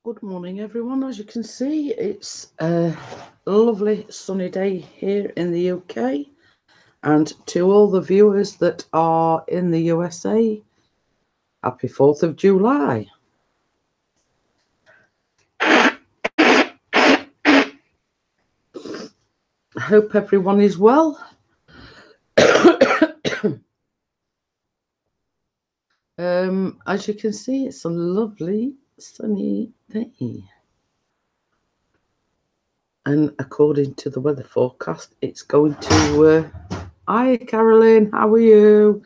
Good morning, everyone. As you can see, it's a lovely sunny day here in the UK. And to all the viewers that are in the USA, happy 4th of July. I hope everyone is well. As you can see, it's a lovely sunny day. And according to the weather forecast, it's going to... Hi, Carolyn, how are you?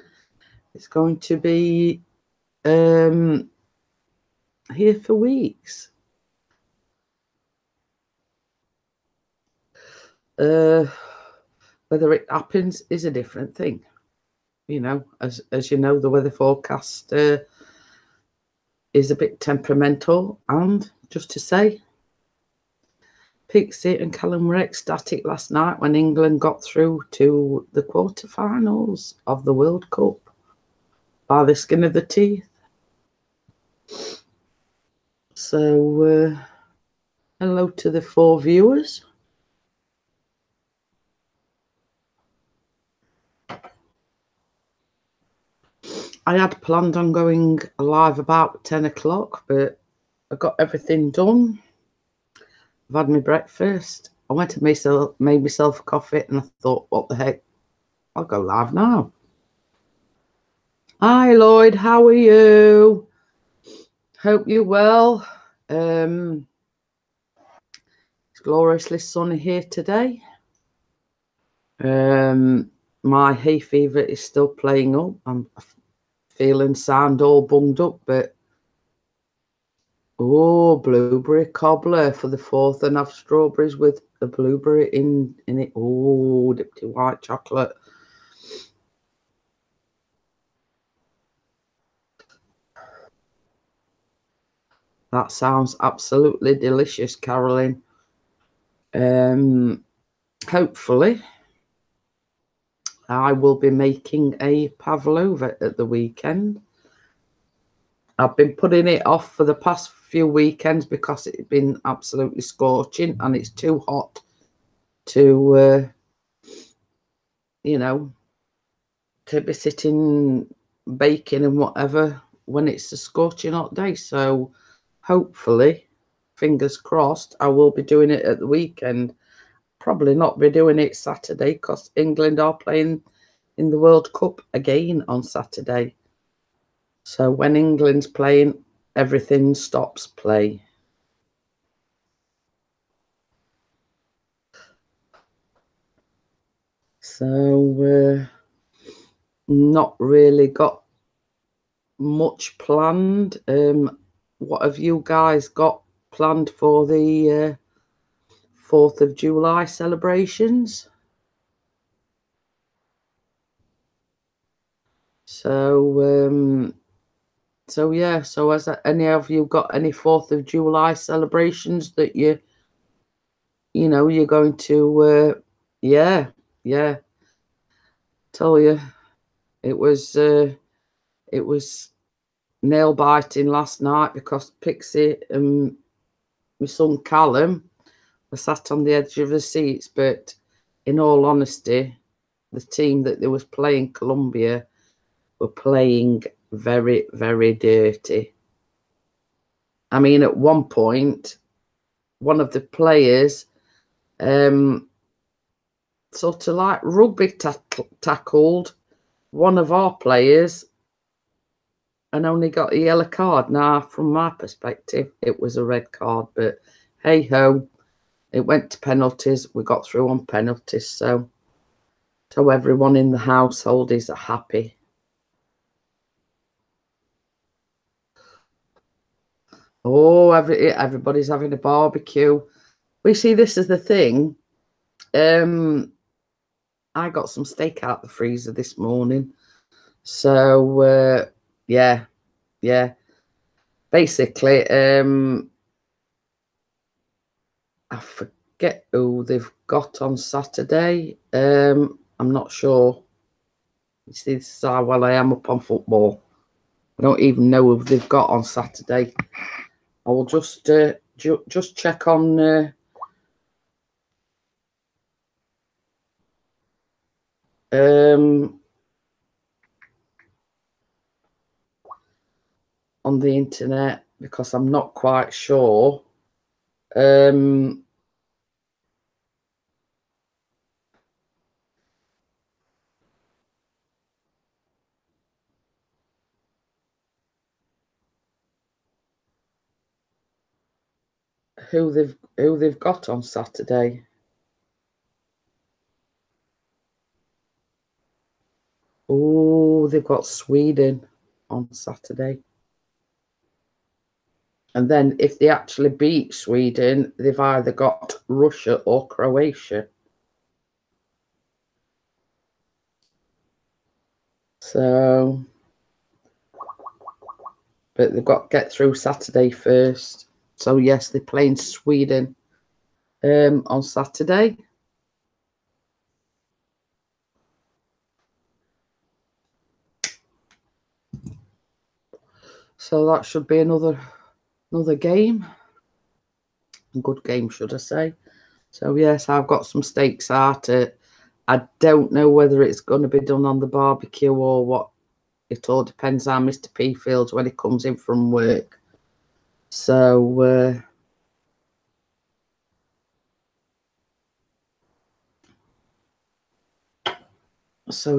It's going to be here for weeks. Whether it happens is a different thing. You know, as you know, the weather forecast is a bit temperamental. And just to say, Pixie and Callum were ecstatic last night when England got through to the quarterfinals of the World Cup by the skin of the teeth. So, hello to the 4 viewers. I had planned on going live about 10 o'clock, but I got everything done. I've had my breakfast. I went and made myself a coffee, and I thought, what the heck? I'll go live now. Hi, Lloyd. How are you? Hope you're well. It's gloriously sunny here today. My hay fever is still playing up. I'm feeling sound all bunged up, but blueberry cobbler for the 4th, and have strawberries with a blueberry in it. Oh, dipped in white chocolate. That sounds absolutely delicious, Caroline. Hopefully, I will be making a pavlova at the weekend. I've been putting it off for the past few weekends because it's been absolutely scorching and it's too hot to, you know, to be sitting baking and whatever when it's a scorching hot day. So hopefully, fingers crossed, I will be doing it at the weekend. Probably not be doing it Saturday because England are playing in the World Cup again on Saturday. So when England's playing, everything stops play. So not really got much planned. What have you guys got planned for the 4th of July celebrations? So yeah, so has any of you got any 4th of July celebrations that you're going to yeah. Tell you, it was nail biting last night because Pixie and my son Callum were sat on the edge of the seats, but in all honesty, the team that they was playing, Colombia, were playing very, very dirty. I mean, at one point, one of the players sort of like rugby tackled one of our players and only got a yellow card. Now, from my perspective, it was a red card, but hey ho, it went to penalties. We got through on penalties, so everyone in the household is happy. Oh, everybody's having a barbecue. We see this as the thing. I got some steak out the freezer this morning. So, yeah. Basically, I forget who they've got on Saturday. I'm not sure. You see, this is how well I am up on football. I don't even know who they've got on Saturday. I will just check on the internet, because I'm not quite sure. Who they've got on Saturday. Oh, they've got Sweden on Saturday. And then if they actually beat Sweden, they've either got Russia or Croatia. So, but they've got to get through Saturday first. So yes, they're playing Sweden on Saturday. So that should be another game. A good game, should I say. So yes, I've got some steaks out. I don't know whether it's going to be done on the barbecue or what. It all depends on Mr. P feels when he comes in from work. So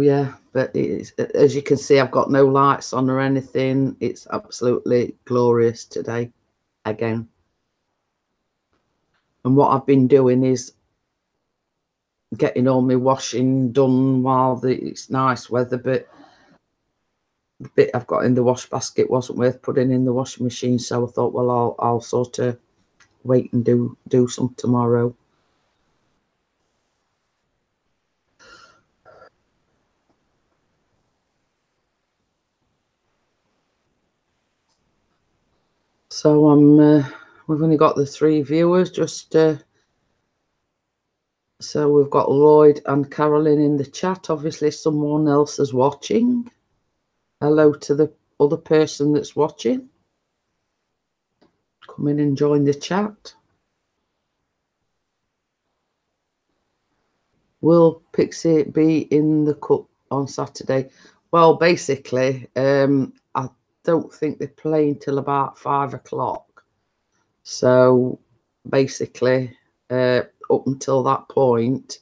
yeah, but as you can see, I've got no lights on or anything. It's absolutely glorious today again. And what I've been doing is getting all my washing done while it's nice weather, but the bit I've got in the wash basket wasn't worth putting in the washing machine, so I thought, well, I'll sort of wait and do some tomorrow. So we've only got the 3 viewers, just so we've got Lloyd and Carolyn in the chat. Obviously someone else is watching. Hello to the other person that's watching. Come in and join the chat. Will Pixie be in the cup on Saturday? Well, basically, I don't think they're playing till about 5 o'clock. So basically, up until that point,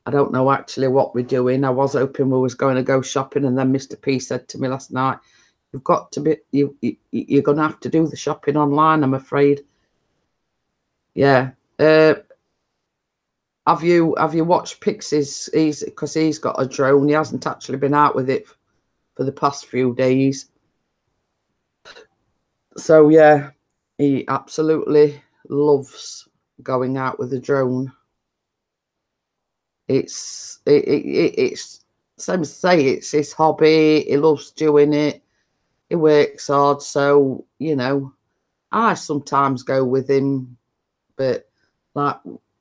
I don't know actually what we're doing. I was hoping we was going to go shopping, and then Mr. P said to me last night, "You've got to be you're going to have to do the shopping online, I'm afraid." Yeah. Have you watched Pixie's? Because he's got a drone. He hasn't actually been out with it for the past few days. So yeah, he absolutely loves going out with the drone. It's same as say, it's his hobby. He loves doing it. He works hard, so you know, I sometimes go with him, but like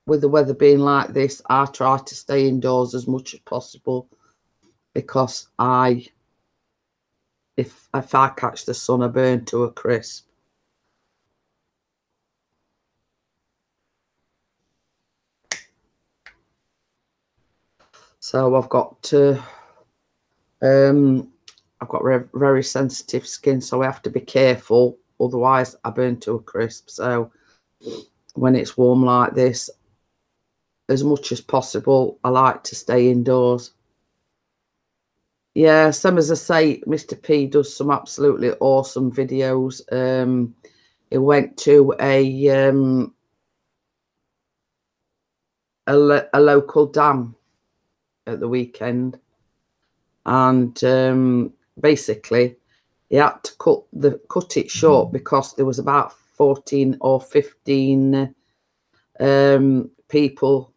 with the weather being like this, I try to stay indoors as much as possible, because if I catch the sun, I burn to a crisp. So I've got very sensitive skin, so I have to be careful, otherwise I burn to a crisp. So when it's warm like this, as much as possible, I like to stay indoors. Yeah, some, as I say, Mr. P does some absolutely awesome videos. He went to a local dam at the weekend, and basically he had to cut it short because there was about 14 or 15 people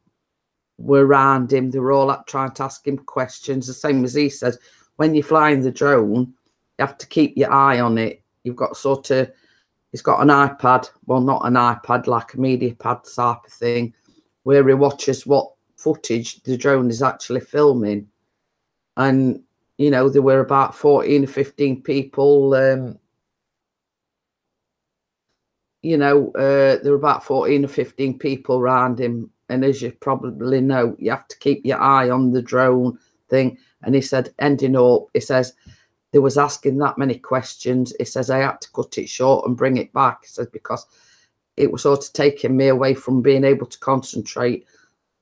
were around him. They were all up trying to ask him questions, the same as he said. When you're flying the drone, you have to keep your eye on it. You've got sort of, he's got an iPad, well, not an iPad, like a media pad type of thing, where he watches what footage the drone is actually filming. And you know, there were about 14 or 15 people you know, there were about 14 or 15 people around him. And as you probably know, you have to keep your eye on the drone thing. And he said, ending up, he says, they was asking that many questions. He says, I had to cut it short and bring it back. He says, because it was sort of taking me away from being able to concentrate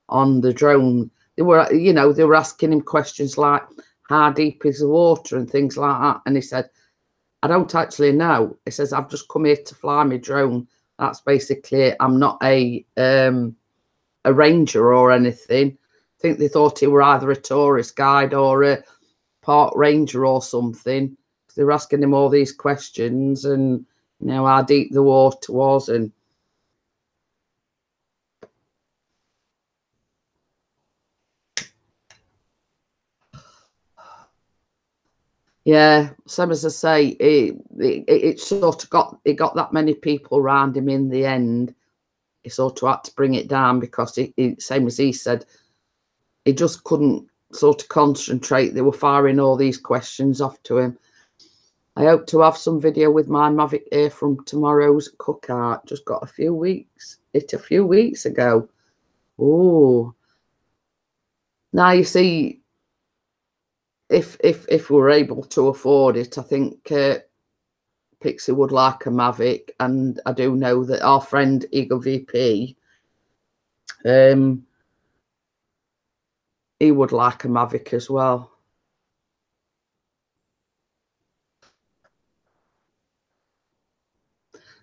on the drone. They were, you know, they were asking him questions like, how deep is the water and things like that. And he said, I don't actually know. He says, I've just come here to fly my drone. That's basically it. I'm not a ranger or anything. I think they thought he were either a tourist guide or a park ranger or something. They were asking him all these questions and, you know, how deep the water was. And yeah, same as I say, it sort of got that many people around him in the end. He sort of had to bring it down because same as he said, he just couldn't sort of concentrate. They were firing all these questions off to him. I hope to have some video with my Mavic Air from tomorrow's cookout. Just got a few weeks ago. Oh, now you see, if we're able to afford it, I think Pixie would like a Mavic, and I do know that our friend Eagle VP, he would like a Mavic as well.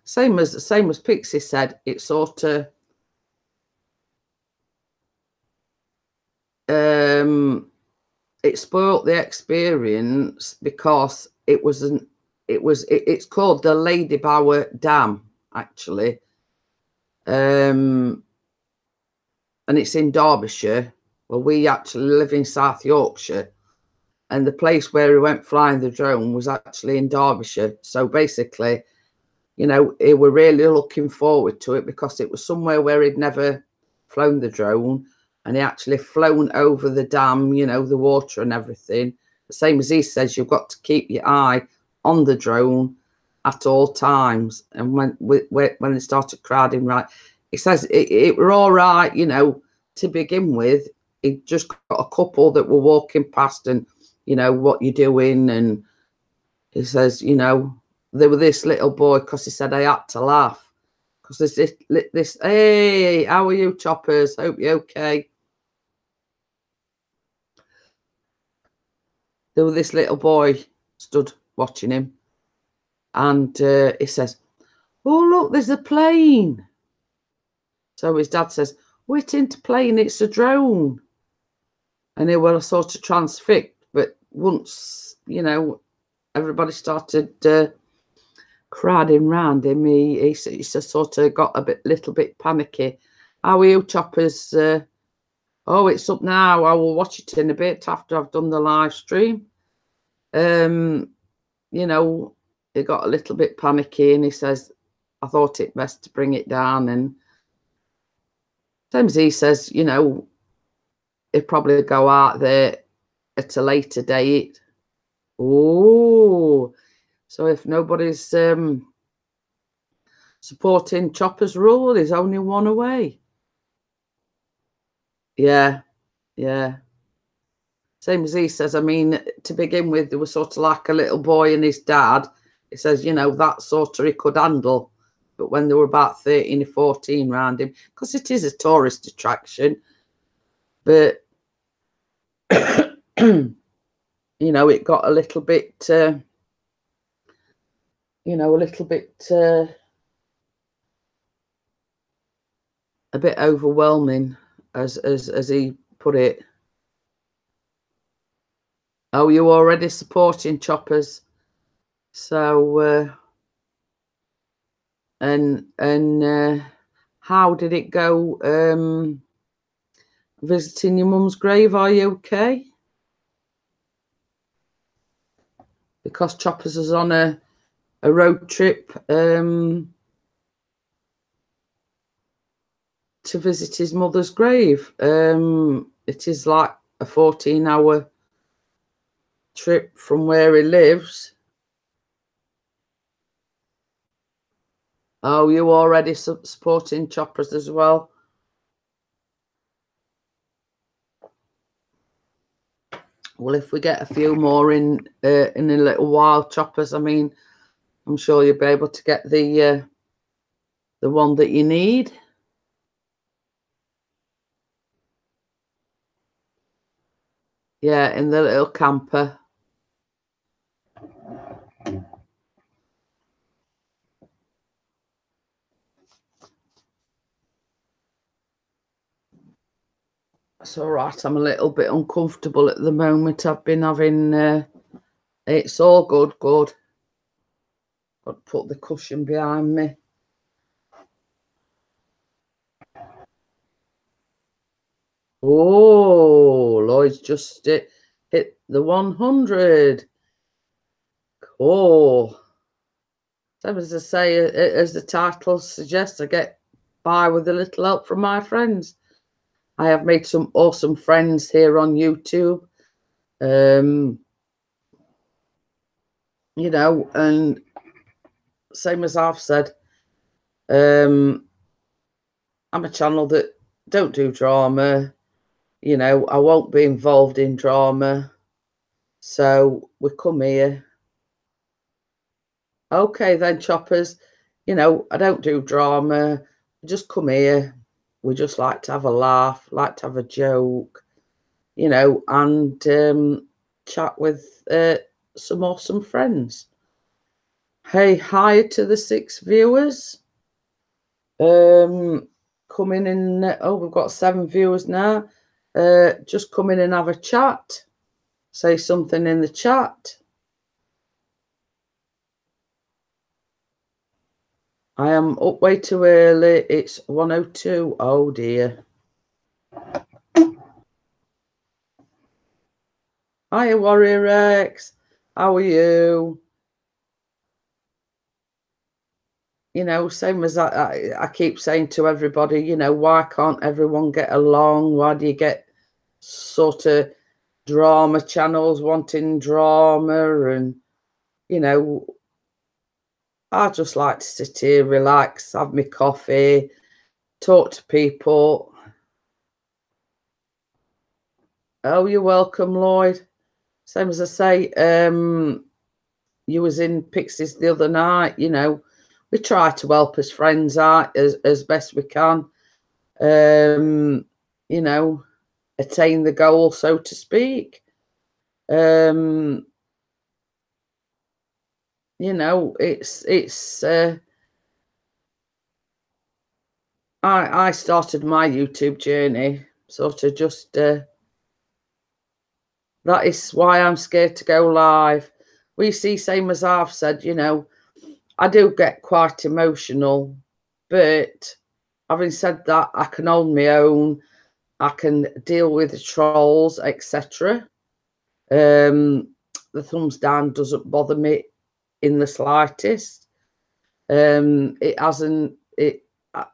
Same as Pixie said, it sort of it spoilt the experience because it's called the Lady Bower Dam, actually, and it's in Derbyshire. Well, we actually live in South Yorkshire, and the place where we went flying the drone was actually in Derbyshire. So basically, you know, we were really looking forward to it because it was somewhere where he'd never flown the drone, and he actually flown over the dam, you know, the water and everything. The same as he says, you've got to keep your eye on the drone at all times. And when they started crowding, right, he says it were all right, you know, to begin with. He just got a couple that were walking past and, you know, what you're doing. And he says, you know, there were this little boy, because he said I had to laugh because there's this, hey, how are you, Choppers? Hope you're okay. There was this little boy stood watching him, and he says, oh, look, there's a plane. So his dad says, oh, it ain't a plane, it's a drone. And they were sort of transfixed. But once, you know, everybody started crowding round him, he sort of got a little bit panicky. How are you, Choppers? Oh, it's up now. I will watch it in a bit after I've done the live stream. You know, he got a little bit panicky, and he says, I thought it best to bring it down. And same as he says, you know, he'll probably go out there at a later date. Oh, so if nobody's supporting Chopper's rule, there's only one away. Yeah, yeah. Same as he says, I mean, to begin with, there was sort of like a little boy and his dad. He says, you know, that sort of he could handle. But when there were about 13 or 14 around him, because it is a tourist attraction, but, you know, it got a little bit, you know, a bit overwhelming, as he put it. Oh, you already supporting Choppers? So, and how did it go? Visiting your mum's grave? Are you okay? Because Choppers is on a road trip to visit his mother's grave. It is like a 14-hour trip from where he lives. Oh, you already supporting Choppers as well? Well, if we get a few more in a little while, Choppers, I mean, I'm sure you'll be able to get the one that you need. Yeah, in the little camper. It's all right. I'm a little bit uncomfortable at the moment. I've been having... it's all good. Got to put the cushion behind me. Oh, Lloyd's just hit the 100. Oh, so as I say, as the title suggests, I get by with a little help from my friends. I have made some awesome friends here on YouTube. You know, and same as I've said, I'm a channel that don't do drama. You know, I won't be involved in drama. So we come here. Okay, then, Choppers. You know, I don't do drama. Just come here. We just like to have a laugh, like to have a joke, you know, and chat with some awesome friends. Hey, hi to the 6 viewers. Come in, oh, we've got 7 viewers now. Just come in and have a chat. Say something in the chat. I am up way too early. It's 1:02. Oh dear. Hi, Warrior Rex. How are you? You know, same as I keep saying to everybody, you know, why can't everyone get along? Why do you get sort of drama channels wanting drama? And, you know, I just like to sit here, relax, have my coffee, talk to people. Oh, you're welcome, Lloyd. Same as I say, you was in Pixies the other night, you know, we try to help as friends out as best we can. You know, attain the goal, so to speak. You know, it's I started my YouTube journey sort of just that is why I'm scared to go live. We see, same as I've said, you know, I do get quite emotional, but having said that, I can hold my own. I can deal with the trolls, etc. The thumbs down doesn't bother me in the slightest. It hasn't. It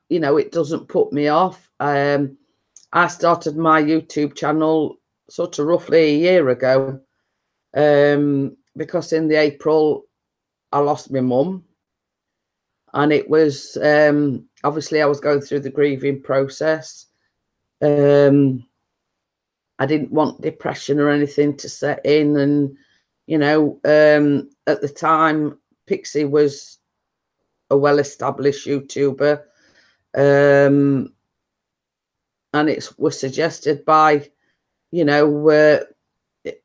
you know, it doesn't put me off. I started my YouTube channel sort of roughly a year ago because in the April I lost my mum, and it was obviously I was going through the grieving process. I didn't want depression or anything to set in, and you know, at the time, Pixie was a well-established YouTuber, and it was suggested by, you know,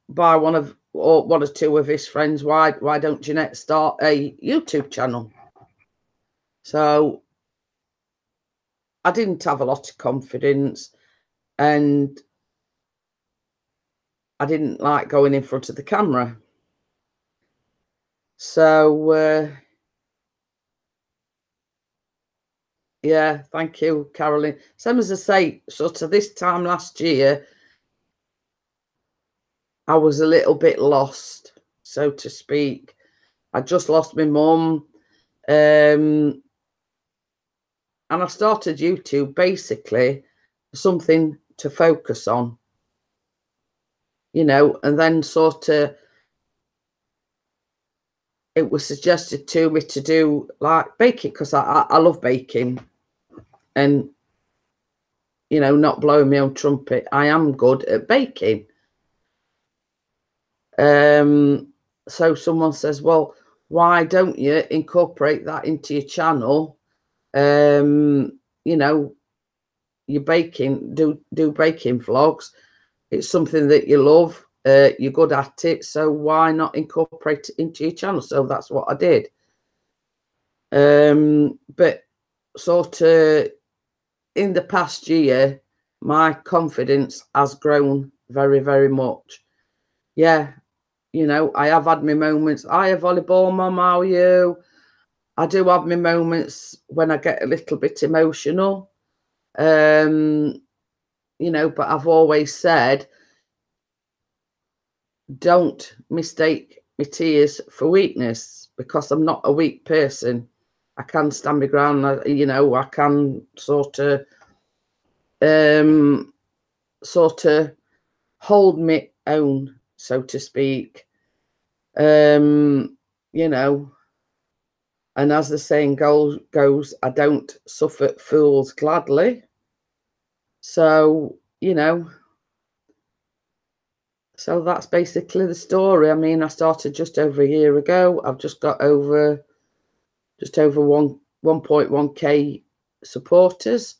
by one or two of his friends. Why don't Jeanette start a YouTube channel? So I didn't have a lot of confidence, and I didn't like going in front of the camera. So yeah, thank you, Carolyn. Same as I say, sort of this time last year, I was a little bit lost, so to speak. I just lost my mum. And I started YouTube basically something to focus on, you know, and then sort of it was suggested to me to do like baking, because I love baking, and you know, not blowing my own trumpet, I am good at baking. So someone says, well, why don't you incorporate that into your channel? You know, you're baking, do baking vlogs. It's something that you love, you're good at it, so why not incorporate it into your channel? So that's what I did. But sort of in the past year, my confidence has grown very, very much. Yeah, you know, I have had my moments. Hiya, volleyball mum, how are you? I do have my moments when I get a little bit emotional. You know, but I've always said, don't mistake my tears for weakness, because I'm not a weak person. I can stand my ground. You know, I can sort of hold my own, so to speak. You know, and as the saying goes, I don't suffer fools gladly. So, you know, so that's basically the story. I mean, I started just over a year ago. I've just got over just over 1.1k supporters.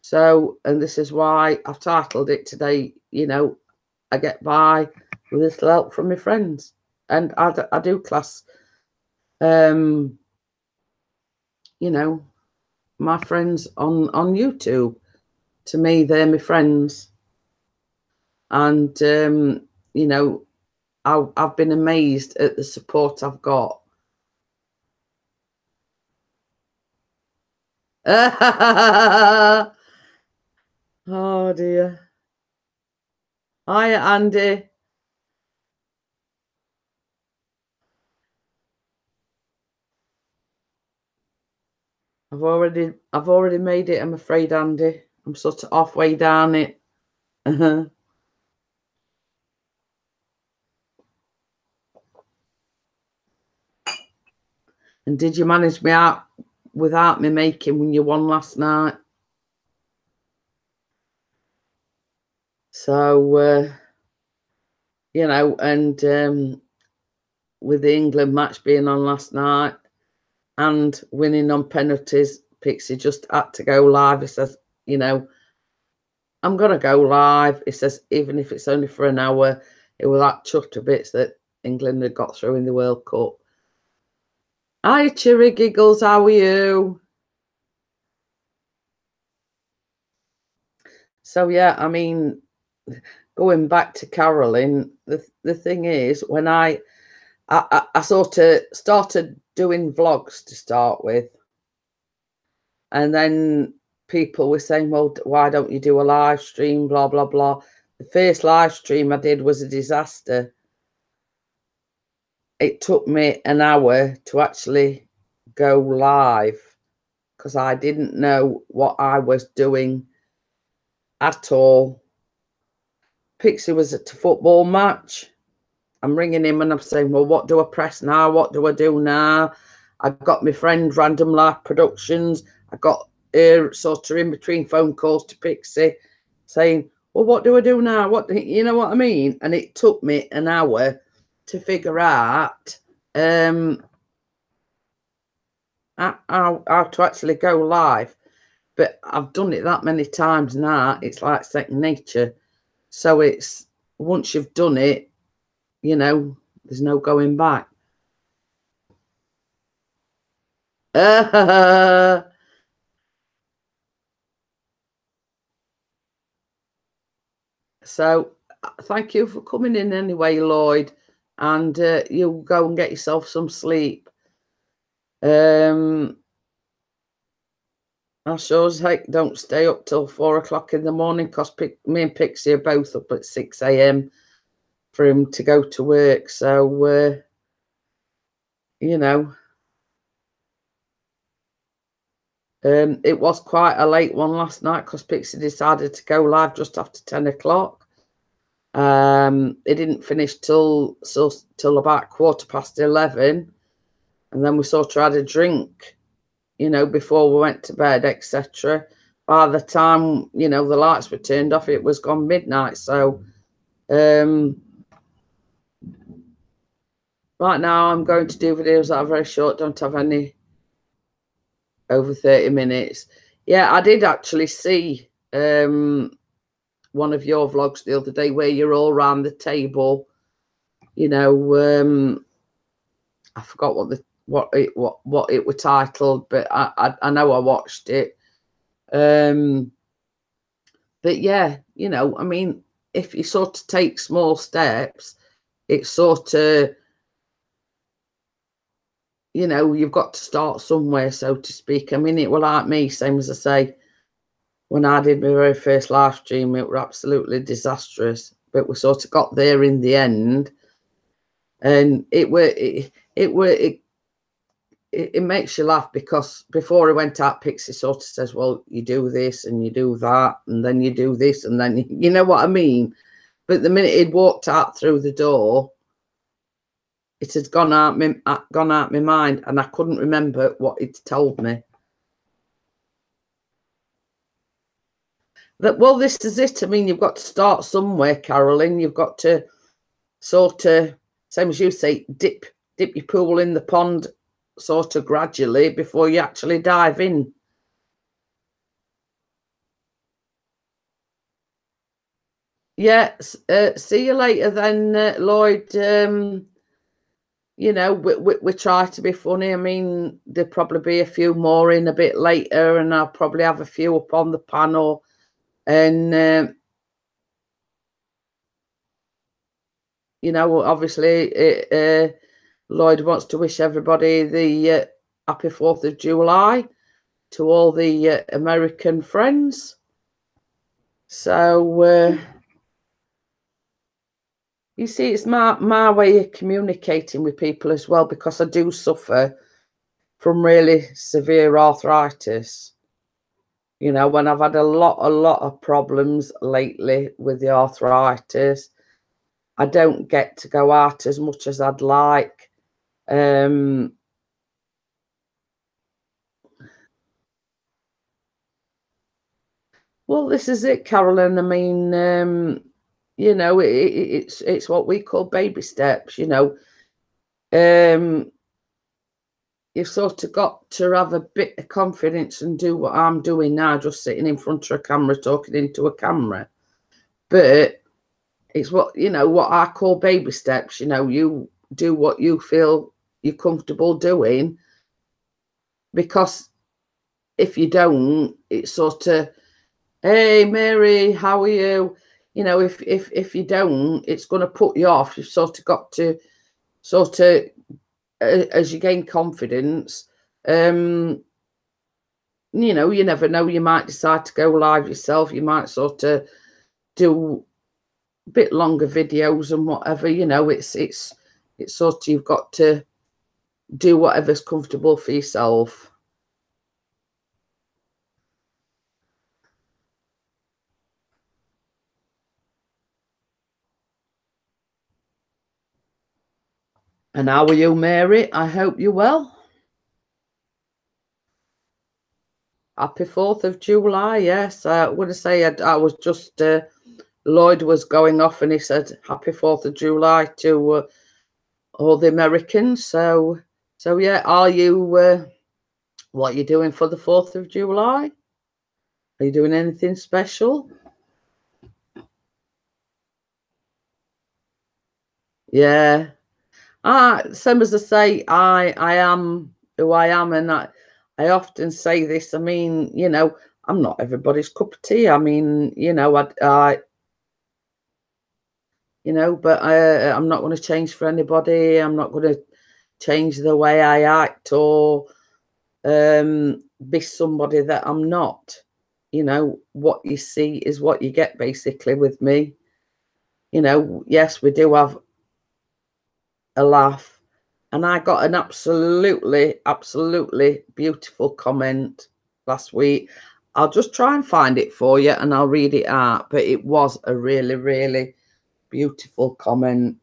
So, and this is why I've titled it today, you know, I get by with a little help from my friends. And I do class, you know, my friends on YouTube. To me, they're my friends. And, you know, I've been amazed at the support I've got. Oh dear. Hiya, Andy. I've already made it, I'm afraid, Andy. I'm sort of halfway down it. And did you manage me out without me making when you won last night? So, you know, and with the England match being on last night and winning on penalties, Pixie just had to go live. He says, you know, I'm going to go live. He says, even if it's only for an hour, it was that chuffed to bits that England had got through in the World Cup. Hi, Cheery Giggles, how are you? So, yeah, I mean, going back to Carolyn, the thing is, when I sort of started doing vlogs to start with, and then people were saying, well, why don't you do a live stream, blah, blah, blah. The first live stream I did was a disaster. It took me an hour to actually go live because I didn't know what I was doing at all. Pixie was at a football match. I'm ringing him and I'm saying, well, what do I press now? What do I do now? I got my friend Random Life Productions. I got her sort of in between phone calls to Pixie saying, well, what do I do now? What, you know what I mean? And it took me an hour to figure out how to actually go live. But I've done it that many times now, it's like second nature. So it's, once you've done it, you know, there's no going back. So thank you for coming in anyway, Lloyd, and you'll go and get yourself some sleep. I sure as heck don't stay up till 4 o'clock in the morning because me and Pixie are both up at 6 a.m. for him to go to work. So, you know, it was quite a late one last night because Pixie decided to go live just after 10 o'clock. It didn't finish till about 11:15. and then we sort of had a drink, you know, before we went to bed, etc. By the time, you know, the lights were turned off, it was gone midnight. So right now I'm going to do videos that are very short, don't have any over 30 minutes. Yeah, I did actually see one of your vlogs the other day where you're all around the table, you know. I forgot what it was titled, but I know I watched it. But yeah, you know, I mean, if you sort of take small steps, it's sort of, you know, you've got to start somewhere, so to speak. I mean, it was like me, same as I say, when I did my very first live stream, it was absolutely disastrous, but we sort of got there in the end. And it makes you laugh, because before I went out, Pixie sort of says, well, you do this and you do that, and then you do this, and then you know what I mean. But the minute he'd walked out through the door, it had gone out my mind, and I couldn't remember what he'd told me. That, well, this is it. I mean, you've got to start somewhere, Carolyn. You've got to sort of, same as you say, dip your pool in the pond sort of gradually before you actually dive in. Yeah, see you later then, Lloyd. You know, we try to be funny. I mean, there'll probably be a few more in a bit later, and I'll probably have a few up on the panel. And you know, obviously, Lloyd wants to wish everybody the happy 4th of July to all the American friends. So you see, it's my way of communicating with people as well, because I do suffer from really severe arthritis. You know, when I've had a lot of problems lately with the arthritis, I don't get to go out as much as I'd like. Well, this is it, Carolyn. I mean, you know, it's what we call baby steps. You know, you've sort of got to have a bit of confidence and do what I'm doing now, just sitting in front of a camera, talking into a camera. But it's what, you know, what I call baby steps. You know, you do what you feel you're comfortable doing, because if you don't, it's sort of, hey, Mary, how are you? You know, if you don't, it's going to put you off. You've sort of got to sort of, as you gain confidence, you know, you never know, you might decide to go live yourself. You might sort of do a bit longer videos and whatever. You know, it's sort of, you've got to do whatever's comfortable for yourself. And how are you, Mary? I hope you're well. Happy 4th of July, yes. I want to say I was just, Lloyd was going off and he said, happy 4th of July to all the Americans. So yeah, are you, what are you doing for the 4th of July? Are you doing anything special? Yeah. Same as I say, I am who I am, and I often say this. I mean, you know, I'm not everybody's cup of tea. I mean, you know, I you know, but I'm not going to change for anybody. I'm not going to change the way I act or be somebody that I'm not. You know, what you see is what you get, basically, with me. You know, yes, we do have a laugh. And I got an absolutely beautiful comment last week. I'll just try and find it for you and I'll read it out. But it was a really beautiful comment.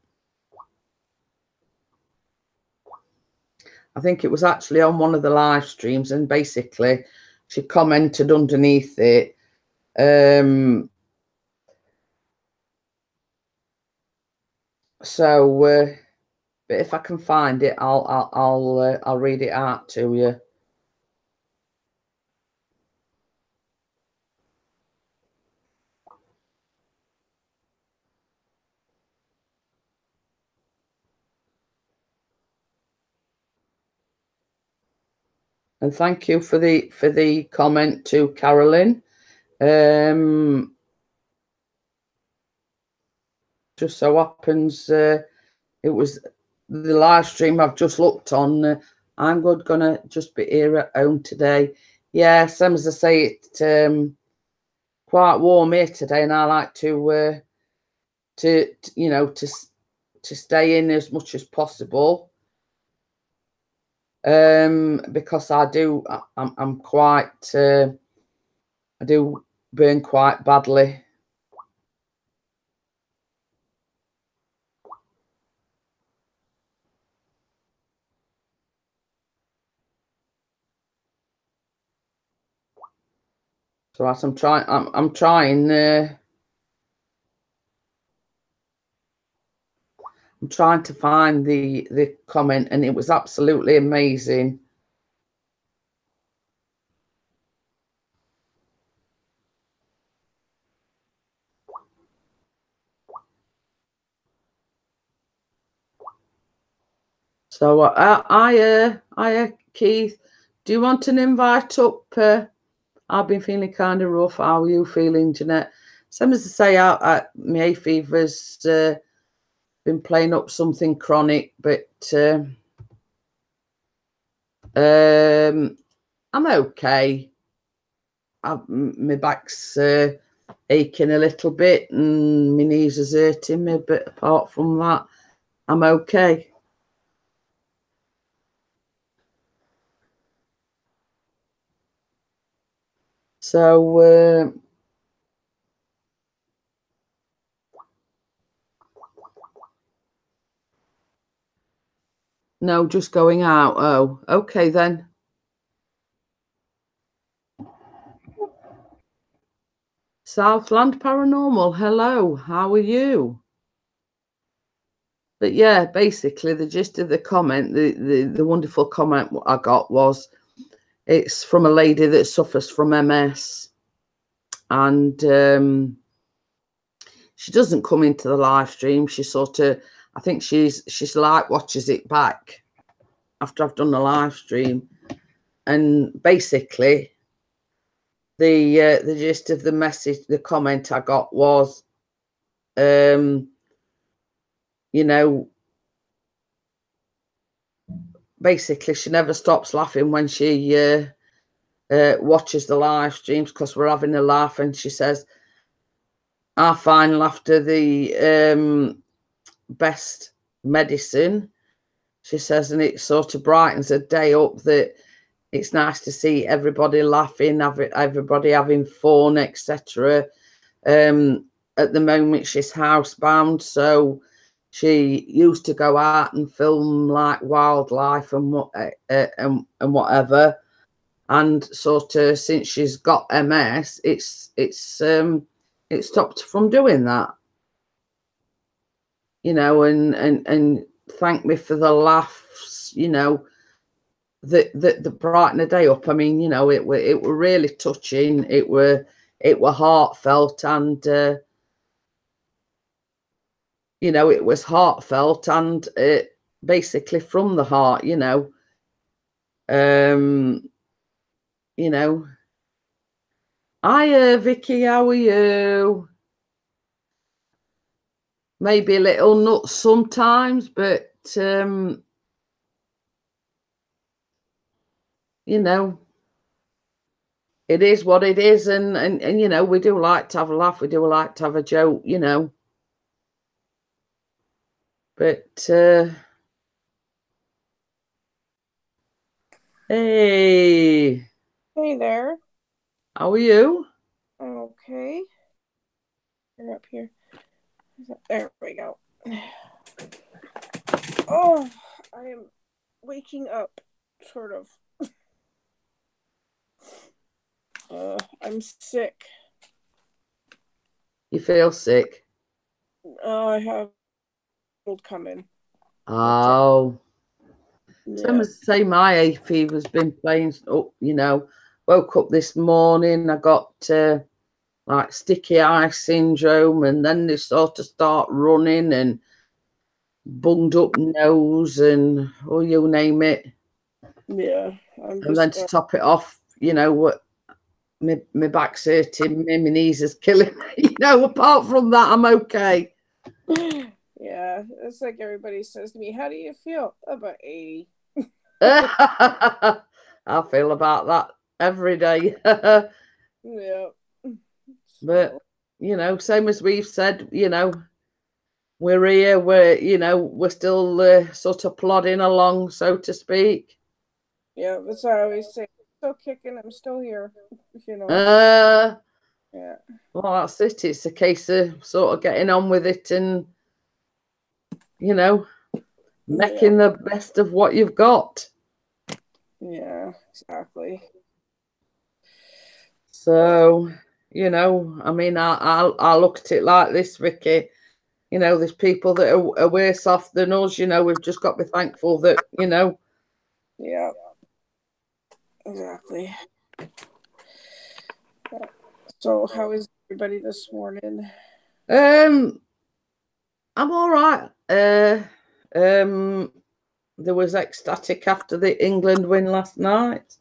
I think it was actually on one of the live streams, and basically she commented underneath it. But if I can find it, I'll read it out to you. And thank you for the comment to Carolyn. Just so happens it was the live stream I've just looked on. I'm gonna just be here at home today. Yeah, same as I say, it's quite warm here today, and I like to you know, to stay in as much as possible. Because I'm quite I do burn quite badly. So as I'm trying to find the comment, and it was absolutely amazing. So Keith, do you want an invite up? I've been feeling kind of rough. How are you feeling, Jeanette? Same as I say, my hay fever's been playing up something chronic, but I'm okay. My back's aching a little bit, and my knees is hurting me, but apart from that, I'm okay. So no, just going out. Oh, okay then. Southland Paranormal, hello, how are you? But yeah, basically the gist of the comment, the wonderful comment I got was, it's from a lady that suffers from MS, and she doesn't come into the live stream. She sort of, I think she's like watches it back after I've done the live stream, and basically the gist of the message, the comment I got was, you know, basically she never stops laughing when she watches the live streams, because we're having a laugh, and she says, I find laughter the best medicine, she says, and it sort of brightens a day up, that it's nice to see everybody laughing, everybody having fun, etc. At the moment she's housebound, so she used to go out and film like wildlife and whatever, and sort of since she's got MS, it stopped from doing that, you know, and thank me for the laughs, you know, that brighten the day up. I mean, you know, it were really touching, it were heartfelt, and you know, it was heartfelt, and it basically from the heart, you know. You know, hiya Vicky, how are you? Maybe a little nuts sometimes, but you know, it is what it is, and you know, we do like to have a laugh, we do like to have a joke, you know. But hey. Hey there. How are you? I'm okay. You're up here. There we go. Oh, I am waking up sort of. I'm sick. You feel sick? Oh, I have cold coming. Oh. Yeah. Say my hay fever's been playing up, you know. Woke up this morning, I got like sticky eye syndrome, and then they sort of start running and bunged up nose and oh, you name it. Yeah. And then to top it off, you know, what my back's hurting, my knees is killing me. You know, apart from that, I'm okay. Yeah, it's like everybody says to me, how do you feel? About 80. I feel about that every day. Yeah. But, you know, same as we've said, you know, we're here, we're still sort of plodding along, so to speak. Yeah, that's what I always say. I'm still kicking, I'm still here. You know. Yeah. Well, that's it. It's a case of sort of getting on with it and, you know, making the best of what you've got. Yeah, exactly. So, you know, I mean, I look at it like this, Vicky. You know, there's people that are worse off than us. You know, we've just got to be thankful that, you know. Yeah. Exactly. So, how is everybody this morning? I'm all right. There was ecstatic after the England win last night.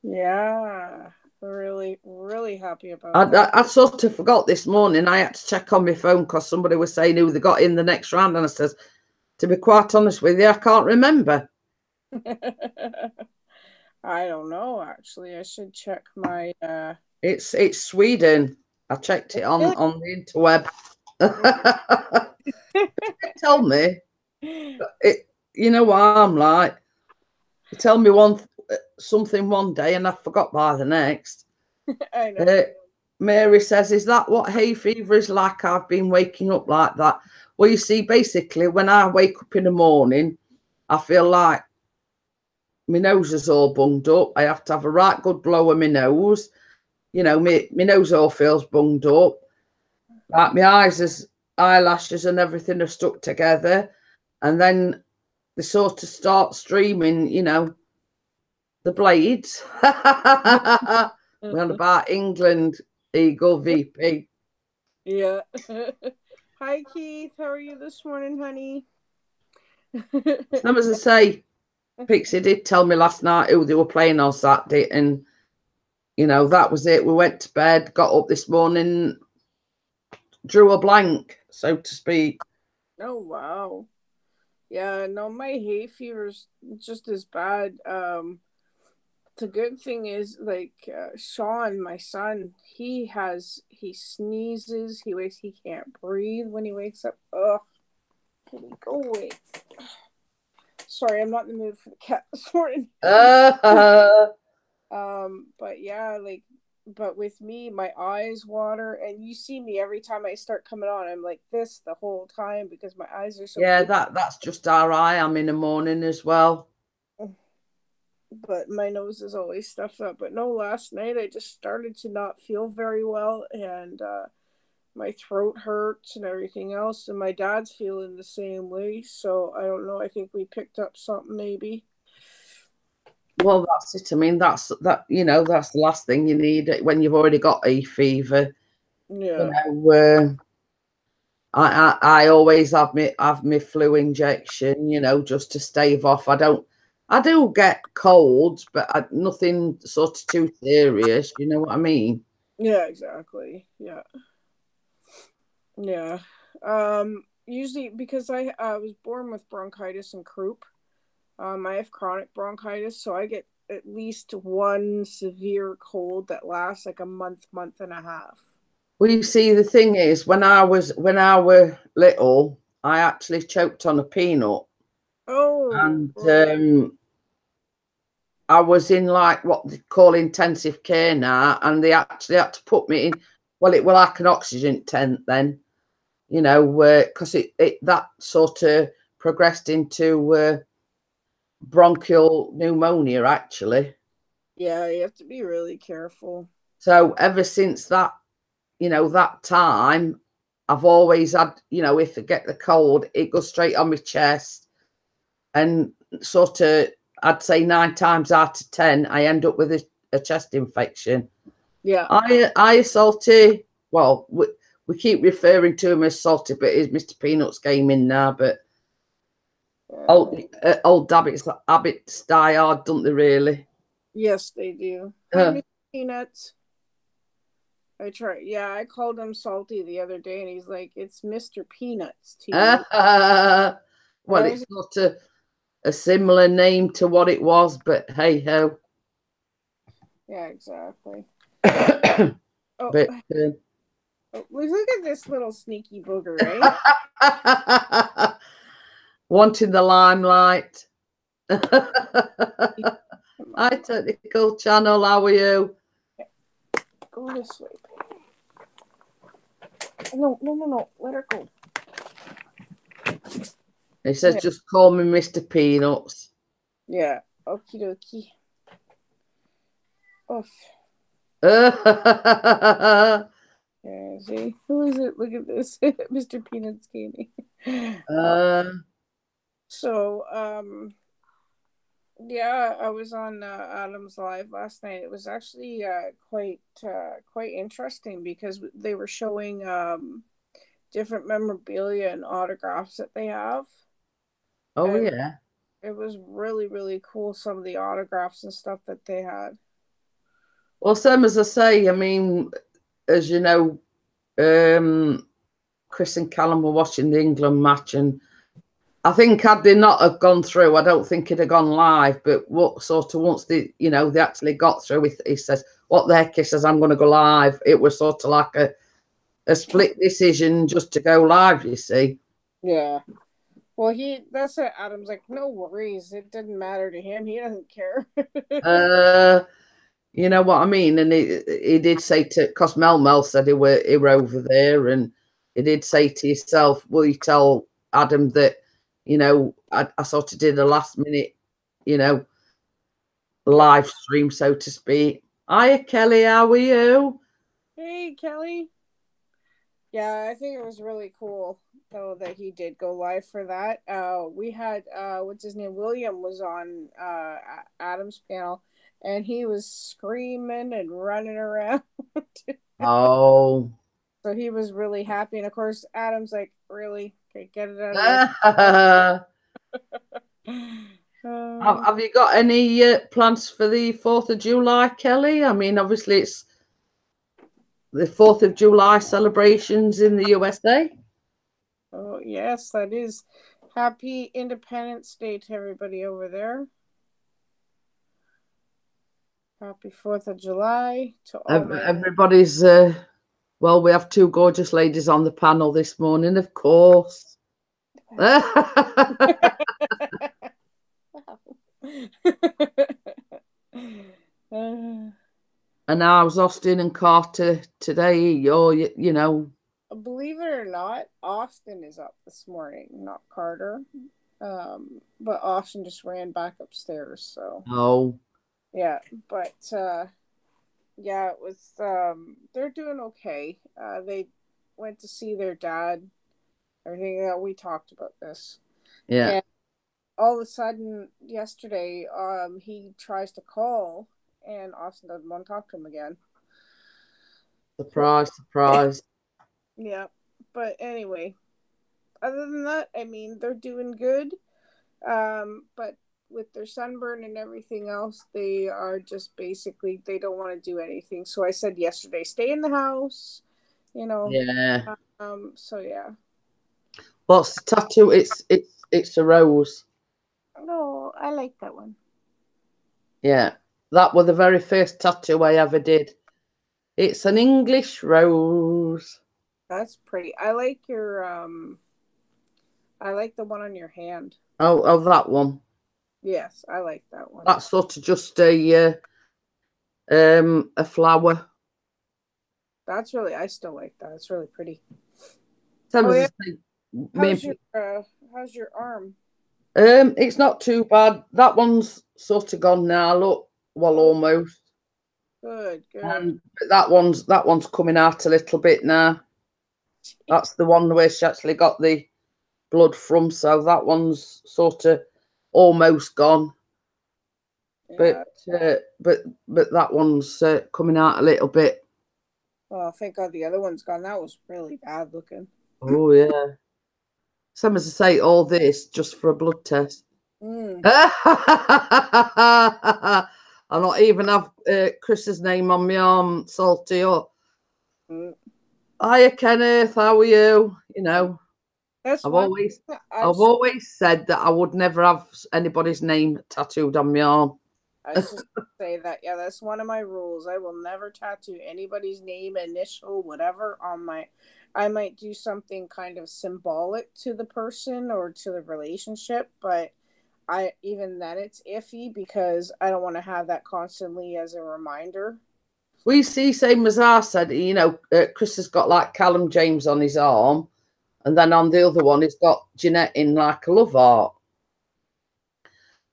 Yeah, really, really happy about that. I sort of forgot this morning. I had to check on my phone because somebody was saying who they got in the next round, and I says, to be quite honest with you, I can't remember. I don't know. Actually, I should check my. It's Sweden. I checked it on the interweb. Tell me, you know what I'm like. You tell me something one day, and I forgot by the next. I know. Mary says, "Is that what hay fever is like? I've been waking up like that." Well, you see, basically, when I wake up in the morning, I feel like my nose is all bunged up. I have to have a right good blow of my nose. You know, my nose all feels bunged up. Like my eyes, eyelashes and everything are stuck together. And then they sort of start streaming, you know, the blades. We're on about England, Eagle VP. Yeah. Hi, Keith. How are you this morning, honey? Some as I say, Pixie did tell me last night who they were playing on Saturday, and you know, that was it. We went to bed, got up this morning, drew a blank, so to speak. Oh, wow. Yeah, no, my hay fever's just as bad. The good thing is, like, Sean, my son, he sneezes, he can't breathe when he wakes up. Ugh, can he go away? Sorry, I'm not in the mood for the cat this morning. But yeah, like, but with me, my eyes water, and you see me every time I start coming on. I'm like this the whole time because my eyes are so. Yeah, that's just how I am in the morning as well. But my nose is always stuffed up. But no, last night I just started to not feel very well, and my throat hurts and everything else. And my dad's feeling the same way. So I don't know. I think we picked up something maybe. Well, that's it. I mean, that's the last thing you need when you've already got a fever. Yeah. You know, I always have my flu injection, you know, just to stave off. I do get colds, but nothing sort of too serious. You know what I mean? Yeah, exactly. Yeah. Yeah. Usually because I was born with bronchitis and croup. I have chronic bronchitis, so I get at least one severe cold that lasts like a month and a half. Well, you see, the thing is, when I was little, I actually choked on a peanut. Oh. And I was in like what they call intensive care now, and they actually had to put me in. Well, it was like an oxygen tent then, you know, because it that sort of progressed into bronchial pneumonia, actually. Yeah, you have to be really careful. So ever since that, that time, I've always had, if I get the cold, it goes straight on my chest. And sort of, I'd say 9 times out of 10, I end up with a chest infection. Yeah. I Salty, well, we keep referring to him as Salty, but it's Mr. Peanuts came in now. But old habits die hard, don't they, really? Yes, they do. Hi, Mr. Peanuts. I called him Salty the other day, and he's like, "It's Mr. Peanuts to you." Well, it's not a similar name to what it was, but hey ho. Yeah, exactly. But look at this little sneaky booger, right? Wanting the limelight. Hi, Technical Channel. How are you? Go this way. No. Let her go. He says, just call me Mr. Peanuts. Yeah. Okie dokie. Oof. Yeah, see? Who is it? Look at this. Mr. Peanuts Gaming. Yeah, I was on Adam's Live last night. It was actually quite interesting because they were showing different memorabilia and autographs that they have. Oh, and yeah. It was really, really cool, some of the autographs and stuff that they had. Well, same as I say, I mean, as you know, Chris and Callum were watching the England match, and I think had they not have gone through, I don't think it'd have gone live. But what sort of once they actually got through, he says, "What the heck?" He says, "I'm going to go live." It was sort of like a split decision just to go live. You see? Yeah. Well, that's it. Adam's like, no worries. It didn't matter to him. He doesn't care. You know what I mean? And he did say because Mel said he were over there, and he did say to yourself, will you tell Adam that, I sort of did a last minute, live stream, so to speak. Hiya, Kelly, how are you? Hey, Kelly. Yeah, I think it was really cool though that he did go live for that. We had what's his name? William was on Adam's panel, and he was screaming and running around. Oh. So he was really happy, and of course Adam's like, "Really? Okay, get it out of Have you got any plans for the 4th of July, Kelly? I mean, obviously it's the 4th of July celebrations in the USA. Oh, yes, that is. Happy Independence Day to everybody over there. Happy 4th of July to all everybody's, well, we have 2 gorgeous ladies on the panel this morning, of course. And how's Austin and Carter today? Believe it or not, Austin is up this morning, not Carter. But Austin just ran back upstairs, so. Oh. Yeah, but yeah, it was they're doing okay. They went to see their dad. Everything that we talked about this. Yeah. And all of a sudden yesterday, he tries to call and Austin doesn't want to talk to him again. Surprise. Yeah. But anyway, other than that, I mean, they're doing good. But with their sunburn and everything else, they are just basically, they don't want to do anything. So I said yesterday, stay in the house, Yeah. So yeah. What's the tattoo? It's a rose. No, I like that one. Yeah. That was the very first tattoo I ever did. It's an English rose. That's pretty. I like your I like the one on your hand. Oh, that one. Yes, I like that one. That's sort of just a flower. I still like that. It's really pretty. Yeah. How's your arm? It's not too bad. That one's sort of gone now. Look, well, almost. Good. But that one's coming out a little bit now. That's the one where she actually got the blood from. So that one's sort of almost gone. Yeah. But that one's coming out a little bit. Oh, thank God the other one's gone. That was really bad looking. Oh yeah. Some as I say, all this just for a blood test. Mm. I'll not even have Chris's name on my arm, Salty up. Mm. Hiya, Kenneth. How are you? You know, That's I've one. always said that I would never have anybody's name tattooed on my arm. I was just gonna say that. Yeah, that's one of my rules. I will never tattoo anybody's name, initial, whatever on my. I might do something kind of symbolic to the person or to the relationship, but even then it's iffy because I don't want to have that constantly as a reminder. We see, same as I said, you know, Chris has got like Callum James on his arm, and then on the other one, he's got Jeanette in like a love heart.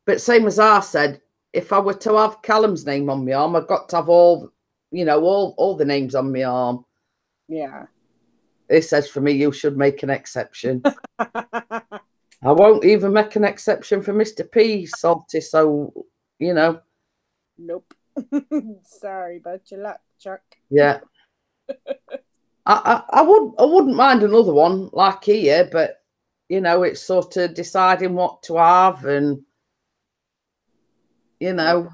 But same as I said, if I were to have Callum's name on my arm, I've got to have all, you know, all the names on my arm. Yeah. It says for me, you should make an exception. I won't even make an exception for Mr. P, Salty. So, you know. Nope. Sorry about your luck, Chuck. Yeah. I wouldn't mind another one like here, but you know, it's sort of deciding what to have and you know.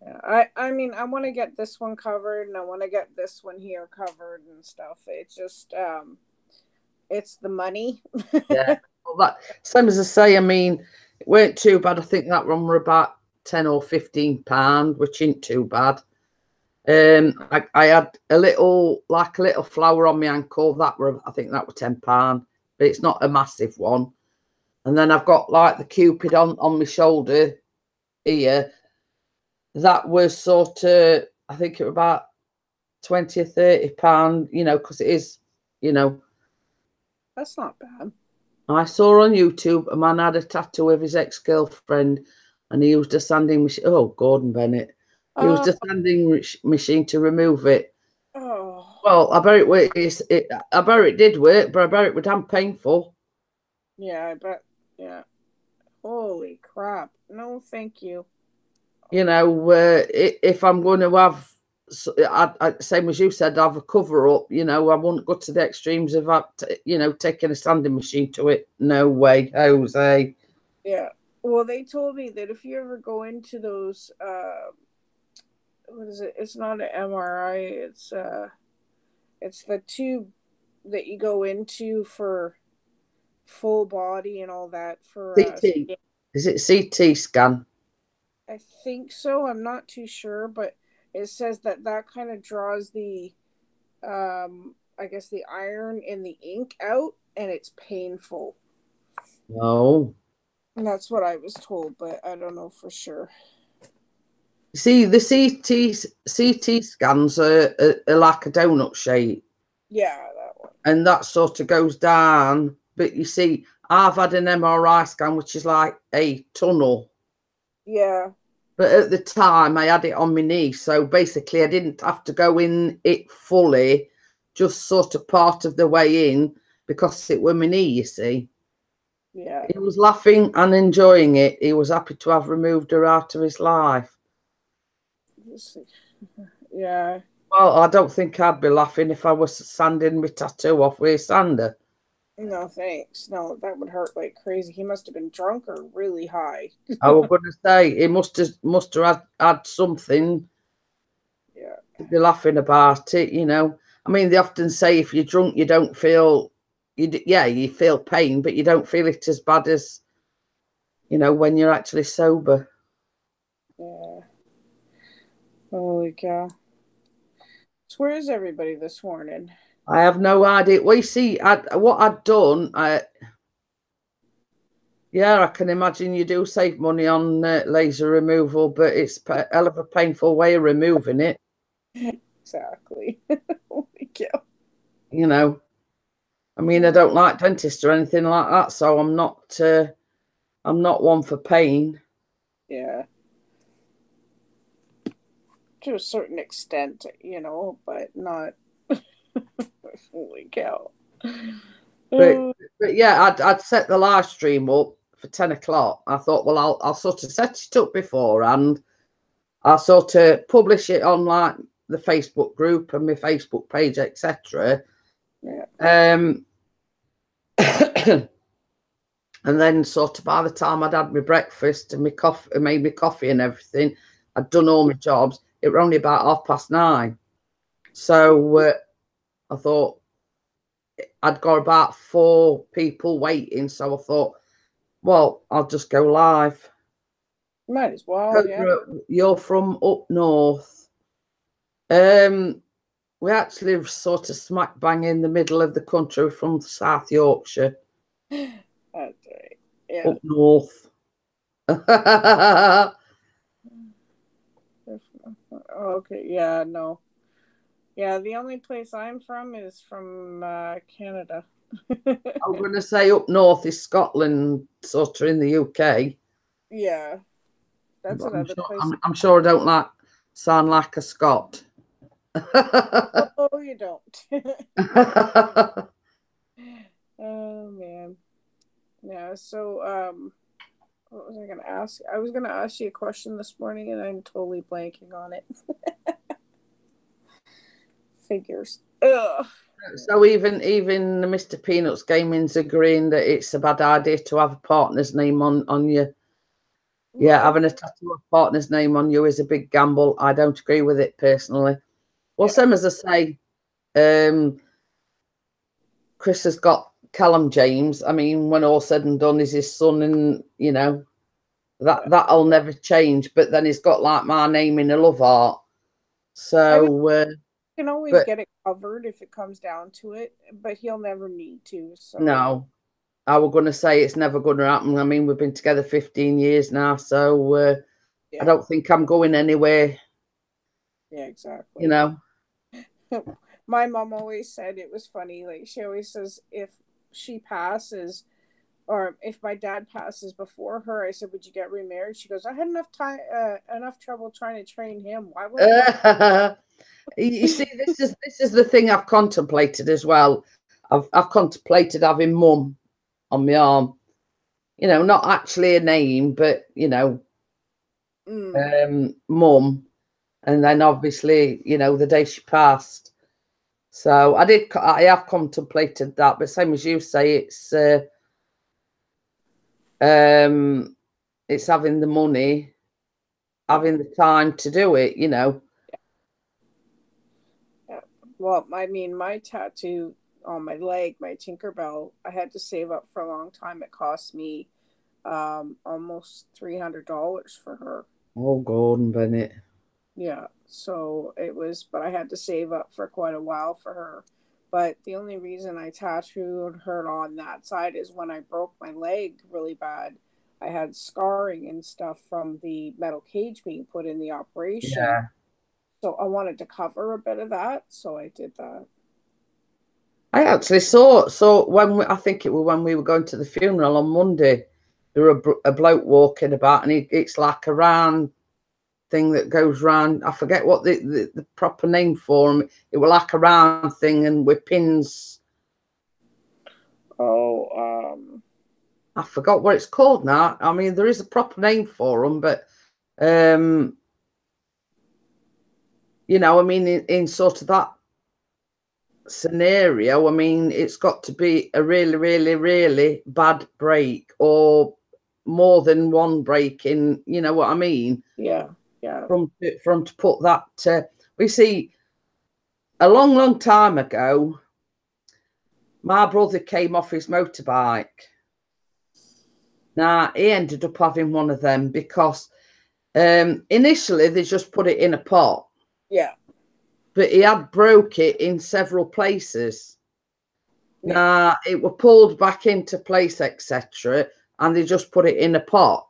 Yeah, I mean I want to get this one covered and I want to get this one here covered and stuff. It's just it's the money. Yeah. Well, that same as I say, I mean, it weren't too bad. I think that one were about £10 or £15, which ain't too bad. I had a little flower on my ankle. I think that were £10, but it's not a massive one. And then I've got like the Cupid on my shoulder here. That was sort of, I think it was about 20 or £30, you know, because it is, you know. That's not bad. I saw on YouTube a man had a tattoo of his ex-girlfriend and he used a sanding machine. Oh, Gordon Bennett. He used a sanding machine to remove it. Oh. Well, I bet I bet it did work, but I bet it was damn painful. Yeah, I bet. Yeah. Holy crap. No, thank you. You know, if I'm going to have, same as you said, have a cover up, you know, I wouldn't go to the extremes of, you know, taking a sanding machine to it. No way, Jose. Yeah. Well, they told me that if you ever go into those, what is it? It's not an MRI. It's the tube that you go into for full body and all that for. CT. Is it CT scan? I think so. I'm not too sure, but it says that kind of draws the, I guess the iron in the ink out, and it's painful. No. And that's what I was told, but I don't know for sure. See, the CT scans are like a donut shape. Yeah, that one. And that sort of goes down. But you see, I've had an MRI scan, which is like a tunnel. Yeah. But at the time, I had it on my knee. So basically, I didn't have to go in it fully, just sort of part of the way in because it were my knee, you see. Yeah. He was laughing and enjoying it. He was happy to have removed her out of his life. Yeah. Well, I don't think I'd be laughing if I was sanding my tattoo off with a sander. No, thanks. No, that would hurt like crazy. He must have been drunk or really high. I was going to say he must have had something. Yeah. To be laughing about it, you know. I mean, they often say if you're drunk, you don't feel. You feel pain, but you don't feel it as bad as, you know, when you're actually sober. Yeah. Holy cow. So where is everybody this morning? I have no idea. Well, you see, what I'd done, yeah, I can imagine you do save money on laser removal, but it's a hell of a painful way of removing it. Exactly. Holy cow. You know, I mean, I don't like dentists or anything like that, so I'm not one for pain. Yeah. To a certain extent, but not. Holy cow. But yeah, I'd set the live stream up for 10 o'clock. I thought, well, I'll sort of set it up before, and I'll sort of publish it on like the Facebook group and my Facebook page, etc. Yeah. And then sort of by the time I'd had my breakfast and my coffee, made my coffee and everything, I'd done all my jobs. It were only about 9:30. So I thought I'd got about 4 people waiting. So I thought, well, I'll just go live. Might as well, yeah. You're from up north. We actually sort of smack bang in the middle of the country from South Yorkshire. That's right. Yeah. Up north. Okay, yeah, no. Yeah, the only place I'm from is from Canada. I'm going to say up north is Scotland, sort of in the UK. Yeah. That's another place. I'm sure I don't sound like a Scot. Oh, you don't. Oh, man. Yeah, so what was I going to ask? I was going to ask you a question this morning, and I'm totally blanking on it. Figures. Ugh. So even Mr. Peanuts Gaming's agreeing that it's a bad idea to have a partner's name on you. Yeah, having a tattoo of partner's name on you is a big gamble. I don't agree with it personally. Well, same as I say, Chris has got Callum James. I mean, when all said and done, is his son, and that'll never change. But then he's got like my name in a love art. So you can always get it covered if it comes down to it, but he'll never need to. So no, I was going to say it's never going to happen. I mean, we've been together 15 years now, so I don't think I'm going anywhere. Yeah, exactly. My mom always said it was funny. Like, she always says, if she passes, or if my dad passes before her, I said, would you get remarried? She goes, I had enough trouble trying to train him. Why would I? You see, this is the thing I've contemplated as well. I've contemplated having Mum on my arm. Not actually a name, but Mum. And then obviously, the day she passed. So I have contemplated that, but same as you say, it's having the money, having the time to do it, Yeah. Well, I mean, my tattoo on my leg, my Tinkerbell, I had to save up for a long time. It cost me almost $300 for her. Oh, Gordon Bennett. Yeah, so it was, but I had to save up for quite a while for her. But the only reason I tattooed her on that side is when I broke my leg really bad. I had scarring and stuff from the metal cage being put in the operation. Yeah. So I wanted to cover a bit of that, so I did that. I actually saw I think it was when we were going to the funeral on Monday, there was a bloke walking about, and it's like a round thing that goes round. I forget what the proper name for him. It was like a round thing and with pins. Oh, I forgot what it's called now. I mean, there is a proper name for them, but I mean, in sort of that scenario, I mean, it's got to be a really, really, really bad break, or more than one break in. You know what I mean? Yeah. From to put that, we see a long, long time ago, my brother came off his motorbike. Now, he ended up having one of them because initially they just put it in a pot. Yeah. But he had broke it in several places. Yeah. Now, it were pulled back into place, etc., and they just put it in a pot.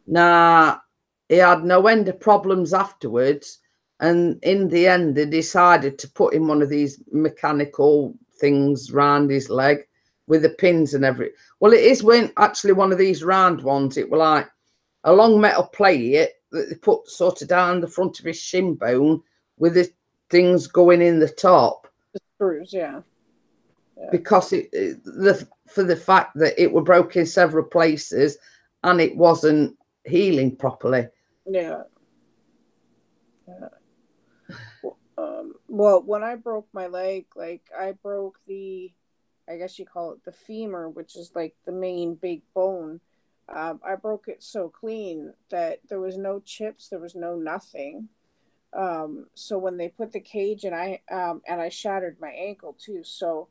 Now, he had no end of problems afterwards, and in the end, they decided to put in one of these mechanical things round his leg with the pins and everything. Well, it is when actually one of these round ones, it were like a long metal plate that they put sort of down the front of his shin bone with the things going in the top. The screws, yeah. Because for the fact that it were broken in several places and it wasn't healing properly. Yeah. Well, when I broke my leg, like I broke I guess you call it the femur, which is like the main big bone. I broke it so clean that there was no chips, there was no nothing. So when they put the cage and I shattered my ankle too. So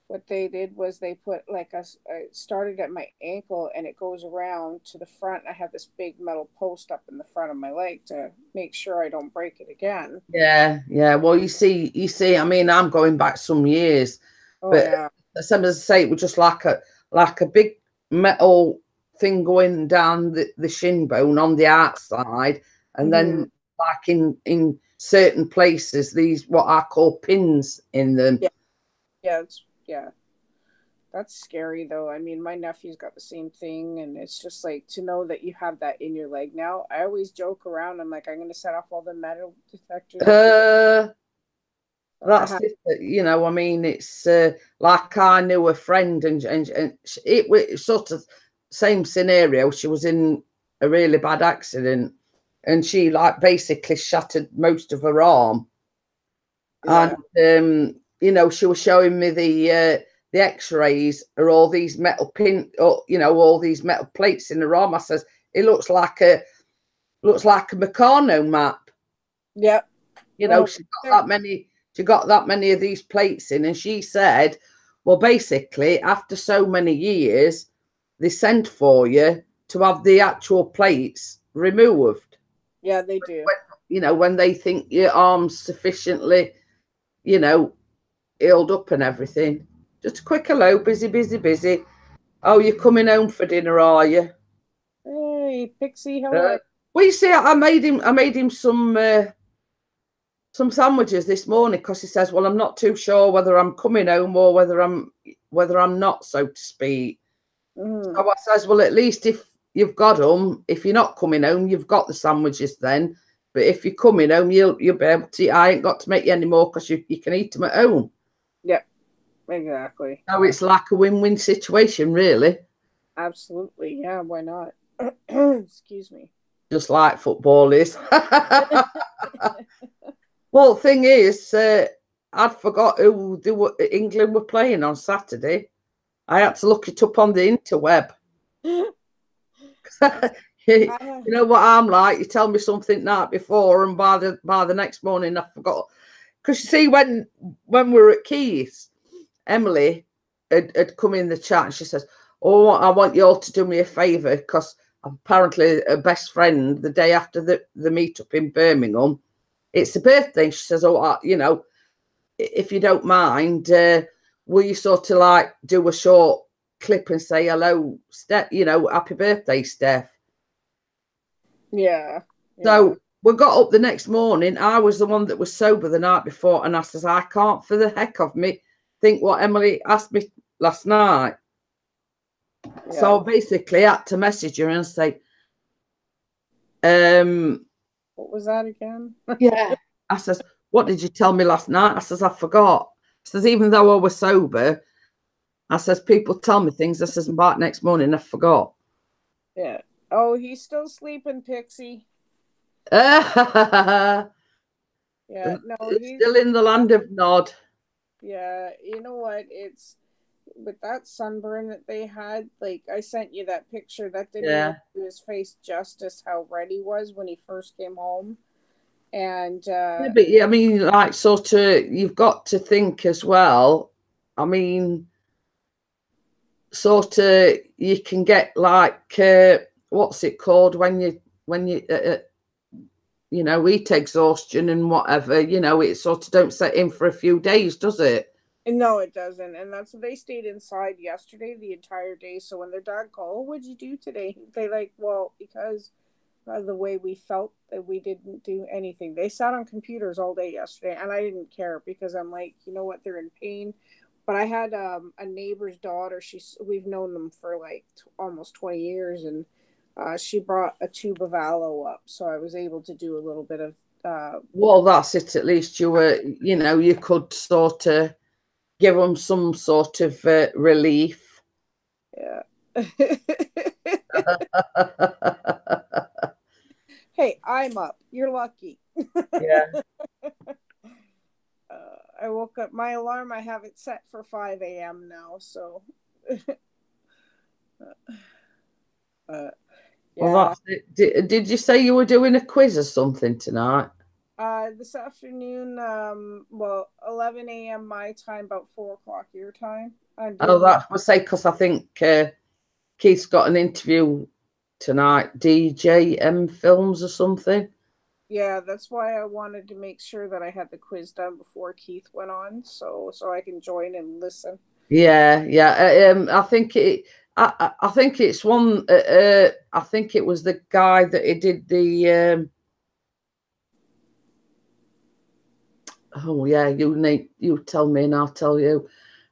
what they did was they put like I started at my ankle and it goes around to the front. I have this big metal post up in the front of my leg to make sure I don't break it again. Yeah. Well, you see, I mean, I'm going back some years, but yeah. As I say, it was just like a big metal thing going down the shin bone on the outside, and then like in certain places, these what I call pins in them. Yeah. That's scary though. I mean, my nephew's got the same thing, and it's just like to know that you have that in your leg now. I always joke around. I'm like, I'm going to set off all the metal detectors. That's I mean, it's like I knew a friend, and it was sort of same scenario. She was in a really bad accident, and she like basically shattered most of her arm. Yeah. And she was showing me the X-rays are all these metal all these metal plates in her arm. I says it looks like a Meccano map. Yep. She got that many of these plates in, and she said, well, basically, after so many years, they send for you to have the actual plates removed. Yeah, they do. When they think your arm's sufficiently, healed up and everything. Just a quick hello, busy. Oh, you're coming home for dinner, are you? Hey, Pixie, hello. Well, you see, I made him some sandwiches this morning because he says, well, I'm not too sure whether I'm coming home or whether I'm not, so to speak. So I says, well, at least if you've got them, if you're not coming home, you've got the sandwiches then. But if you're coming home, you'll be able to. I ain't got to make you any more because you can eat them at home. Yep, exactly. So it's like a win-win situation, really. Absolutely, yeah. Why not? Excuse me. Just like football is. Well, the thing is, I'd forgot who England were playing on Saturday. I had to look it up on the interweb. You know what I'm like. You tell me something night before, and by the next morning, I forgot. Because you see, when we were at Keys, Emily had come in the chat, and she says, "Oh, I want you all to do me a favour because apparently a best friend the day after the meetup in Birmingham, it's a birthday." She says, "Oh, if you don't mind, will you sort of like do a short clip and say hello, Steph? Happy birthday, Steph." Yeah. So we got up the next morning. I was the one that was sober the night before, and I says, I can't for the heck of me think what Emily asked me last night. Yeah. So basically I had to message her and say, what was that again? Yeah. I says, what did you tell me last night? I says, I forgot. I says, even though I was sober, I says, people tell me things. I says, and back next morning, I forgot. Yeah. Oh, he's still sleeping, Pixie. Yeah, no, he's still in the land of Nod. Yeah, you know what? It's with that sunburn that they had. Like I sent you that picture. That didn't even do his face justice. How red he was when he first came home. And but I mean, like, sort of, you've got to think as well. I mean, sort of, you can get like what's it called when you eat exhaustion and whatever. It sort of don't set in for a few days, does it? No, it doesn't. And that's they stayed inside yesterday the entire day. So when their dad called, "Oh, what'd you do today?" They like, well, because of the way we felt that we didn't do anything. They sat on computers all day yesterday, and I didn't care because I'm like, you know what? They're in pain. But I had a neighbor's daughter. We've known them for like almost 20 years, and she brought a tube of aloe up, so I was able to do a little bit of. Well, that's it. At least you were, you know, you could sort of give them some sort of relief. Yeah. Hey, I'm up. You're lucky. Yeah. I woke up. My alarm, I have it set for 5 a.m. now, so. Yeah. Well, that's it. Did you say you were doing a quiz or something tonight? This afternoon, well, 11 a.m. my time, about 4 o'clock your time. Oh, that was say because I think Keith's got an interview tonight, DJM Films or something. Yeah, that's why I wanted to make sure that I had the quiz done before Keith went on, so I can join and listen. Yeah, yeah. I think it. I think it's one. I think it was the guy that he did the. Oh yeah, you tell me and I'll tell you.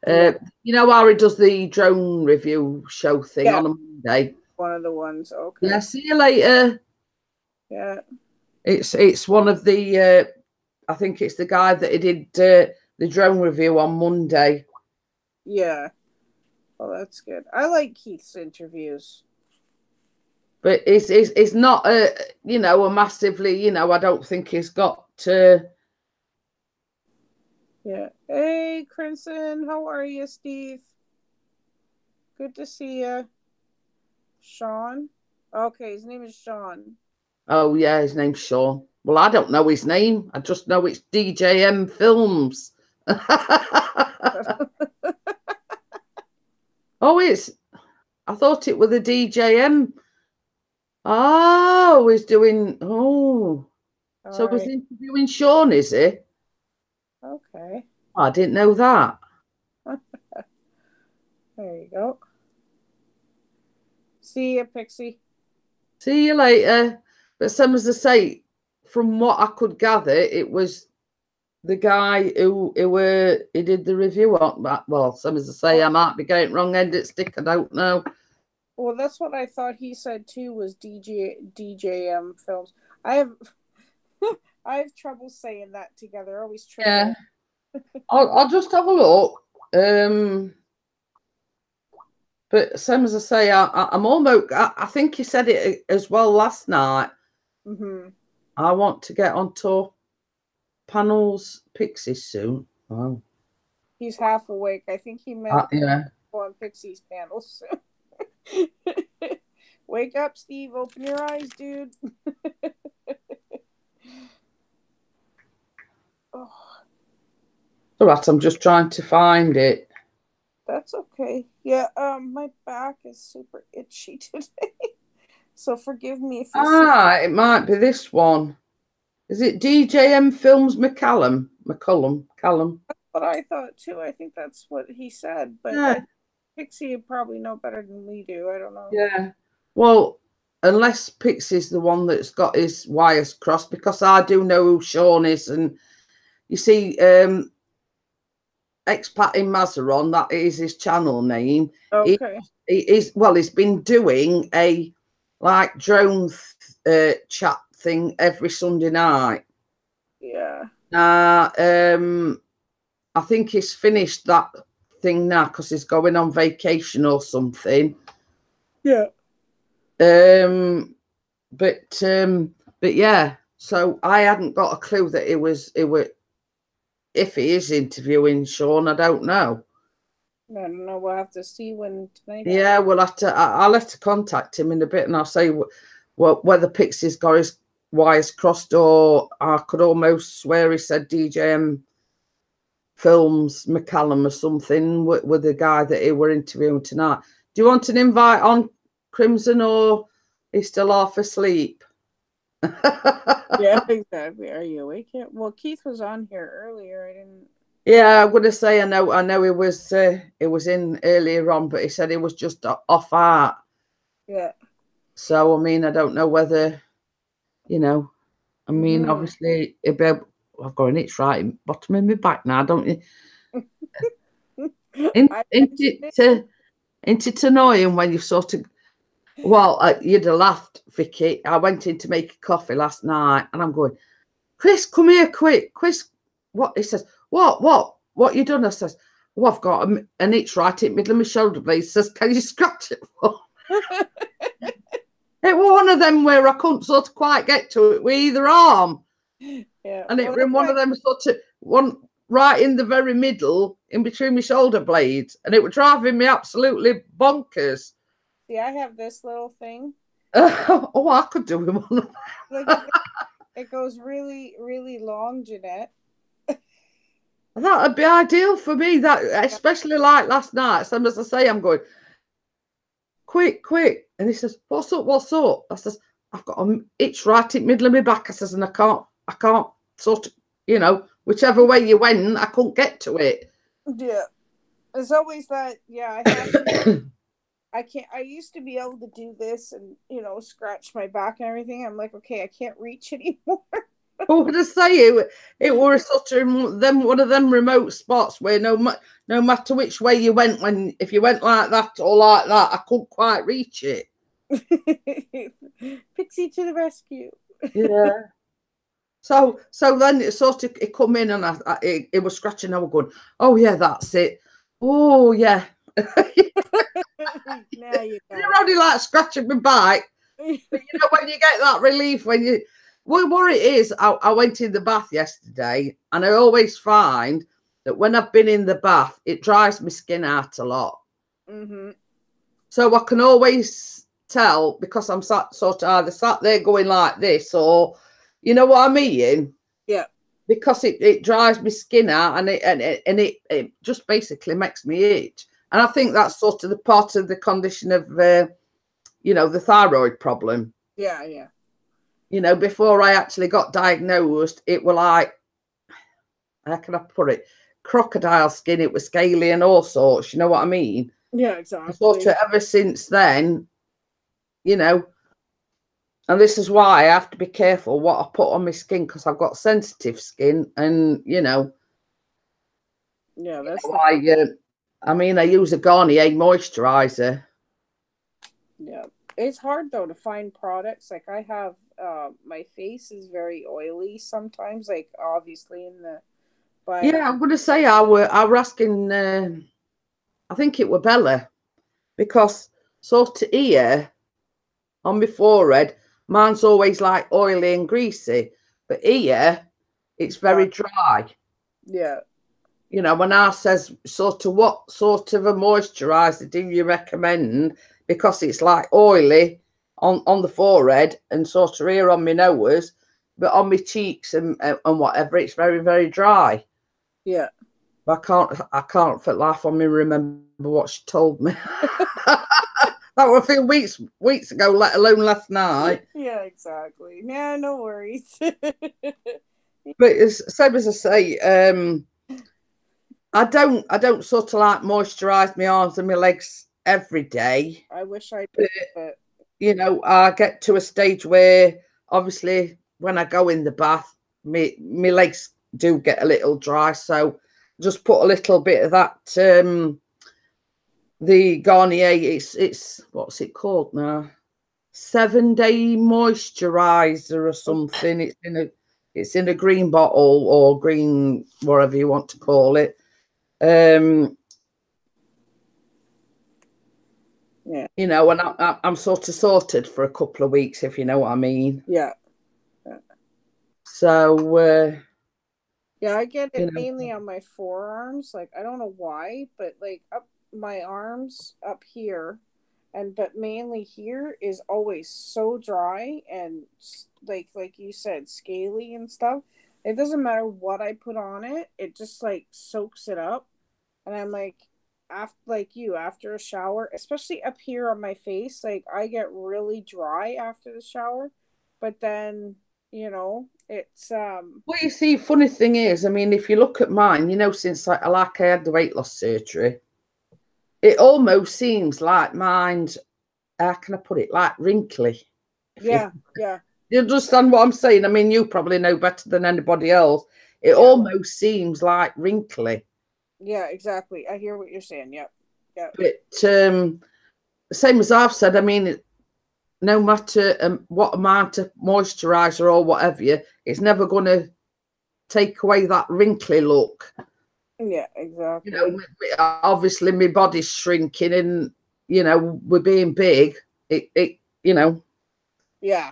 You know how he does the drone review show thing on a Monday. One of the ones. Okay. Yeah. See you later. Yeah. It's one of the. I think it's the guy that he did the drone review on Monday. Yeah. Well, that's good. I like Keith's interviews. But it's not you know, a massively, you know, I don't think he's got Yeah. Hey, Crimson, how are you, Steve? Good to see you. Sean? Okay, his name is Sean. Oh yeah, his name's Sean. Well, I don't know his name. I just know it's DJM Films. Oh, I thought it was the DJM. Oh, he's doing. Oh, so he's interviewing Sean, is he? Okay. Oh, I didn't know that. There you go. See you, Pixie. See you later. But some as I say, from what I could gather, it was the guy who he did the review on that. Well, some as I say, I might be getting wrong end of stick. I don't know. Well, that's what I thought he said too. Was DJM Films. I have trouble saying that together. I always try. Yeah. I'll just have a look. But same as I say, I'm almost. I think he said it as well last night. Mm-hmm. I want to get onto Panels Pixies soon. Wow. He's half awake. I think he meant on Pixie's panels soon. Wake up, Steve. Open your eyes, dude. Oh. All right, I'm just trying to find it. That's okay. Yeah, my back is super itchy today. So forgive me if you it might be this one. Is it DJM Films McCallum? Callum. That's what I thought too. I think that's what he said, but Pixie would probably know better than we do. I don't know. Yeah. Well, unless Pixie's the one that's got his wires crossed, because I do know who Sean is, and you see, Expat in Mazaron, that is his channel name. Okay. He's been doing a like drone chat thing every Sunday night. Yeah. I think he's finished that thing now because he's going on vacation or something. Yeah. But yeah. So I hadn't got a clue that it was. If he is interviewing Sean, I don't know. I don't know. We'll have to see when tonight. Yeah, we'll have to. I'll have to contact him in a bit, and I'll say whether Pixie's got his wires crossed, or I could almost swear he said DJM Films McCallum or something with the guy that he were interviewing tonight. Do you want an invite on, Crimson, or he's still half asleep? Yeah, exactly. Are you awake yet? Well, Keith was on here earlier. I didn't. Yeah, I'm gonna say I know he was in earlier on, but he said he was just off art. Yeah. So I mean, I don't know whether, you know, I mean, obviously I've got an itch right bottom of my back now, don't you? Into it annoying when you sort of, well, you'd have laughed, Vicky. I went in to make a coffee last night and I'm going, Chris, come here quick. Chris, what? He says, what you done? I says, well, I've got an itch right in the middle of my shoulder blade. He says, can you scratch it for me? It was one of them where I couldn't sort of quite get to it with either arm. Yeah. And it was in one of them sort of one right in the very middle, in between my shoulder blades. And it was driving me absolutely bonkers. See, I have this little thing. Oh, I could do with one of them. It goes really, really long, Jeanette. That would be ideal for me. That especially like last night. So as I say, I'm going, quick. And he says, what's up? I says, I've got an itch right in the middle of my back. I says, and I can't sort of, whichever way you went, I couldn't get to it. Yeah. It's always that, yeah, I can't, I used to be able to do this and, scratch my back and everything. I'm like, okay, I can't reach anymore. What would I say? It was sort of one of them remote spots where no matter which way you went, if you went like that or like that, I couldn't quite reach it. Pixie to the rescue. Yeah. So then it come in and it was scratching. I was going, oh yeah, that's it. Oh yeah. Now you got You're only like scratching my back. But, when you get that relief what it is, I went in the bath yesterday and I always find that when I've been in the bath, it dries my skin out a lot. Mm-hmm. So I can always tell because I'm sort of either sat there going like this or, you know what I mean? Yeah. Because it dries my skin out and it just basically makes me itch. And I think that's sort of the part of the condition of, the thyroid problem. Yeah, yeah. Before I actually got diagnosed, it were like, how can I put it? Crocodile skin. It was scaly and all sorts. You know what I mean? Yeah, exactly. Sort of ever since then, and this is why I have to be careful what I put on my skin because I've got sensitive skin, and Yeah, that's why. I use a Garnier moisturizer. Yeah, it's hard though to find products. Like I have, my face is very oily sometimes. Like obviously Yeah, I'm gonna say I were asking. I think it were Bella, because sort of here on my forehead, mine's always like oily and greasy, but here it's very dry. Yeah. When I says what sort of a moisturizer do you recommend? Because it's like oily on the forehead and sort of here on my nose, but on my cheeks and whatever, it's very, very dry. Yeah. I can't for life on me remember what she told me. That was a few weeks ago, let alone last night. Yeah, exactly. Yeah, no worries. But same as I say, I don't sort of like moisturize my arms and my legs every day. I wish I did, but I get to a stage where obviously when I go in the bath, my legs do get a little dry, so just put a little bit of that the Garnier, it's what's it called now, 7-day moisturizer or something. It's in a green bottle or green whatever you want to call it. Yeah. And I'm sort of sorted for a couple of weeks, if you know what I mean. Yeah. So yeah, I get it mainly on my forearms. Like I don't know why, but like up my arms up here, but mainly here is always so dry and like you said, scaly and stuff. It doesn't matter what I put on it; it just like soaks it up. And I'm like, after a shower, especially up here on my face, like I get really dry after the shower, but then it's well, you see, funny thing is, if you look at mine, since I had the weight loss surgery, it almost seems like mine's, how can I put it, like wrinkly. Yeah. You understand what I'm saying? You probably know better than anybody else. It almost seems like wrinkly. Yeah, exactly. I hear what you're saying. Yep. Yep. But same as I've said, I mean, no matter what amount of moisturiser or whatever, it's never going to take away that wrinkly look. Yeah, exactly. Obviously my body's shrinking, and we're being big. It Yeah.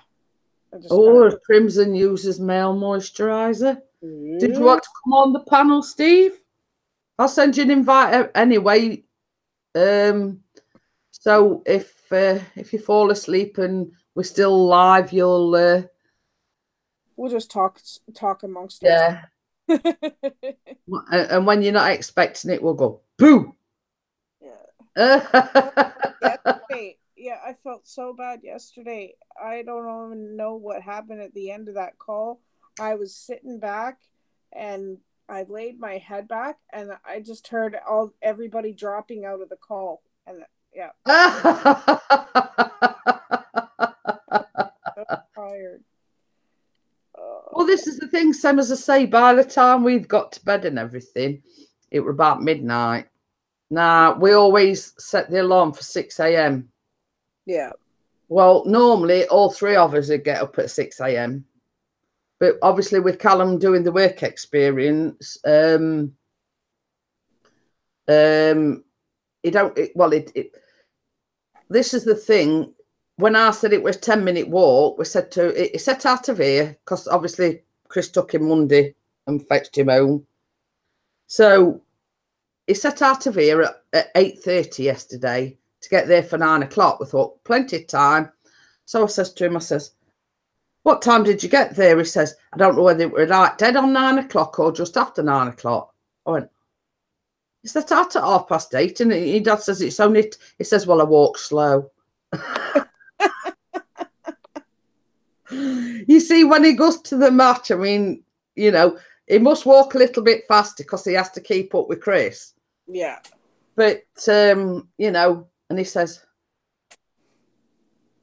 Crimson uses male moisturiser. Did you Mm. want to come on the panel, Steve? I'll send you an invite anyway. So if you fall asleep and we're still live, you'll we'll just talk amongst yeah. And when you're not expecting it, we'll go boo. Yeah. Yesterday, yeah, I felt so bad yesterday. I don't even know what happened at the end of that call. I was sitting back and I laid my head back and I just heard everybody dropping out of the call. And yeah, so tired. Well, this is the thing, Sam, as I say, by the time we'd got to bed and everything, it were about midnight. Now, we always set the alarm for 6 a.m. Yeah. Well, normally all three of us would get up at 6 a.m. But obviously with Callum doing the work experience, this is the thing. When I said it was a 10-minute walk, we said he set out of here because obviously Chris took him Monday and fetched him home. So he set out of here at 8:30 yesterday to get there for 9 o'clock. We thought plenty of time. So I says to him, I says, what time did you get there? He says, I don't know whether it were right dead on 9 o'clock or just after 9 o'clock. I went, is that out at 8:30? And he dad says it's only, he says, well, I walk slow. You see, when he goes to the match, I mean, he must walk a little bit faster because he has to keep up with Chris. Yeah. But, and he says,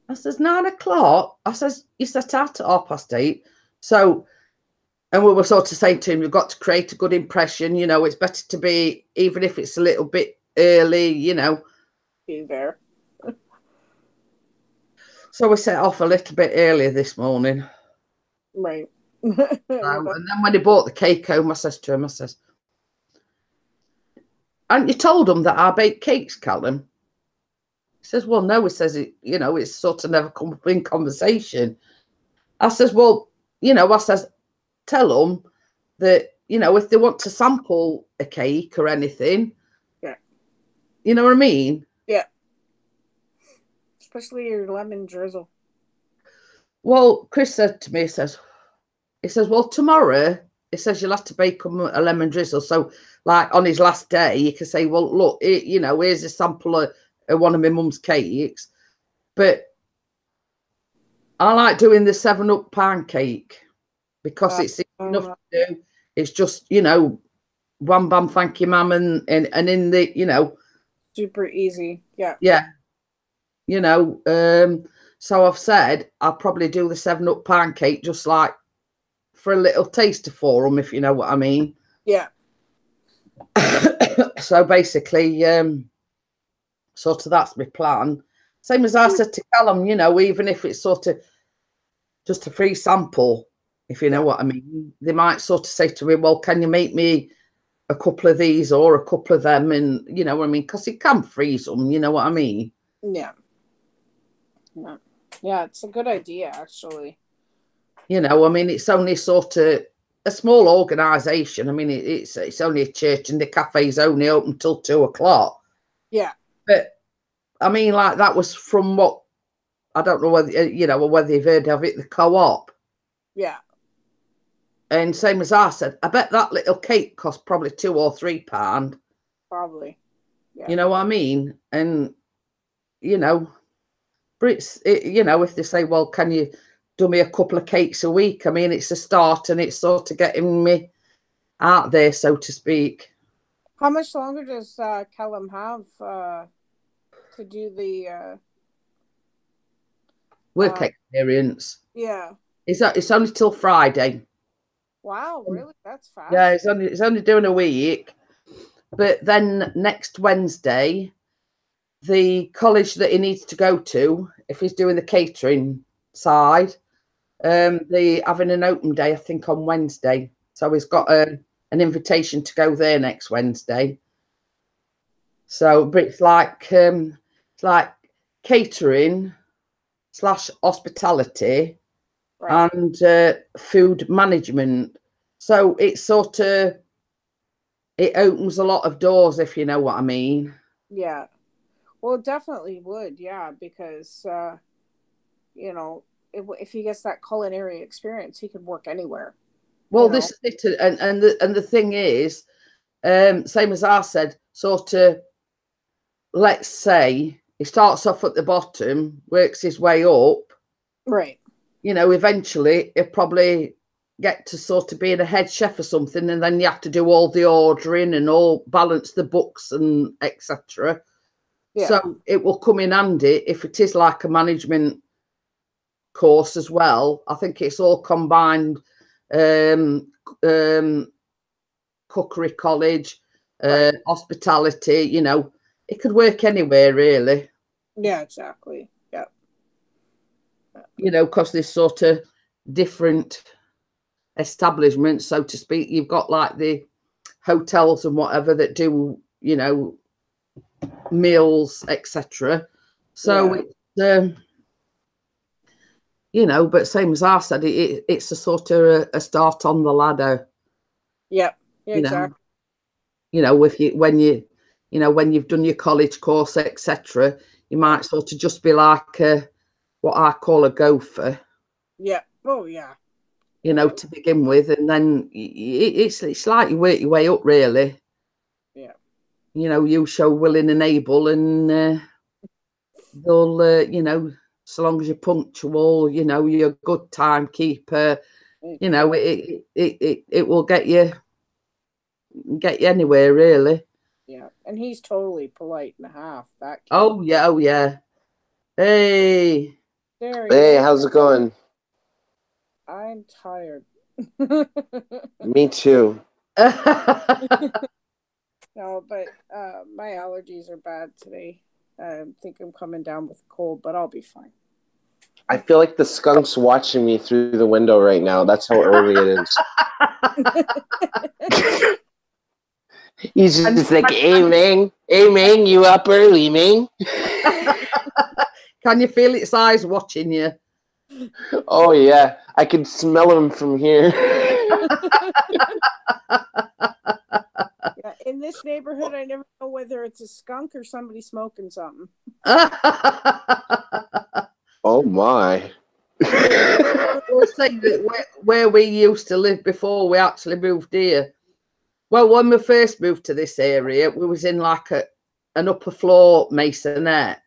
I says, 9 o'clock? I says, you set out at 8:30. So, and we were sort of saying to him, you've got to create a good impression. It's better to be, even if it's a little bit early, Be there. So we set off a little bit earlier this morning. Right. And then when he bought the cake home, I says to him, I says, haven't you told him that I bake cakes, Callum? He says, well, no. He says, it's sort of never come up in conversation. I says, well, I says, tell them that, if they want to sample a cake or anything, yeah. You know what I mean? Yeah. Especially your lemon drizzle. Well, Chris said to me, he says, well, tomorrow, he says, you'll have to bake them a lemon drizzle. So, like, on his last day, you can say, well, look, here's a sample of one of my mum's cakes. But I like doing the 7-Up pancake because it's enough to do. It's just, wham, bam, thank you, ma'am, and in the, super easy. Yeah. Yeah. So I've said I'll probably do the 7-Up pancake just like for a little taster for them, if you know what I mean. Yeah. So basically, sort of that's my plan. Same as I said to Callum, even if it's sort of just a free sample, if you know what I mean, they might sort of say to me, well, can you make me a couple of these or a couple of them? And you know what I mean? Because you can freeze them, you know what I mean? Yeah. Yeah, it's a good idea, actually. I mean, it's only sort of a small organisation. I mean, it's only a church and the cafe's only open till 2 o'clock. Yeah. But, I mean, like, that was from what, I don't know whether, whether you've heard of it, the Co-op. Yeah. And same as I said, I bet that little cake cost probably £2 or £3. Probably. Yeah. You know what I mean? And, but it's, if they say, well, can you do me a couple of cakes a week? I mean, it's a start and it's sort of getting me out there, so to speak. How much longer does Callum have to do the work experience? Yeah. It's only till Friday. Wow, really? That's fast. Yeah, it's only doing a week. But then next Wednesday, the college that he needs to go to, if he's doing the catering side, they having an open day, I think, on Wednesday. So he's got an invitation to go there next Wednesday. So, but it's like catering / hospitality, Right. and food management. So it's sort of, it opens a lot of doors, if you know what I mean. Yeah. Well, it definitely would. Yeah, because you know, if he gets that culinary experience, he could work anywhere. Well, You know? this is it, and the thing is, same as I said, sort of, let's say he starts off at the bottom, works his way up. Right. You know, eventually he'll probably get to sort of being a head chef or something, and then you have to do all the ordering and all balance the books and etc. Yeah. So it will come in handy if it is like a management course as well. I think it's all combined, cookery college, Right. hospitality, you know, it could work anywhere really. Yeah, exactly. Yeah. You know, because there's sort of different establishments, so to speak. You've got like the hotels and whatever that do, you know, meals, etc. So it's you know, but same as I said, it's a sort of a start on the ladder. Yep. Yeah, You exactly. know, if you when you've done your college course, etc., you might sort of just be like what I call a gopher. Yeah. Oh, yeah. You know, to begin with, and then it's like you work your way up, really. Yeah. You know, you show willing and able, and they'll, you know, so long as you're punctual, you know, you're a good timekeeper, you know, it will get you anywhere, really. Yeah. And he's totally polite and a half. That kid. Oh yeah, oh yeah. Hey. There he Hey, is. how's it going? I'm tired. Me too. No, but my allergies are bad today. I think I'm coming down with a cold, but I'll be fine. I feel like the skunk's watching me through the window right now. That's how early it is. He's just like, hey, Ming, you up early, Ming? Can you feel its eyes watching you? Oh, yeah. I can smell him from here. Yeah, in this neighborhood, I never know whether it's a skunk or somebody smoking something. Oh, my. We'll say that where we used to live before we actually moved here. Well, when we first moved to this area, we was in like an upper floor masonette,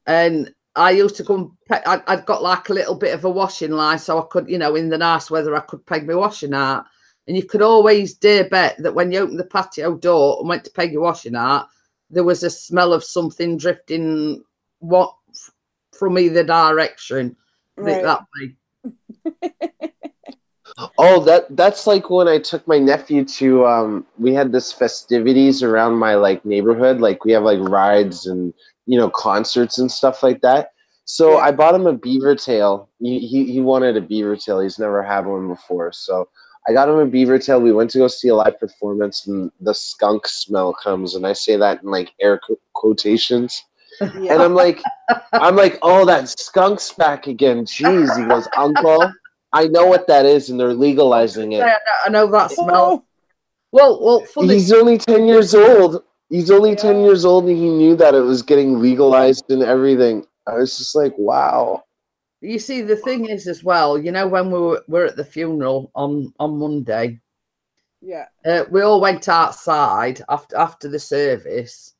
and I used to come. I'd got like a little bit of a washing line, so I could, you know, in the nice weather, I could peg my washing out. And you could always dare bet that when you opened the patio door and went to peg your washing out, there was a smell of something drifting from either direction. Right. That way. Oh, that's like when I took my nephew to we had this festivities around my like neighborhood. Like we have like rides and, you know, concerts and stuff like that. So Yeah. I bought him a beaver tail. He wanted a beaver tail. He's never had one before. So I got him a beaver tail. We went to go see a live performance, and the skunk smell comes, and I say that in like air quotations. Yeah. And I'm like, oh, that skunk's back again. Jeez. He goes, Uncle, I know what that is, and they're legalizing it. I know that smell. Oh. Well, funny. He's only 10 years old. He's only 10 years old, and he knew that it was getting legalized and everything. I was just like, wow. You see, the thing is as well, you know, when we were at the funeral on Monday, Yeah. we all went outside after the service,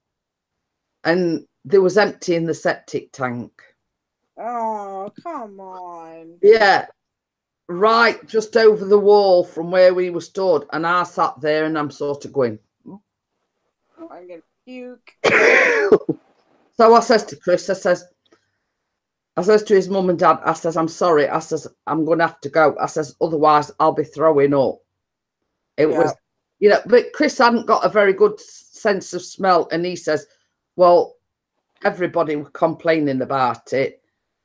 and there was empty in the septic tank. Oh, come on. Yeah, right just over the wall from where we were stood, and I sat there and I'm sort of going, I'm gonna puke. So I says to Chris, I says to his mum and dad, I says, I'm sorry. I says, I'm going to have to go. I says, otherwise I'll be throwing up. It was You know, but Chris hadn't got a very good sense of smell, and he says, well, everybody was complaining about it.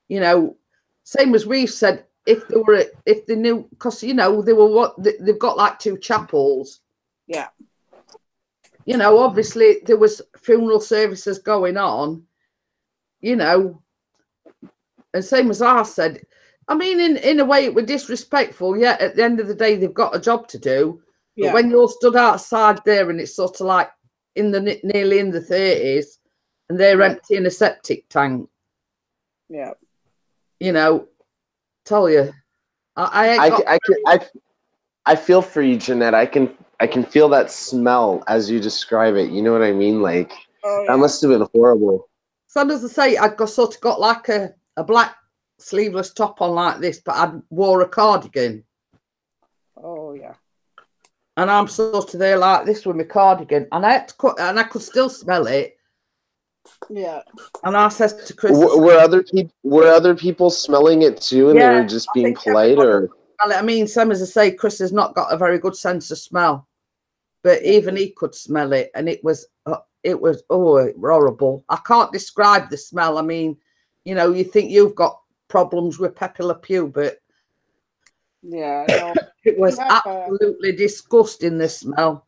You know, same as we've said, if they knew, because, you know, they've got like 2 chapels. Yeah. You know, obviously there was funeral services going on, you know, and same as I said, I mean, in a way it was disrespectful. Yeah, at the end of the day, they've got a job to do. Yeah. But when you're stood outside there and it's sort of like nearly in the 30s and they're emptying a septic tank. Yeah. You know, tell you. I feel for you, Jeanette. I can feel that smell as you describe it. You know what I mean? Like, that must have been horrible. So as I say, I'd sort of got like a black sleeveless top on like this, but I wore a cardigan. Oh yeah. And I'm sort of there like this with my cardigan, and I had to cut, and I could still smell it. Yeah. And I says to Chris, were other people smelling it too, and they were just being polite, or? I mean, some as I say, Chris has not got a very good sense of smell, but even he could smell it, and it was horrible. I can't describe the smell. I mean, you know, you think you've got problems with Pepe Le Pew, but yeah, no. It was absolutely disgusting, the smell.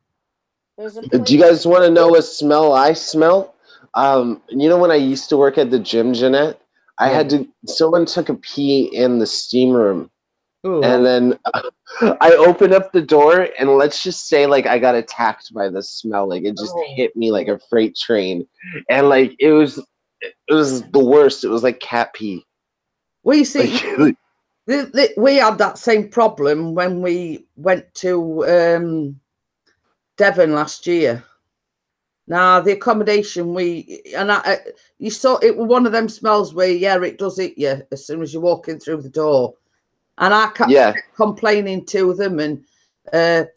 Do you guys want to know a smell I smell? You know, when I used to work at the gym, Jeanette, someone took a pee in the steam room. Ooh. And then I opened up the door, and let's just say, like, I got attacked by the smell. Like, it just hit me like a freight train. And, like, it was the worst. It was like cat pee. Well, you see, we had that same problem when we went to Devon last year. Now, the accommodation you saw it was one of them smells where, it does hit you as soon as you're walking through the door. And I kept complaining to them and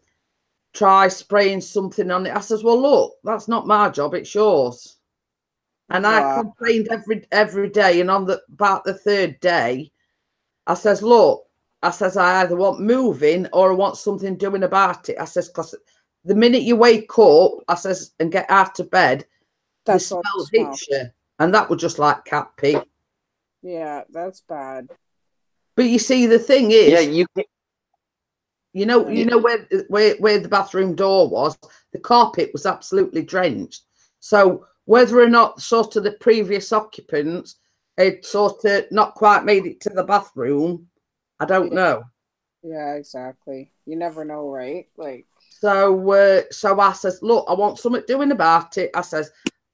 try spraying something on it. I says, well, look, that's not my job, it's yours. And I complained every day. And on about the 3rd day, I says, look, I either want moving or I want something doing about it. I says, because the minute you wake up, I says, and get out of bed, the smell hits you. And that was just like cat pee. Yeah, that's bad. But you see, the thing is, you know where the bathroom door was, the carpet was absolutely drenched. So whether or not sort of the previous occupants had sort of not quite made it to the bathroom, I don't know. Yeah, exactly. You never know, right? Like, so I says, look, I want something doing about it. I says,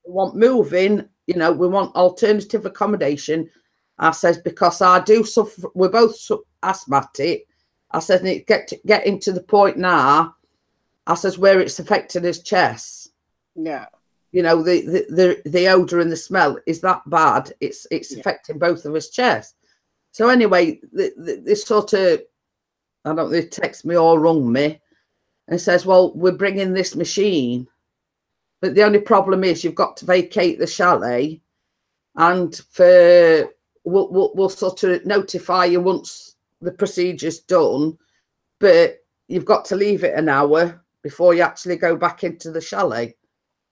we want moving. You know, we want alternative accommodation. I says, because I do suffer, we're both asthmatic. I said, and it's getting to the point now, I says, where it's affecting his chest. Yeah. You know, the odour and the smell is that bad. It's affecting both of his chests. So anyway, this sort of, I don't know, they text me or rung me and says, well, we're bringing this machine. But the only problem is you've got to vacate the chalet, and we'll sort of notify you once the procedure's done, but you've got to leave it an hour before you actually go back into the chalet.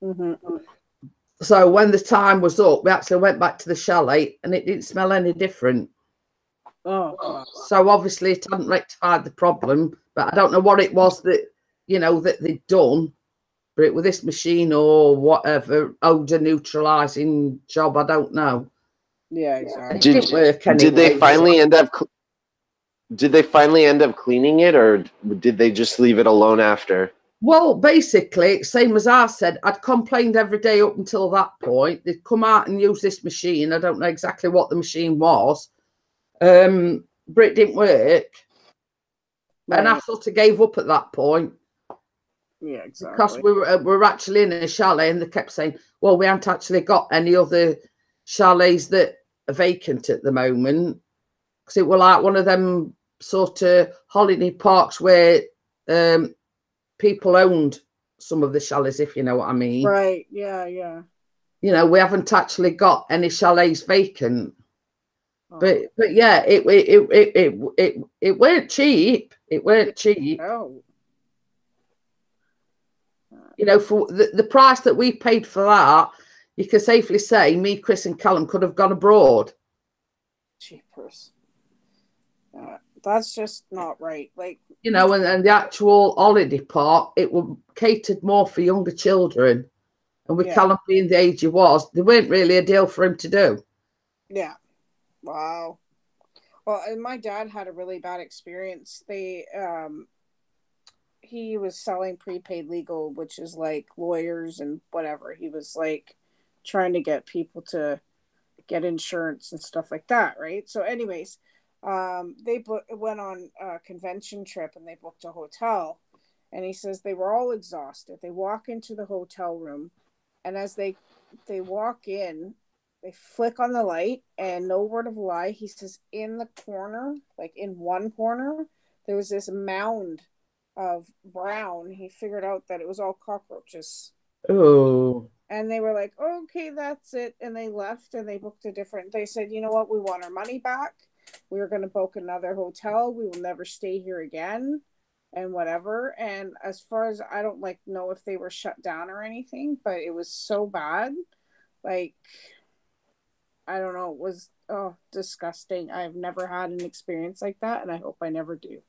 Mm-hmm. So when the time was up, we actually went back to the chalet and it didn't smell any different. Oh. So obviously it hadn't rectified the problem, but I don't know what it was that, you know, that they'd done. But with this machine or whatever odor neutralizing job, I don't know. Yeah, exactly. Did they finally end up? Did they finally end up cleaning it, or did they just leave it alone after? Well, basically, same as I said, I'd complained every day up until that point. They'd come out and use this machine. I don't know exactly what the machine was, but it didn't work. Right. And I sort of gave up at that point. Yeah, exactly. Because we were actually in a chalet, and they kept saying, well, we haven't actually got any other chalets that are vacant at the moment. Because it was like one of them sort of holiday parks where people owned some of the chalets, if you know what I mean. Right, yeah. You know, we haven't actually got any chalets vacant. Oh. But yeah, it weren't cheap. It weren't cheap. Oh. You know, for the price that we paid for that, you can safely say me, Chris, and Callum could have gone abroad. Jeepers. That's just not right. Like, you know, and the actual holiday part, it was catered more for younger children. And with Callum being the age he was, there weren't really a deal for him to do. Yeah. Wow. Well, and my dad had a really bad experience. He was selling prepaid legal, which is like lawyers and whatever. He was like trying to get people to get insurance and stuff like that, right? So anyways, they went on a convention trip and they booked a hotel, and he says they were all exhausted. They walk into the hotel room, and as they walk in, they flick on the light, and no word of a lie, he says in the corner, like in one corner, there was this mound of brown. He figured out that it was all cockroaches. Oh. And they were like, okay, that's it. And they left and they booked they said, you know what? We want our money back. We were going to book another hotel. We will never stay here again and whatever. And as far as I don't know if they were shut down or anything, but it was so bad. Like, I don't know. It was disgusting. I've never had an experience like that, and I hope I never do.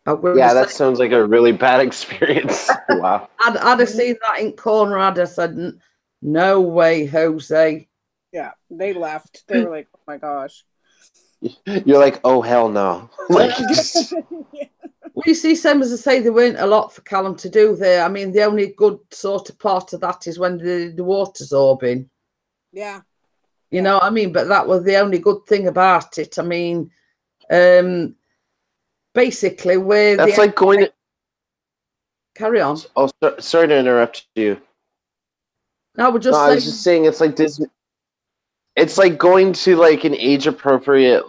Yeah, that sounds like a really bad experience. Wow. I'd have seen that in corner. I'd have said, no way, Jose. Yeah, they left. They were like, oh my gosh. You're like, oh, hell no. Well, you see, same as I say, there weren't a lot for Callum to do there. I mean, the only good sort of part of that is when the water's orbing. Yeah. You know what I mean? But that was the only good thing about it. I mean, basically, that's like going to... Carry on. Oh, sorry to interrupt you. No, I was just saying it's like Disney. It's like going to like an age-appropriate,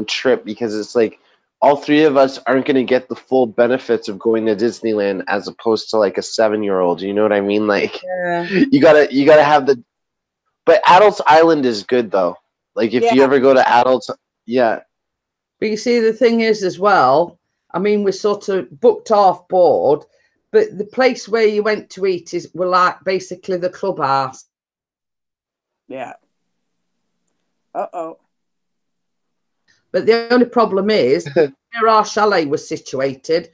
trip, because it's like all three of us aren't going to get the full benefits of going to Disneyland as opposed to like a 7-year-old. You know what I mean? Like, you gotta have the... But Adults Island is good though. Like if you ever go to Adults, yeah. But you see, the thing is as well, I mean, we're sort of booked off board, but the place where you went to eat were like basically the clubhouse. Yeah. Uh-oh. But the only problem is, where our chalet was situated,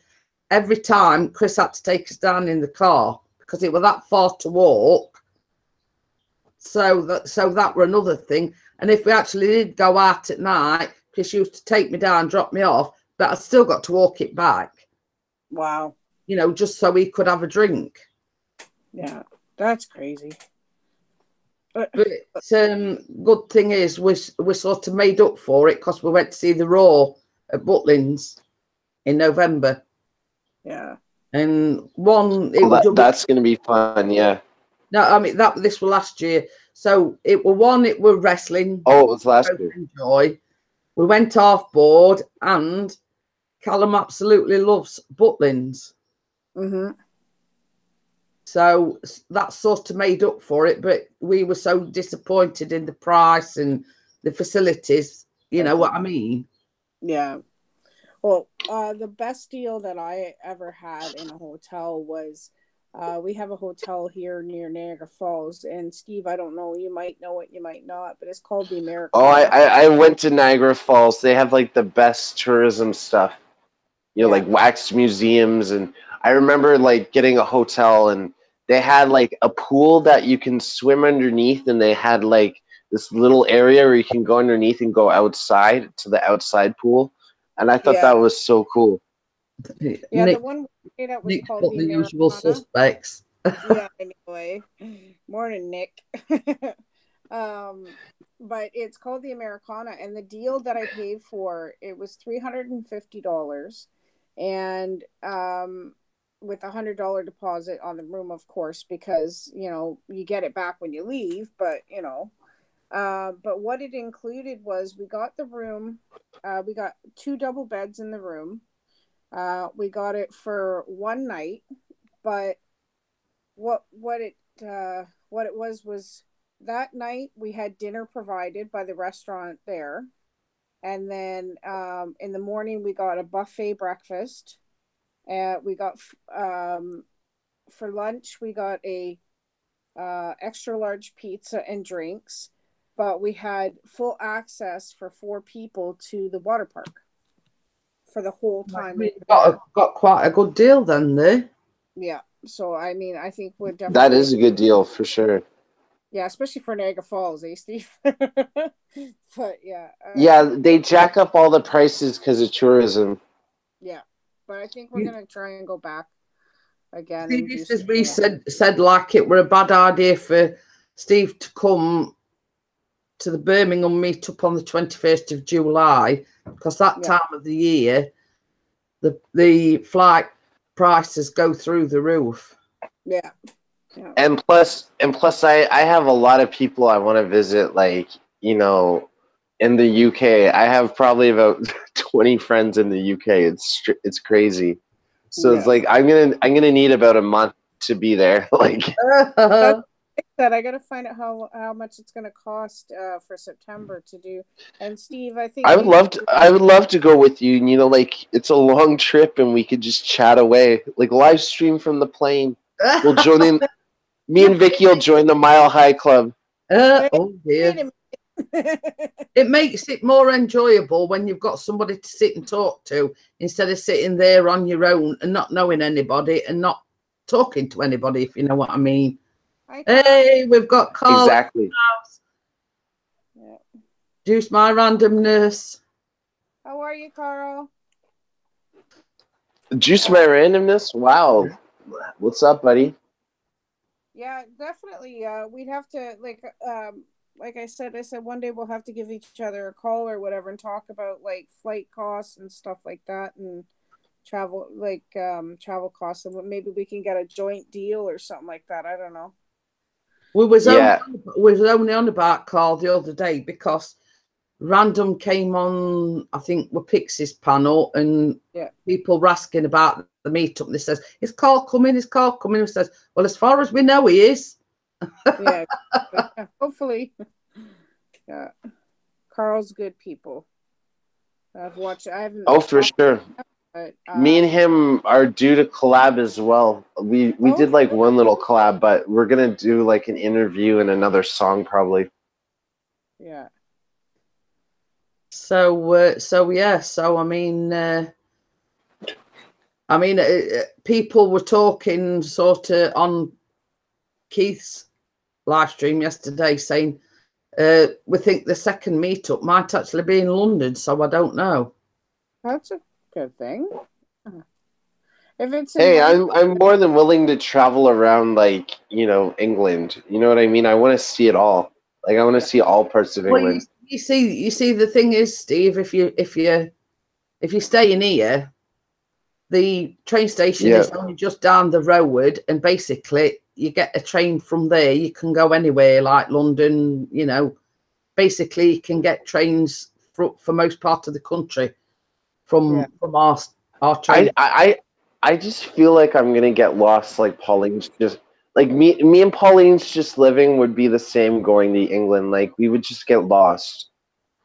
every time Chris had to take us down in the car because it was that far to walk. So that were another thing. And if we actually did go out at night, Chris used to take me down, drop me off, but I still got to walk it back. Wow. You know, just so he could have a drink. Yeah, that's crazy. But good thing is we sort of made up for it because we went to see the Raw at Butlins in November. Yeah. And that's going to be fun, yeah. No, I mean this was last year. So it were wrestling. Oh, it was last year. Enjoy. We went off board, and Callum absolutely loves Butlins. Mm-hmm. So that sort of made up for it, but we were so disappointed in the price and the facilities. You know what I mean? Yeah. Well, the best deal that I ever had in a hotel was we have a hotel here near Niagara Falls. And Steve, I don't know, you might know it, you might not, but it's called the Americana. Oh, I went to Niagara Falls. They have like the best tourism stuff. You know, like wax museums. And I remember like getting a hotel, and they had like a pool that you can swim underneath, and they had like this little area where you can go underneath and go outside to the outside pool. And I thought that was so cool. Yeah, the one that was called the usual suspects. Yeah, anyway. Morning, Nick. But it's called the Americana, and the deal that I paid for it was $350, and with $100 deposit on the room, of course, because you get it back when you leave. But but what it included was we got the room, we got 2 double beds in the room. We got it for one night, but what it was that night we had dinner provided by the restaurant there, and then in the morning we got a buffet breakfast, and we got for lunch we got a extra large pizza and drinks, but we had full access for 4 people to the water park for the whole time. We got quite a good deal then there. Yeah. So I mean, I think we're definitely That is a good deal for sure. Yeah, especially for Niagara Falls, Steve? But yeah. Yeah, they jack up all the prices because of tourism. Yeah, but I think we're gonna try and go back again. See, And this is we said like it were a bad idea for Steve to come to the Birmingham meetup on the 21st of July because that time of the year the flight prices go through the roof. Yeah. And plus I have a lot of people I want to visit, like, you know, in the UK. I have probably about 20 friends in the UK. It's crazy. So it's like I'm gonna need about a month to be there. Like that I gotta find out how much it's gonna cost for September to do. And Steve, I think I would love to go with you. And, you know, like it's a long trip and we could just chat away, like live stream from the plane. We'll join in. Me and Vicky will join the Mile High Club. Oh dear. It makes it more enjoyable when you've got somebody to sit and talk to instead of sitting there on your own and not knowing anybody and not talking to anybody, if you know what I mean. Hey, we've got Carl. Exactly. Yeah. Juice my randomness. How are you, Carl? Juice my randomness? Wow. What's up, buddy? Yeah, definitely. We'd have to like I said one day we'll have to give each other a call or whatever and talk about like flight costs and stuff like that and travel costs, and maybe we can get a joint deal or something like that. I don't know. We was only on about Carl the other day because Random came on, I think, with Pixie's panel, and people were asking about the meetup. And they says, "Is Carl coming? Is Carl coming?" And says, "Well, as far as we know, he is." Yeah, hopefully. Yeah, Carl's good people. I've watched. I haven't. Oh, for sure. But, me and him are due to collab as well. We did like one little collab, but we're gonna do like an interview and another song probably. Yeah. So I mean, people were talking sort of on Keith's live stream yesterday saying we think the second meetup might actually be in London, so I don't know. That's a good thing. If it's I'm more than willing to travel around, like, you know, England. You know what I mean? I want to see it all. Like, I want to see all parts of England. Well, you see, the thing is, Steve, if you stay in here, the train station is only just down the road, and basically you get a train from there. You can go anywhere, like London. You know, basically you can get trains for most part of the country from our train. I just feel like I'm gonna get lost. Like Pauline's just like me and Pauline's just living would be the same going to England. Like we would just get lost.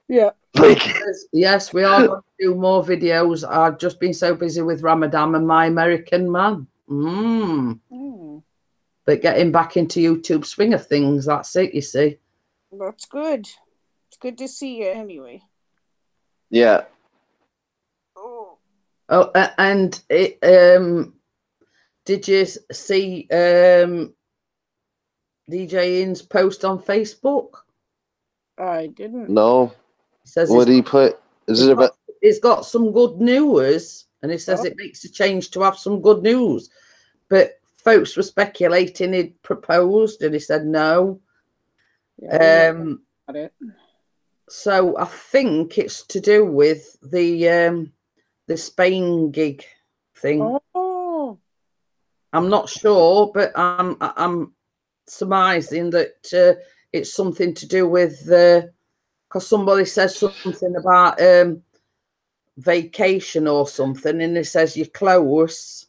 Yeah. Like yes, we are going to do more videos. I've just been so busy with Ramadan and My American Man. But getting back into YouTube swing of things, that's it, you see. That's good. It's good to see you anyway. Yeah. Oh, and it, did you see DJ Ian's post on Facebook? I didn't. No. He says what did he put? He's got some good news, and he says it makes a change to have some good news. But folks were speculating he'd proposed, and he said no. Yeah, got it. So I think it's to do with the Spain gig thing. Oh. I'm not sure, but I'm surmising that it's something to do with because somebody says something about vacation or something, and it says you're close.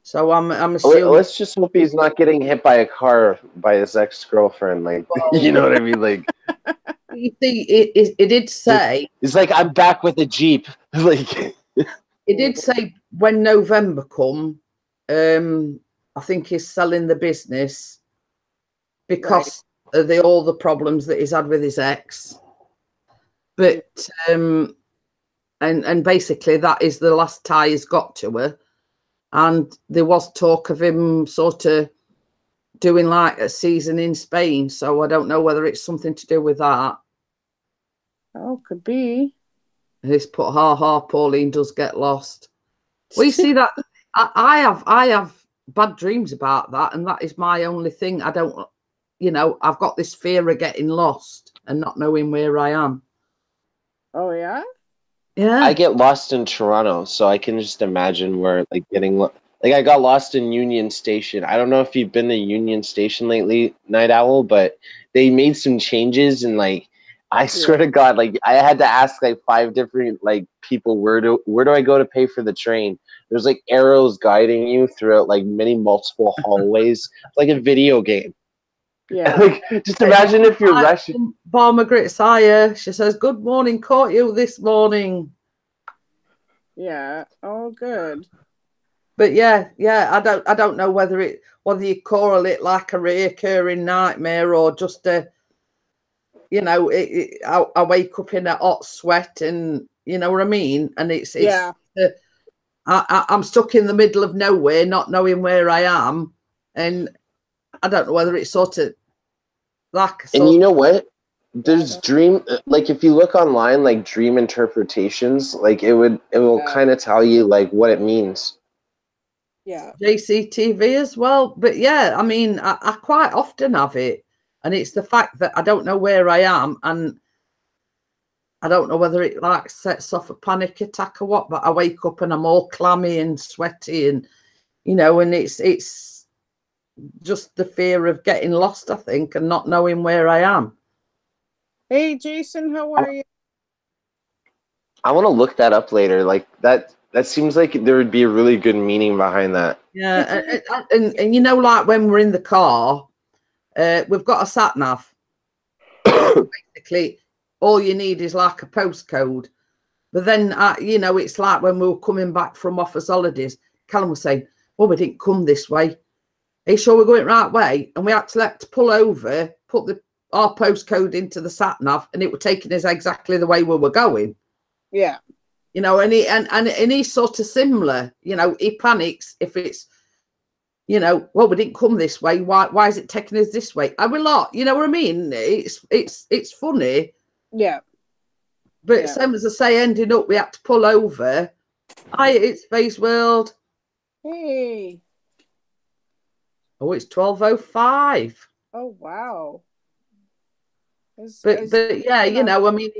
So I'm assuming. Let's just hope he's not getting hit by a car by his ex-girlfriend. Like, you know what I mean? Like, you see, it did say. It's like I'm back with a Jeep. Like, it did say when November come, I think he's selling the business because of all the problems that he's had with his ex. But and basically that is the last tie he's got to her. And there was talk of him sort of doing like a season in Spain. So I don't know whether it's something to do with that. Oh, could be. He's put Pauline does get lost. Well, you see that I have bad dreams about that, and that is my only thing. I don't, I've got this fear of getting lost and not knowing where I am. Oh yeah? Yeah. I get lost in Toronto, so I can just imagine where like I got lost in Union Station. I don't know if you've been to Union Station lately, Night Owl, but they made some changes, and like I swear to God, like I had to ask like 5 different like people where do I go to pay for the train. There's like arrows guiding you throughout like many multiple hallways, like a video game. Yeah. Like, just imagine if you're rushing. Margaret Sire, she says, "Good morning, caught you this morning." Yeah. Oh, good. But yeah, I don't know whether you call it like a reoccurring nightmare or just a, I wake up in a hot sweat, and you know what I mean. And it's I'm stuck in the middle of nowhere, not knowing where I am, and I don't know whether it's sort of like. And you know what? There's dream, like if you look online, like dream interpretations, like it will kind of tell you like what it means. Yeah. JCTV as well. But yeah, I mean, I quite often have it, and it's the fact that I don't know where I am, and I don't know whether it like sets off a panic attack or what, but I wake up and I'm all clammy and sweaty, and and it's just the fear of getting lost, I think, and not knowing where I am. Hey Jason, how are you? I want to look that up later. Like that seems like there would be a really good meaning behind that. Yeah, and like when we're in the car, we've got a sat nav. Basically, all you need is like a postcode. But then, it's like when we were coming back from Offa's holidays, Callum was saying, "Well, we didn't come this way. Are you sure we're going the right way?" And we actually had to pull over, put our postcode into the sat nav, and it was taking us exactly the way we were going. Yeah. And he's sort of similar. He panics if it's, well, we didn't come this way. Why is it taking us this way? I will not. You know what I mean? It's funny. Yeah. But same as I say, ending up, we had to pull over. Hi, it's Space World. Hey. Oh, it's 12:05. Oh wow. But yeah, I mean,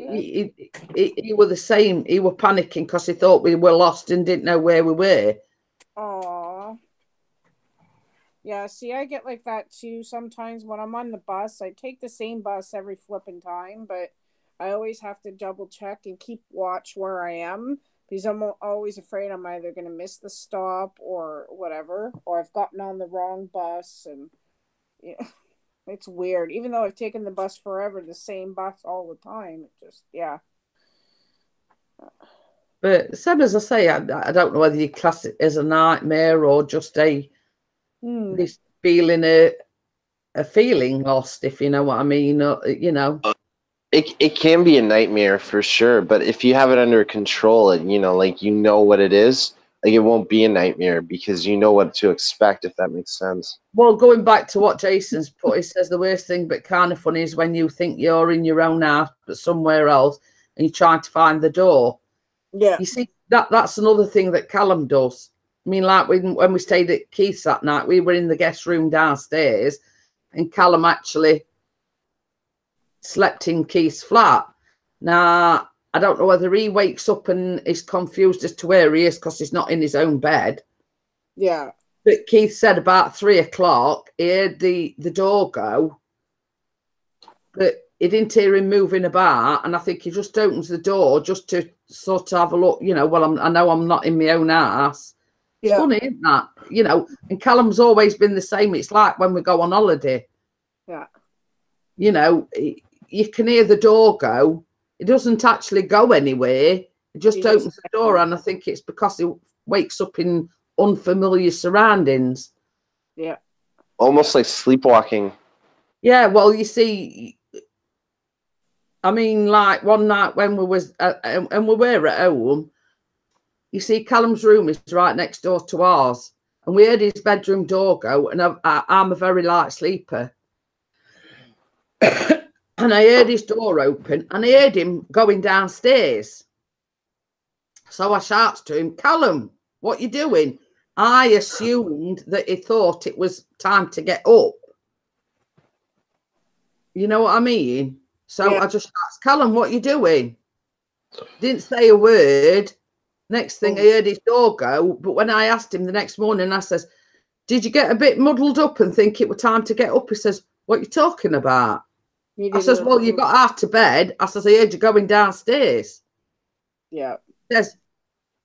he were the same. He were panicking because he thought we were lost and didn't know where we were. Aww. Yeah, see, I get like that too sometimes when I'm on the bus. I take the same bus every flipping time, but I always have to double check and keep watch where I am because I'm always afraid I'm either going to miss the stop or whatever, or I've gotten on the wrong bus, and yeah. It's weird. Even though I've taken the bus forever, the same bus all the time. It just, yeah. But same as I say, I don't know whether you class it as a nightmare or just this feeling a feeling lost, if you know what I mean. It can be a nightmare for sure, but if you have it under control and like what it is, like it won't be a nightmare because you know what to expect, if that makes sense. Well, going back to what Jason's put, he says the worst thing but kind of funny is when you think you're in your own house but somewhere else and you're trying to find the door. Yeah. You see, that's another thing that Callum does. I mean, like when we stayed at Keith's that night, we were in the guest room downstairs and Callum actually slept in Keith's flat. Now, I don't know whether he wakes up and is confused as to where he is because he's not in his own bed. Yeah. But Keith said about 3 o'clock, he heard the door go, but he didn't hear him moving about. And I think he just opens the door just to sort of have a look, well, I know I'm not in my own house. It's funny, isn't that? And Callum's always been the same. It's like when we go on holiday. Yeah. You can hear the door go. It doesn't actually go anywhere. It just opens the door, and I think it's because he wakes up in unfamiliar surroundings. Yeah. Almost like sleepwalking. Yeah, well, you see, I mean, like one night when we was and we were at home, you see, Callum's room is right next door to ours, and we heard his bedroom door go, and I'm a very light sleeper, and I heard his door open, and I heard him going downstairs. So I shouts to him, Callum, what you doing? I assumed that he thought it was time to get up. You know what I mean? So I just asked, Callum, what you doing? Didn't say a word. Next thing I heard his door go. But when I asked him the next morning, I says, did you get a bit muddled up and think it was time to get up? He says, what are you talking about? I says, well, you got out of bed. I says, I heard you going downstairs. Yeah. He says,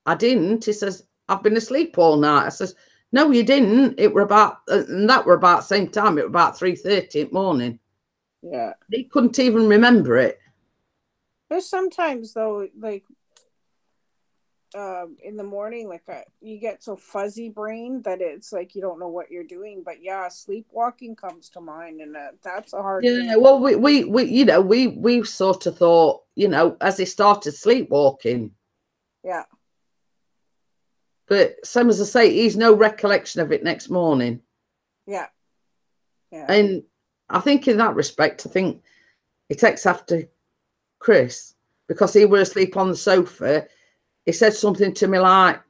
I didn't. He says, I've been asleep all night. I says, no, you didn't. It were about, and that were about the same time. It were about 3:30 in the morning. Yeah. He couldn't even remember it. There's sometimes though, like in the morning, like you get so fuzzy brain that it's like you don't know what you're doing. But yeah, sleepwalking comes to mind, and that's a hard thing. Yeah, well, we you know, we sort of thought, you know, as he started sleepwalking. Yeah. But same as I say, he's no recollection of it next morning. Yeah. Yeah. And I think in that respect, I think he takes after Chris, because he were asleep on the sofa. He said something to me like,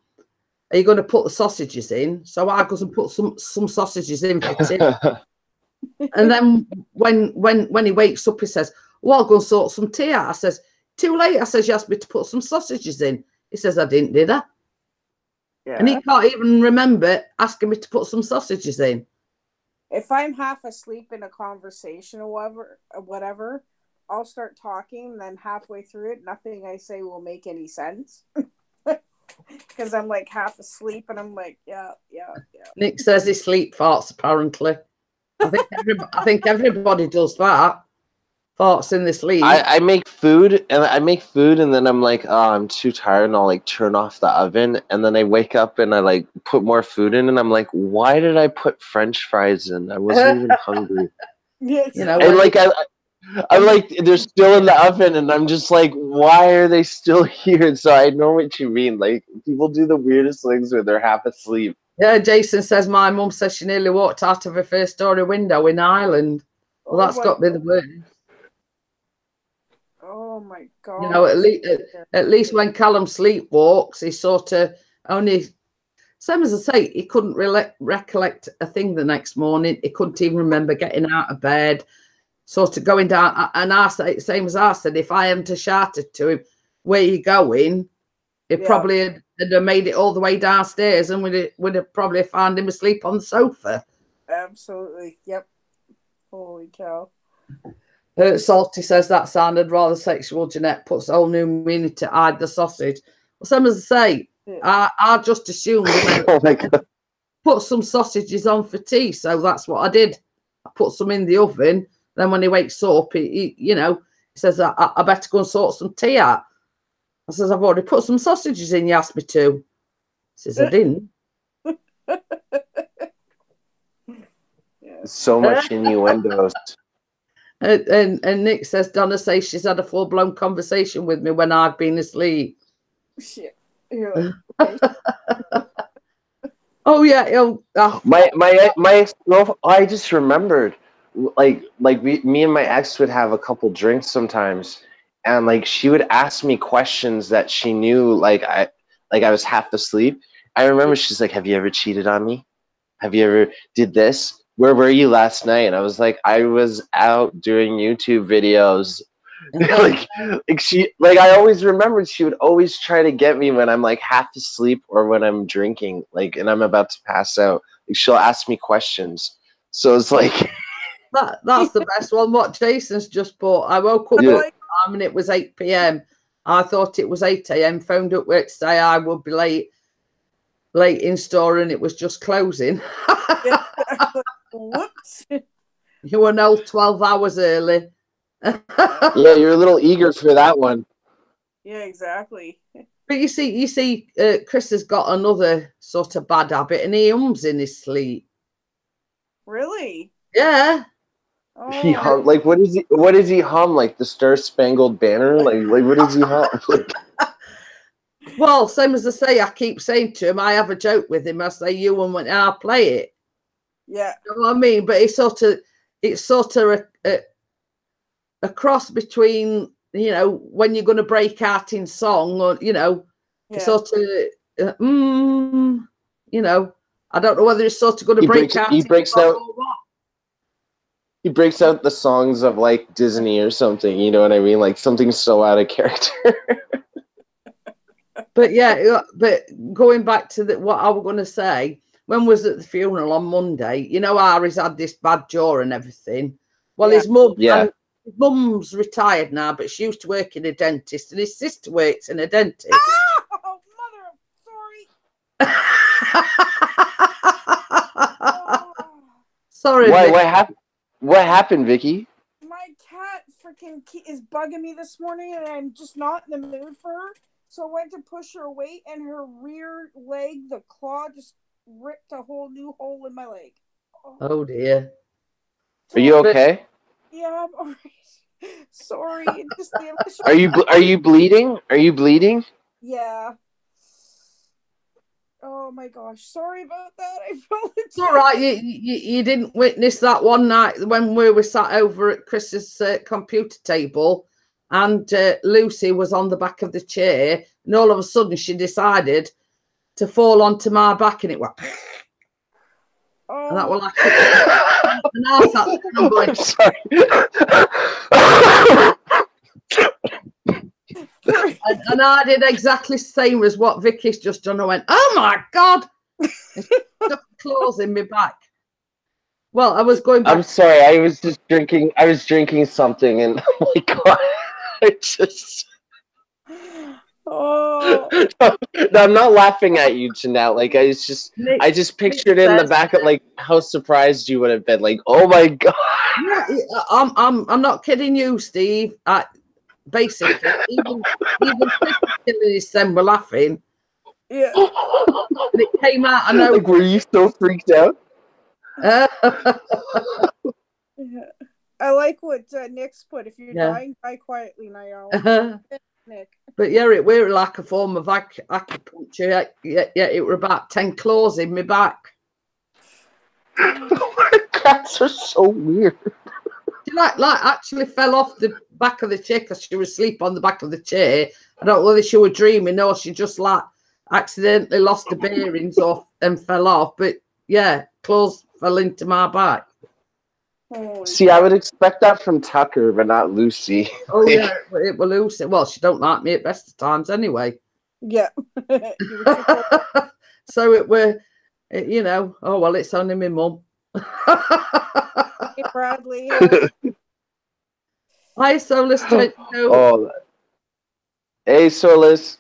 are you going to put the sausages in? So I goes and put some sausages in for Tim. And then when he wakes up, he says, well, I'll go and sort some tea out. I says, too late. I says, you asked me to put some sausages in. He says, I didn't, did I? Yeah. And he can't even remember asking me to put some sausages in. If I'm half asleep in a conversation or whatever, I'll start talking, and then halfway through it, nothing I say will make any sense. Because I'm like half asleep, and I'm like, yeah. Nick says he sleep farts, apparently. I think everybody does that. Farts in the sleep. I make food, and then I'm like, oh, I'm too tired, and I'll like turn off the oven, and then I wake up and I like put more food in, and I'm like, why did I put French fries in? I wasn't even hungry. Yes. You know, and like I'm like, they're still in the oven, and I'm just like, why are they still here? So I know what you mean. Like, people do the weirdest things where they're half asleep. Yeah, Jason says my mum says she nearly walked out of her first story window in Ireland. Well, that's got to be the worst. Oh my God. You know, at least when Callum sleepwalks, he sort of only, same as I say, he couldn't recollect a thing the next morning. He couldn't even remember getting out of bed, sort of going down. And I say, same as I said, if I hadn't shouted to him, where you going? He probably had made it all the way downstairs, and would have probably found him asleep on the sofa. Absolutely. Yep. Holy cow. Salty says that sounded rather sexual. Jeanette puts a whole new meaning to hide the sausage. Well, same as I say, I just assumed oh my God. Put some sausages on for tea. So that's what I did. I put some in the oven. Then when he wakes up, he says, I better go and sort some tea out. I says, I've already put some sausages in. You asked me to. He says, I didn't. So much innuendos. And Nick says, Donna says she's had a full-blown conversation with me when I've been asleep. Shit. Like, okay. Oh yeah. My ex. No, I just remembered. Like me and my ex would have a couple drinks sometimes, and like she would ask me questions that she knew like I was half asleep. I remember she's like, "Have you ever cheated on me? Have you ever did this? Where were you last night?" And I was like, "I was out doing YouTube videos." I always remembered she would always try to get me when I'm like half asleep or when I'm drinking, like, and I'm about to pass out. Like, she'll ask me questions. So it's like that's the best one. What Jason's just bought. I woke up and it was 8 p.m. I thought it was 8 a.m. Phoned up work to say I would be late in store, and it was just closing. Whoops. You were no 12 hours early. Yeah, you're a little eager for that one. Yeah, exactly. But you see, Chris has got another sort of bad habit, and he hums in his sleep. Really? Yeah. He Oh, hum, like what is he? What does he hum? Like the Star Spangled Banner? Like what does he hum? Like, Well, same as I say, I keep saying to him, I have a joke with him. I say, you and when I'll play it. yeah. You know what I mean? But it's sort of a cross between, you know, when you're going to break out in song, or, you know, Yeah. sort of, you know, I don't know whether it's sort of going to break out. he breaks in song out. or what. He breaks out the songs of like Disney or something. You know what I mean? Like something so out of character. But yeah, but going back to what I was going to say, when was at the funeral on Monday, you know, Ari's had this bad jaw and everything. Well, Yeah. his mum, Yeah. and his mum's retired now, but she used to work in a dentist, and his sister works in a dentist. Oh, mother, sorry. Oh, Sorry, Why? Vic. What happened? What happened, Vicky? my cat freaking is bugging me this morning, and I'm just not in the mood for her. So I went to push her away, and her rear leg, the claw, just ripped a whole new hole in my leg. Oh dear. Are you okay? Yeah, I'm alright. Sorry, it just the initial. Are you bleeding? Are you bleeding? Yeah. Oh my gosh, sorry about that. I apologize. It's all right. You didn't witness that one night when we were sat over at Chris's computer table, and Lucy was on the back of the chair, and all of a sudden she decided to fall onto my back, and it went. Oh, And that was like, and I sat there and I'm going, Sorry. and I did exactly the same as what Vicky's just done. I went, oh my God, and she stuck claws in my back. Well, I was going back. I'm sorry. I was just drinking. I was drinking something, and oh my God, I just. oh, No, I'm not laughing at you, Jeanette. Like I just pictured in the back of like how surprised you would have been. Like, oh my God. Yeah, I'm not kidding you, Steve. Basically, even Chris killing his son were laughing. yeah. And it came out. I know. Like, were you so freaked out? Yeah. I like what Nick's put. If you're Yeah. dying, die quietly, Niall. Nick. But yeah, it were like a form of acupuncture. Yeah, it were about 10 claws in my back. Cats are so weird. She like actually fell off the back of the chair because she was asleep on the back of the chair. I don't know whether she was dreaming or she just like accidentally lost the bearings off and fell off. But yeah, claws fell into my back. See, I would expect that from Tucker, but not Lucy. Oh yeah, it will Lucy. Well, she don't like me at best of times anyway. Yeah. So it were, you know. Oh well, it's only my mum. Hey, Bradley. Hi, Solus. Oh, hey, Solus.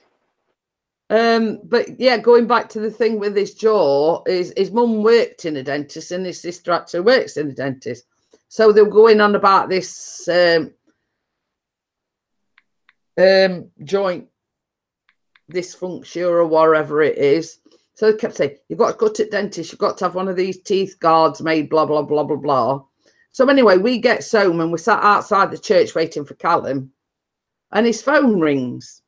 But yeah, going back to the thing with his jaw, his mum worked in a dentist and his sister actually works in a dentist. So they were going on about this joint dysfunction or whatever it is. So they kept saying, you've got to go to the dentist, you've got to have one of these teeth guards made, blah, blah, blah, blah, blah. So anyway, we get home and we sat outside the church waiting for Callum, and his phone rings.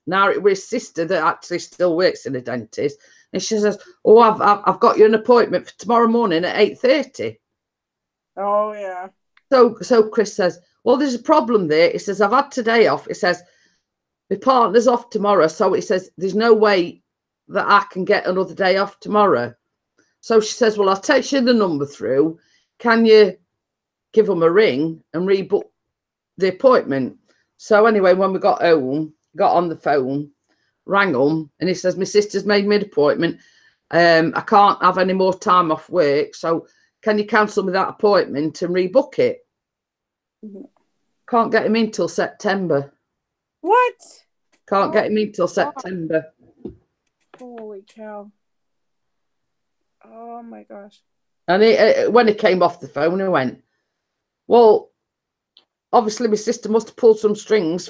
Now it was his sister that actually still works in a dentist, and she says, "Oh, I've got you an appointment for tomorrow morning at 8:30." Oh yeah. So Chris says, "Well, there's a problem there." He says, "I've had today off." He says, "My partner's off tomorrow," so he says, "There's no way that I can get another day off tomorrow." So she says, "Well, I'll text you the number through. Can you give them a ring and rebook the appointment?" So anyway, when we got home, got on the phone, rang him, and he says, "My sister's made me an appointment. I can't have any more time off work, so can you cancel me that appointment and rebook it?" Can't get him in till September. What? Can't get him in till September. Holy cow. Oh my gosh. And when he came off the phone, he went, "Well, obviously my sister must have pulled some strings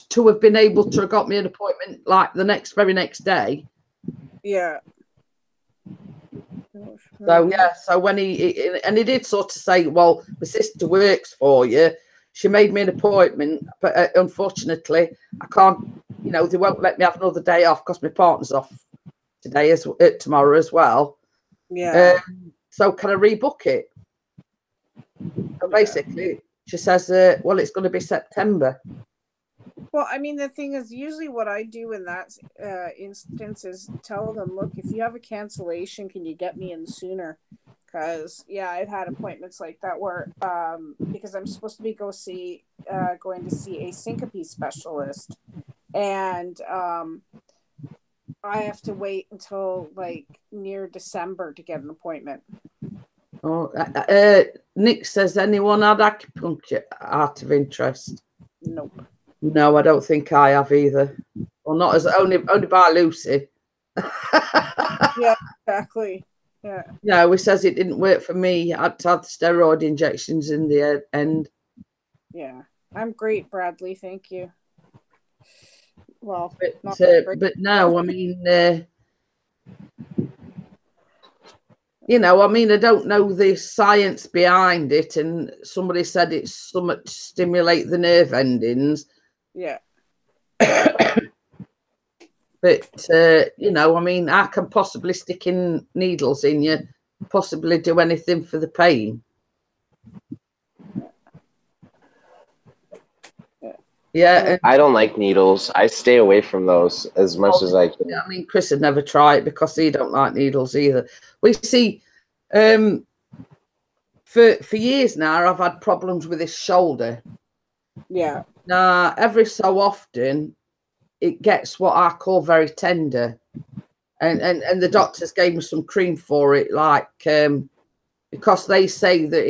to have been able to have got me an appointment like the very next day." Yeah. So yeah, so when he did sort of say, well, my sister works for you. She made me an appointment, but unfortunately, I can't. You know, they won't let me have another day off because my partner's off today tomorrow as well. Yeah. So can I rebook it? So basically, she says, well, it's going to be September. Well, I mean, the thing is, usually what I do in that instance is tell them, look, if you have a cancellation, can you get me in sooner? Because, yeah, I've had appointments like that where, because I'm supposed to be going to see a syncope specialist. And I have to wait until like near December to get an appointment. Oh, Nick says, anyone had acupuncture out of interest? Nope. No, I don't think I have either. Well, not as only by Lucy. Yeah, exactly. Yeah. No, he says it didn't work for me. I had to have steroid injections in the end. Yeah, I'm great, Bradley. Thank you. Well, but no, I mean, you know, I mean, I don't know the science behind it, and somebody said it's somewhat to stimulate the nerve endings. Yeah. But you know, I mean, I can possibly stick in needles in you, possibly do anything for the pain. Yeah, I don't like needles. I stay away from those as much as I can. I mean, Chris would never try it because he don't like needles either. We see, for years now, I've had problems with his shoulder. Yeah. Now, every so often, it gets what I call very tender, and the doctors gave me some cream for it, like because they say that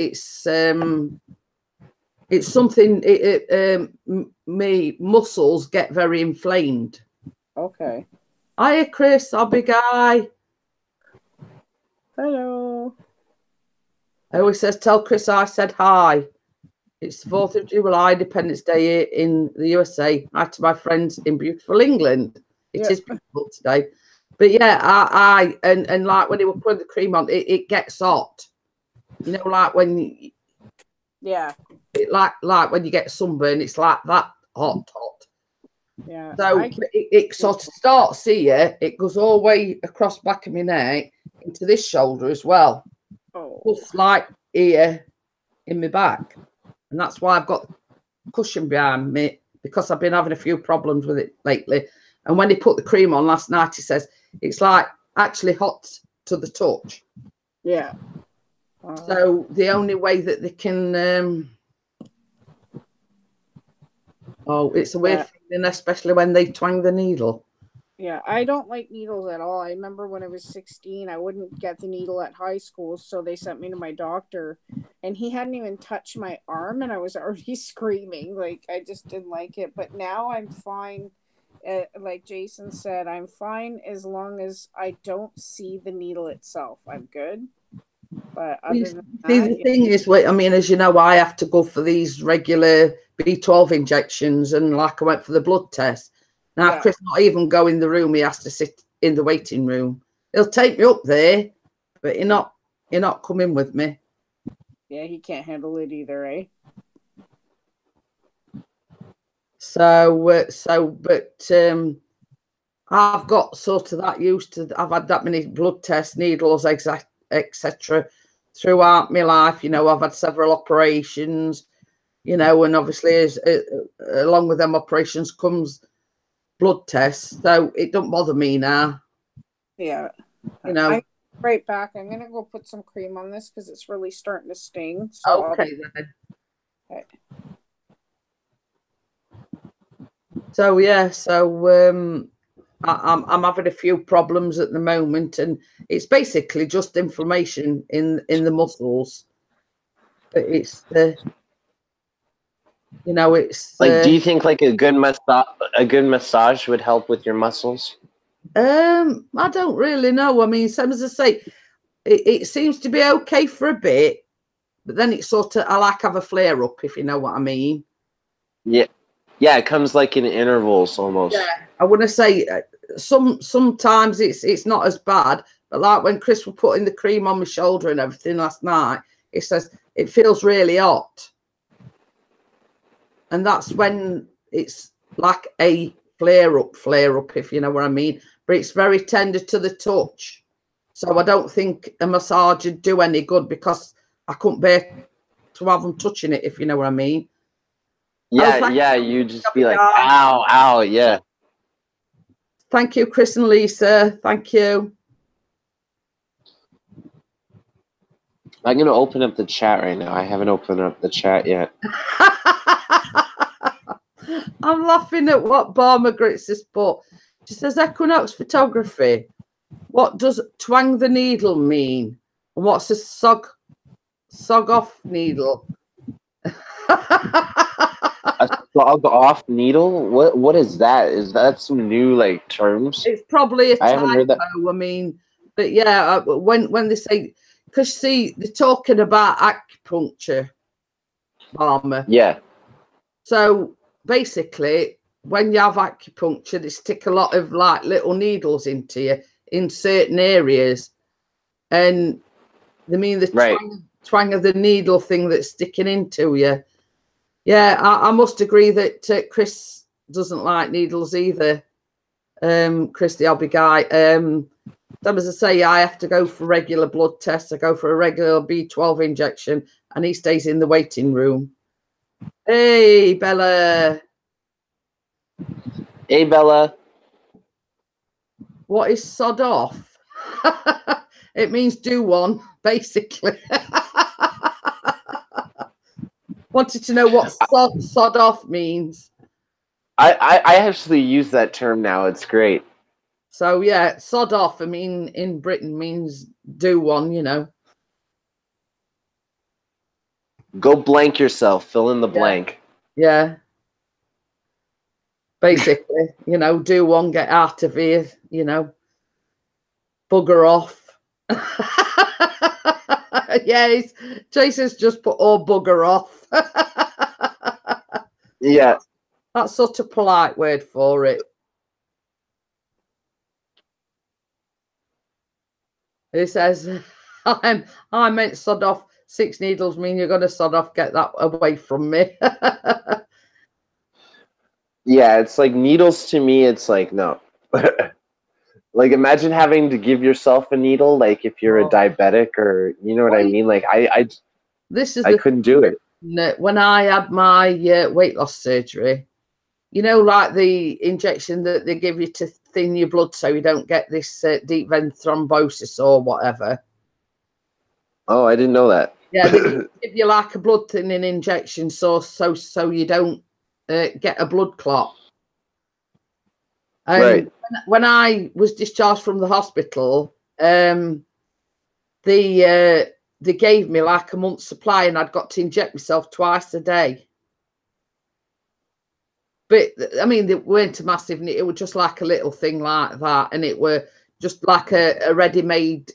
it's something. Me muscles get very inflamed. Okay. Hiya, Chris, our big guy. Hello. I always says, tell Chris I said hi. It's the 4th of July, Independence Day in the USA. Hi to my friends in beautiful England. It is beautiful today. But yeah, I like when they were putting the cream on, it gets hot. You know, like when like when you get sunburn, it's like that hot. Yeah. So it sort of starts here, it goes all the way across back of my neck into this shoulder as well. Oh. Plus like here in my back. And that's why I've got cushion behind me, because I've been having a few problems with it lately. And when he put the cream on last night, he says it's like actually hot to the touch. Yeah. So the only way that they can it's a weird feeling, especially when they twang the needle. Yeah, I don't like needles at all. I remember when I was 16, I wouldn't get the needle at high school, so they sent me to my doctor, and he hadn't even touched my arm, and I was already screaming. Like, I just didn't like it. But now I'm fine. Like Jason said, I'm fine as long as I don't see the needle itself. I'm good. But other than that, the thing is, I mean, as you know, I have to go for these regular B12 injections, and like I went for the blood test. Now, Chris not even go in the room; he has to sit in the waiting room. He'll take me up there, but you're not coming with me. Yeah, he can't handle it either, eh? But I've got sort of that used to. I've had that many blood tests, needles, etc. throughout my life. You know, I've had several operations. You know, and obviously, along with them operations comes blood tests, so it don't bother me now. Yeah. You know. I'm right back. I'm gonna go put some cream on this because it's really starting to sting. So okay then. Okay. So yeah, I'm having a few problems at the moment, and it's basically just inflammation in the muscles. But it's you know, it's like. Do you think like a good massage would help with your muscles? I don't really know. I mean, same as I say, it seems to be okay for a bit, but then it's sort of I like have a flare up, if you know what I mean. Yeah, it comes like in intervals almost. Yeah, I want to say sometimes it's not as bad, But like when Chris was putting the cream on my shoulder and everything last night, he says, it feels really hot. And that's when it's like a flare up, if you know what I mean. But it's very tender to the touch. So I don't think a massage would do any good because I couldn't bear to have them touching it, if you know what I mean. Yeah, you just be like, ow, ow, yeah. Thank you, Chris and Lisa. Thank you. I'm going to open up the chat right now. I haven't opened up the chat yet. I'm laughing at what Barma Grits has put. She says, Equinox photography. What does twang the needle mean? And what's a sog off needle? A slog off needle? What is that? Is that some new like terms? It's probably a typo. I haven't heard that. I mean, but yeah, when they say, because see, they're talking about acupuncture, Barma. Yeah. So basically, when you have acupuncture, they stick a lot of like little needles into you in certain areas, and they mean the twang of the needle thing that's sticking into you. Yeah, I must agree that Chris doesn't like needles either. Chris, the hobby guy. As I say, I have to go for regular blood tests. I go for a regular B12 injection, and he stays in the waiting room. Hey, Bella. Hey, Bella. What is sod off? It means do one, basically. Wanted to know what sod off means. I actually use that term now. It's great. So yeah, sod off, I mean, in Britain means do one, you know. Go blank yourself. Fill in the blank. Yeah. Basically, you know, do one, get out of here, you know. Bugger off. Yes, Jason's just put all bugger off. Yeah. That's such a polite word for it. He says, I meant sod off. 6 needles mean you're going to sod off. Get that away from me. Yeah, it's like needles to me. It's like, no. Like, imagine having to give yourself a needle, like if you're a diabetic or, you know what I mean? Like, I couldn't do it. When I had my weight loss surgery, you know, like the injection that they give you to thin your blood so you don't get this deep vein thrombosis or whatever. Oh, I didn't know that. Yeah, they give you like a blood thinning injection so you don't get a blood clot. And right. When I was discharged from the hospital, they gave me like a month's supply, and I'd got to inject myself twice a day. But I mean, they weren't a massive. It was just like a little thing like that, and it were just like a ready-made.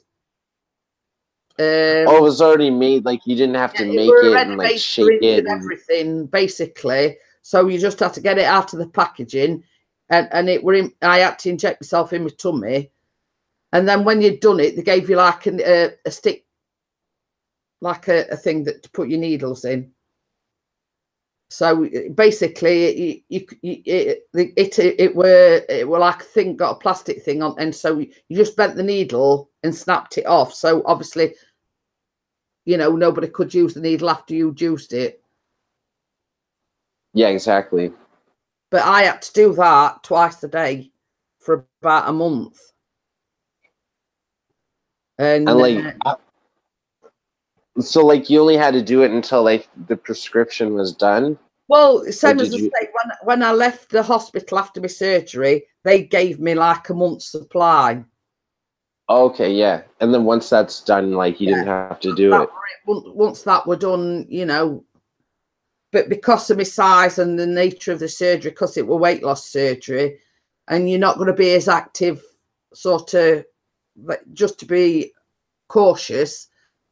It was already made. Like you didn't have to make it and like shake it and everything, basically. So you just had to get it out of the packaging, and it were. I had to inject myself in my tummy, and then when you'd done it, they gave you like a stick, like a thing that to put your needles in. So basically, it were like a thing, got a plastic thing on, and so you just bent the needle and snapped it off. So obviously, you know, nobody could use the needle after you used it. Yeah, exactly. But I had to do that twice a day for about a month, and like. So, like, you only had to do it until, like, the prescription was done? Well, same as I say, when I left the hospital after my surgery, they gave me, like, a month's supply. Okay, yeah. And then once that's done, like, you didn't have to do it. Once that were done, you know, but because of my size and the nature of the surgery, because it were weight loss surgery, and you're not going to be as active, sort of, just to be cautious.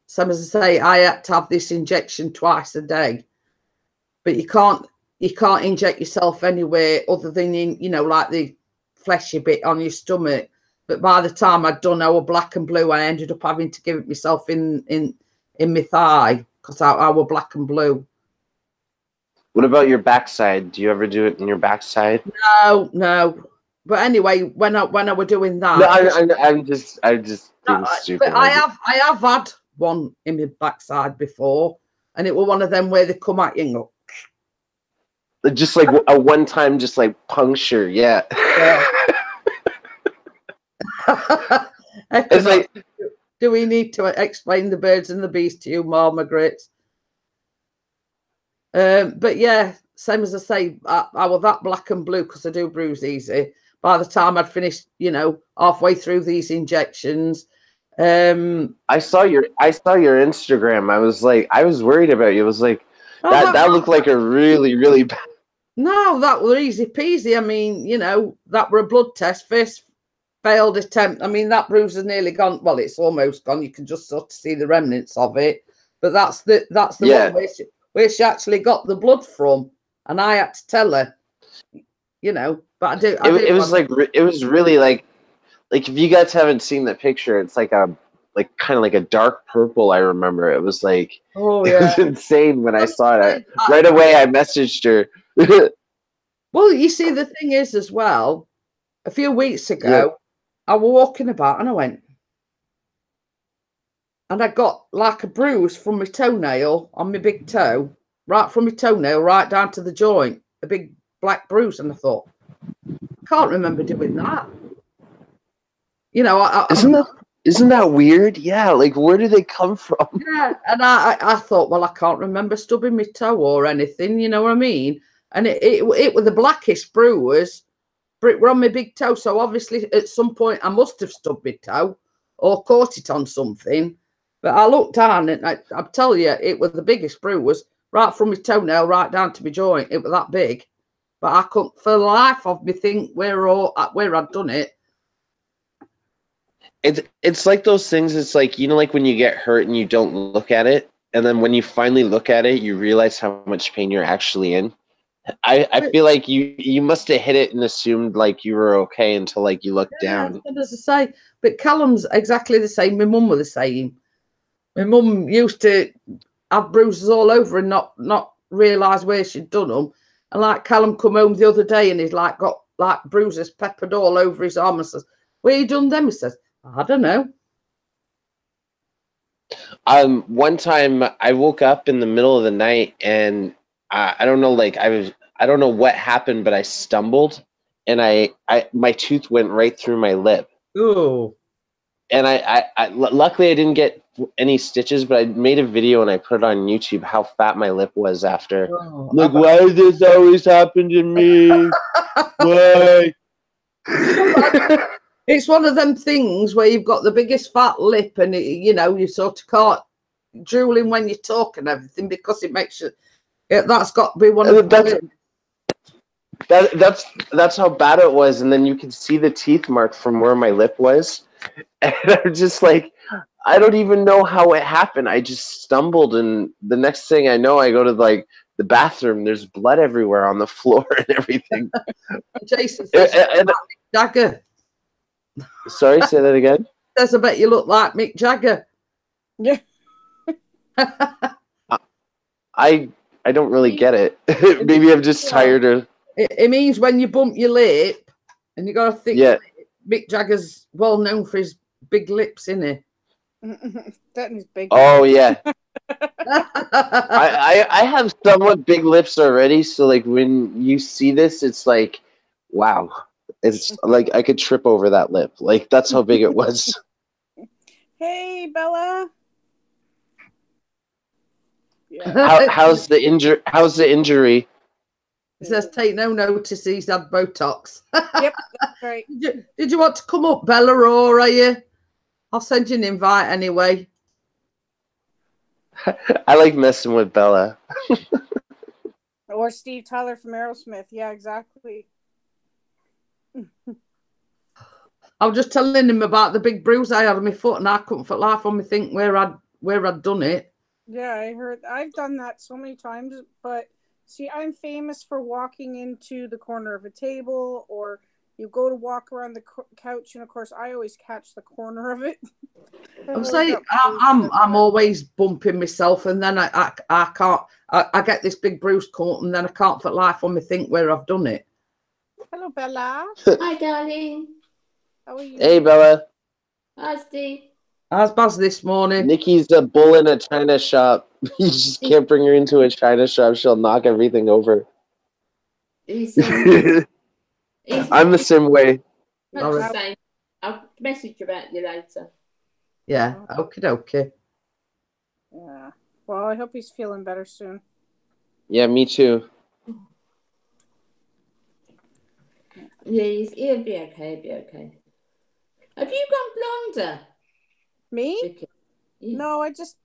So as I say, I had to have this injection twice a day, but you can't inject yourself anywhere other than in, you know, like the fleshy bit on your stomach. But by the time I'd done our black and blue, I ended up having to give it myself in my thigh because I were black and blue. What about your backside? Do you ever do it in your backside? No. But anyway, when I were doing that, No, I'm just being stupid. But I have had one in my backside before, and it was one of them where they come at you and go, just like a one-time, just like puncture, yeah. It's like, do we need to explain the birds and the bees to you, Margaret? But yeah, same as I say, I was that black and blue because I do bruise easy. By the time I'd finished, halfway through these injections, I saw your Instagram. I was worried about you. I was like, that looked like a really, really bad. No, that were easy peasy. I mean, that were a blood test, first failed attempt. I mean, that bruise is nearly gone. Well, it's almost gone. You can just sort of see the remnants of it. But that's the one where she actually got the blood from, and I had to tell her, But I do. It was really like if you guys haven't seen the picture, it's like kind of like a dark purple. I remember it was like, it was insane when I saw it. Right away, I messaged her. Well, you see, the thing is as well, a few weeks ago, I was walking about and I went, and I got like a bruise from my toenail on my big toe, right from my toenail right down to the joint, a big black bruise. And I thought, I can't remember doing that. Isn't that weird? Yeah, like where do they come from? Yeah, and I thought, well, I can't remember stubbing my toe or anything. You know what I mean? And it was the blackest bruise, but it were on my big toe. So obviously, at some point, I must have stubbed my toe or caught it on something. But I looked down, and I tell you, it was the biggest bruise, right from my toenail right down to my joint. It was that big, but I couldn't for the life of me think where I'd done it. It's like those things. It's like, like when you get hurt and you don't look at it, and then when you finally look at it, you realize how much pain you're actually in. I feel like you must have hit it and assumed like you were okay until like you looked down. As I say, but Callum's exactly the same. My mum was the same. My mum used to have bruises all over and not realise where she'd done them. And like Callum come home the other day and he's like got like bruises peppered all over his arm and says, "Where you done them?" He says, "I don't know." One time I woke up in the middle of the night and I don't know, I don't know what happened, but I stumbled and my tooth went right through my lip. Oh. And I luckily I didn't get any stitches, but I made a video and I put it on YouTube how fat my lip was after. Oh, like, why does this always happen to me? Why? It's one of them things where you've got the biggest fat lip and, you sort of can't drooling when you talk and everything because it makes you... that's got to be one of that's how bad it was. And then you can see the teeth mark from where my lip was. And I'm just like, I don't even know how it happened. I just stumbled, and the next thing I know, I go to like the bathroom. There's blood everywhere on the floor and everything. Jason says, Mick Jagger. Sorry, say that again. Says, I bet you look like Mick Jagger. Yeah. I don't really get it. Maybe I'm just tired of. It means when you bump your lip, and you got to think. Yeah. Mick Jagger's well known for his big lips, isn't he? That is big. Oh yeah. I have somewhat big lips already, so like when you see this, it's like, wow. It's like I could trip over that lip. Like that's how big it was. Hey, Bella. Yeah. How's the injury? It says, take no notice, he's had Botox. Yep, that's right. Did you want to come up, Bella, or are you? I'll send you an invite anyway. I like messing with Bella. Or Steve Tyler from Aerosmith. Yeah, exactly. I was just telling him about the big bruise I had on my foot, and I couldn't for life on me think where I'd done it. Yeah, I heard. I've done that so many times, but see, I'm famous for walking into the corner of a table or, you go to walk around the couch, and of course, I always catch the corner of it. I'm saying I'm always bumping myself, and then I can't. I get this big bruise cut, and then I can't for life on me think where I've done it. Hello, Bella. Hi, darling. How are you? Hey, Bella. Hi, Steve. How's Baz this morning? Nikki's a bull in a china shop. You just can't bring her into a china shop. She'll knock everything over. He's, I'm the same way. much the same. I'll message you about you later. Yeah, okay. Yeah. Well, I hope he's feeling better soon. Yeah, me too. Yeah, he'll be okay. He'll be okay. Have you gone blonder? Me? Vicky? Yeah. No, it's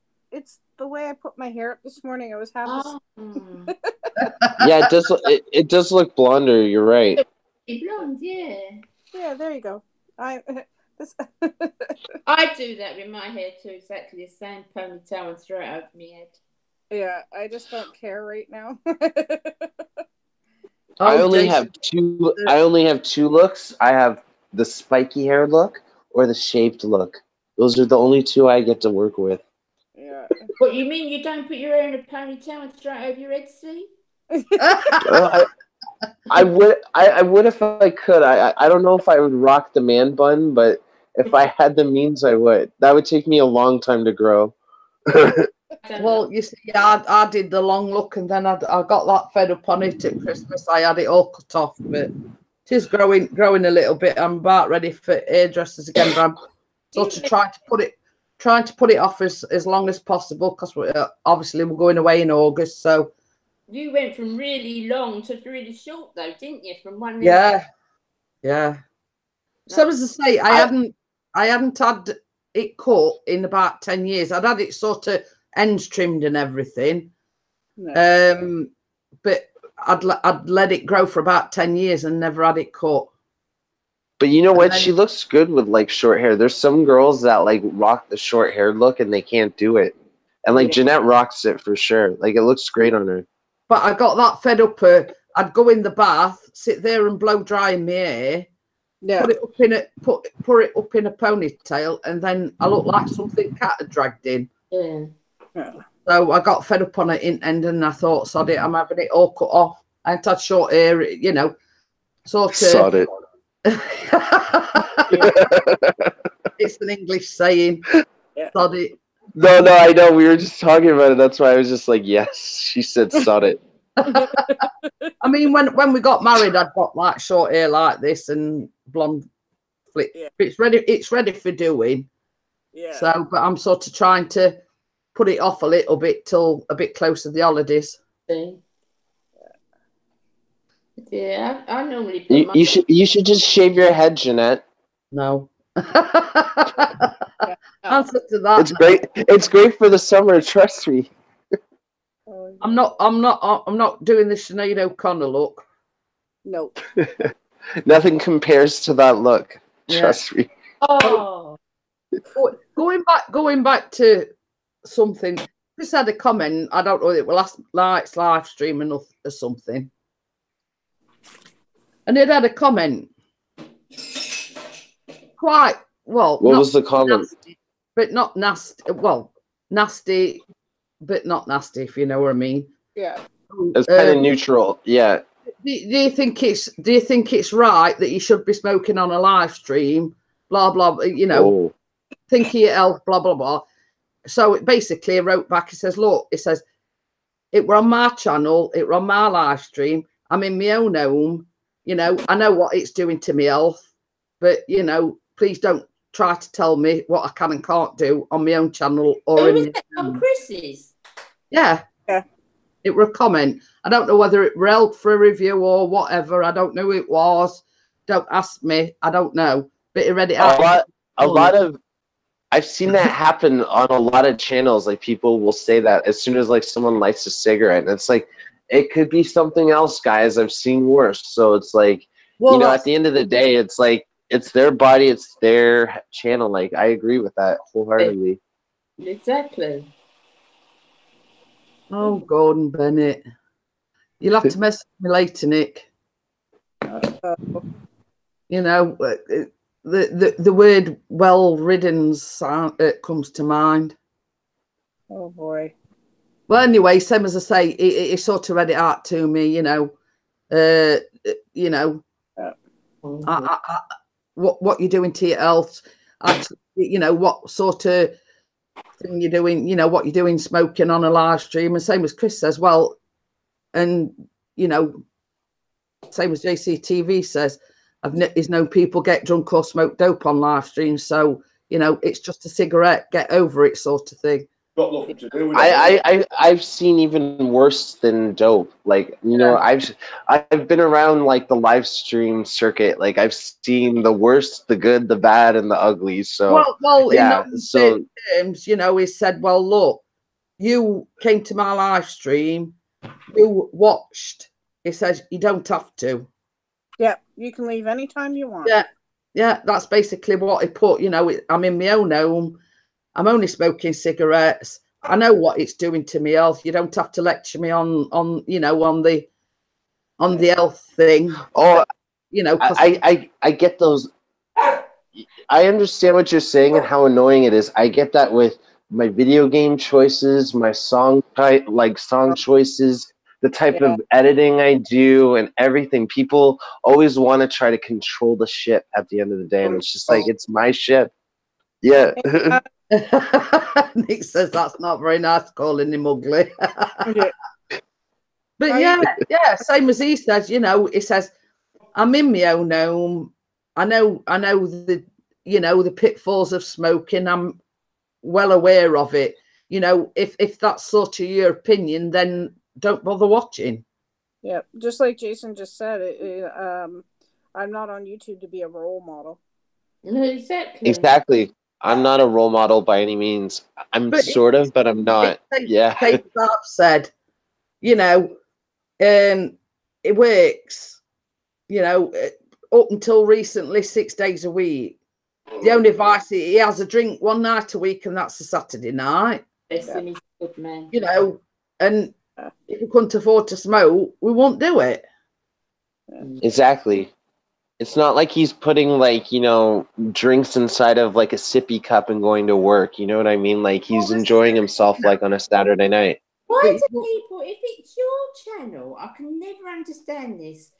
the way I put my hair up this morning. I was half Oh. Yeah, it does look blonder. You're right. Blonde, yeah. Yeah, there you go. I do that with my hair too, exactly the same ponytail and straight over my head. Yeah, I just don't care right now. I only have two looks. I have the spiky hair look or the shaped look. Those are the only two I get to work with. Yeah. What, you mean you don't put your hair in a ponytail and straight over your head, Steve? I would if I could. I don't know if I would rock the man bun, but if I had the means, I would. That would take me a long time to grow. Well, you see, I did the long look, and then I got that fed up on it at Christmas. I had it all cut off, but it is growing a little bit. I'm about ready for hairdressers again, but I'm sort of trying to put it off as long as possible, because obviously we're going away in August. So you went from really long to really short, though, didn't you? From one. Yeah. So as I say, I hadn't had it cut in about 10 years. I'd had it sort of ends trimmed and everything. No. But I'd let it grow for about 10 years and never had it cut. But you know what? She looks good with like short hair. There's some girls that like rock the short hair look and they can't do it. And like Jeanette rocks it for sure. Like it looks great on her. But I got that fed up. I'd go in the bath, sit there and blow dry my hair. Yeah. Put it up in a ponytail, and then I looked like something cat had dragged in. Yeah. So I got fed up on it in end, and I thought, sod it, I'm having it all cut off. I ain't had short hair, you know. Sort of. Sod it. It's an English saying. Yeah. Sod it. No, I know. We were just talking about it. That's why I was just like, yes. She said, sod it. I mean, when we got married, I'd got like short hair like this and blonde flick. Yeah. It's ready for doing. Yeah. So, but I'm sort of trying to put it off a little bit till a bit closer to the holidays. Yeah, I normally. You should just shave your head, Jeanette. No. Answer to that. It's great. It's great for the summer. Trust me. I'm not doing the Sinead O'Connor look. Nope. Nothing compares to that look. Trust me. Oh. Going back to something. Just had a comment. I don't know if it was last night's live stream or something. And it had a comment. Quite well. What was the comment? Nasty, but not nasty. Well, nasty. But not nasty, if you know what I mean. Yeah. It's kind of neutral. Yeah. Do you think it's right that you should be smoking on a live stream? Blah blah. You know, think of your health. Blah blah blah. So basically, I wrote back. It says, "Look," it says, "It were on my channel. It were on my live stream. I'm in my own home. You know, I know what it's doing to my health. But you know, please don't try to tell me what I can and can't do on my own channel or in on Chris's." Yeah. It were a comment. I don't know whether it were held for a review or whatever. I don't know who it was. Don't ask me. I don't know. But he read it out. A lot of I've seen that happen on a lot of channels. Like people will say that as soon as like someone lights a cigarette, and it's like it could be something else, guys. I've seen worse. So it's like at the end of the day, it's like it's their body, it's their channel. Like I agree with that wholeheartedly. Exactly. Oh, Gordon Bennett. You'll have to message me later, Nick. You know, the word well ridden comes to mind. Oh boy. Well, anyway, same as I say, he sort of read it out to me. You know, what you're doing to your health. Actually, you know, what sort of thing you're doing. You know, what you're doing, smoking on a live stream, and same as Chris says. Well, and you know, same as JCTV says, is known people get drunk or smoke dope on live streams. So, you know, it's just a cigarette, get over it sort of thing. Got nothing to do with it. I've seen even worse than dope. Like, you know, I've been around like the live stream circuit. Like, I've seen the worst, the good, the bad, and the ugly. So well yeah. In those terms, you know, he said, well, look, you came to my live stream, you watched. He says you don't have to. Yeah, you can leave anytime you want. Yeah, that's basically what he put. You know, I'm in my own home. I'm only smoking cigarettes. I know what it's doing to me health. You don't have to lecture me on you know, on the health thing. Oh, you know, I get those. I understand what you're saying and how annoying it is. I get that with my video game choices, my song choices, the type of editing I do, and everything. People always want to try to control the shit at the end of the day, and it's just like, it's my shit. Yeah. Nick says that's not very nice calling him ugly. But yeah, same as he says, you know, he says, I'm in my own home. I know the, you know, the pitfalls of smoking. I'm well aware of it. You know, if that's sort of your opinion, then don't bother watching. Yeah, just like Jason just said, I'm not on YouTube to be a role model. Exactly. I'm not a role model by any means. I'm sort of, but I'm not. Yeah. Like I've said, you know, it works. You know, up until recently, 6 days a week. The only vice, he has a drink one night a week, and that's a Saturday night. Listen, he's a good man. You know, and if we couldn't afford to smoke, we won't do it. Exactly. It's not like he's putting, like, you know, drinks inside of like a sippy cup and going to work. You know what I mean? Like, he's enjoying himself like on a Saturday night. Why do people, if it's your channel, I can never understand this.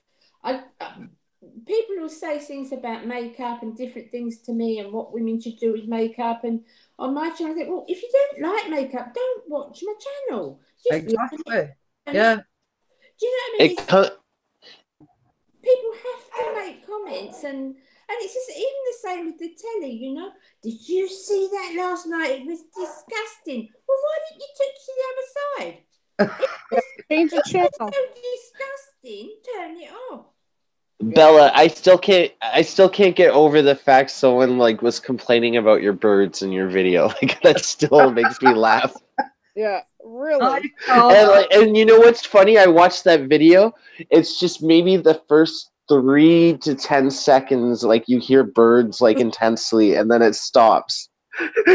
People will say things about makeup and different things to me and what women should do with makeup. And on my channel, I think, well, if you don't like makeup, don't watch my channel. Just exactly. Yeah. Do you know what I mean? People have to make comments, and it's just even the same with the telly, you know. Did you see that last night? It was disgusting. Well, why didn't you touch to the other side? Change the channel. So disgusting. Turn it off. Bella, I still can't get over the fact someone like was complaining about your birds in your video. Like, that still makes me laugh. Yeah, really. And you know what's funny? I watched that video. It's just maybe the first 3 to 10 seconds, like, you hear birds like intensely, and then it stops.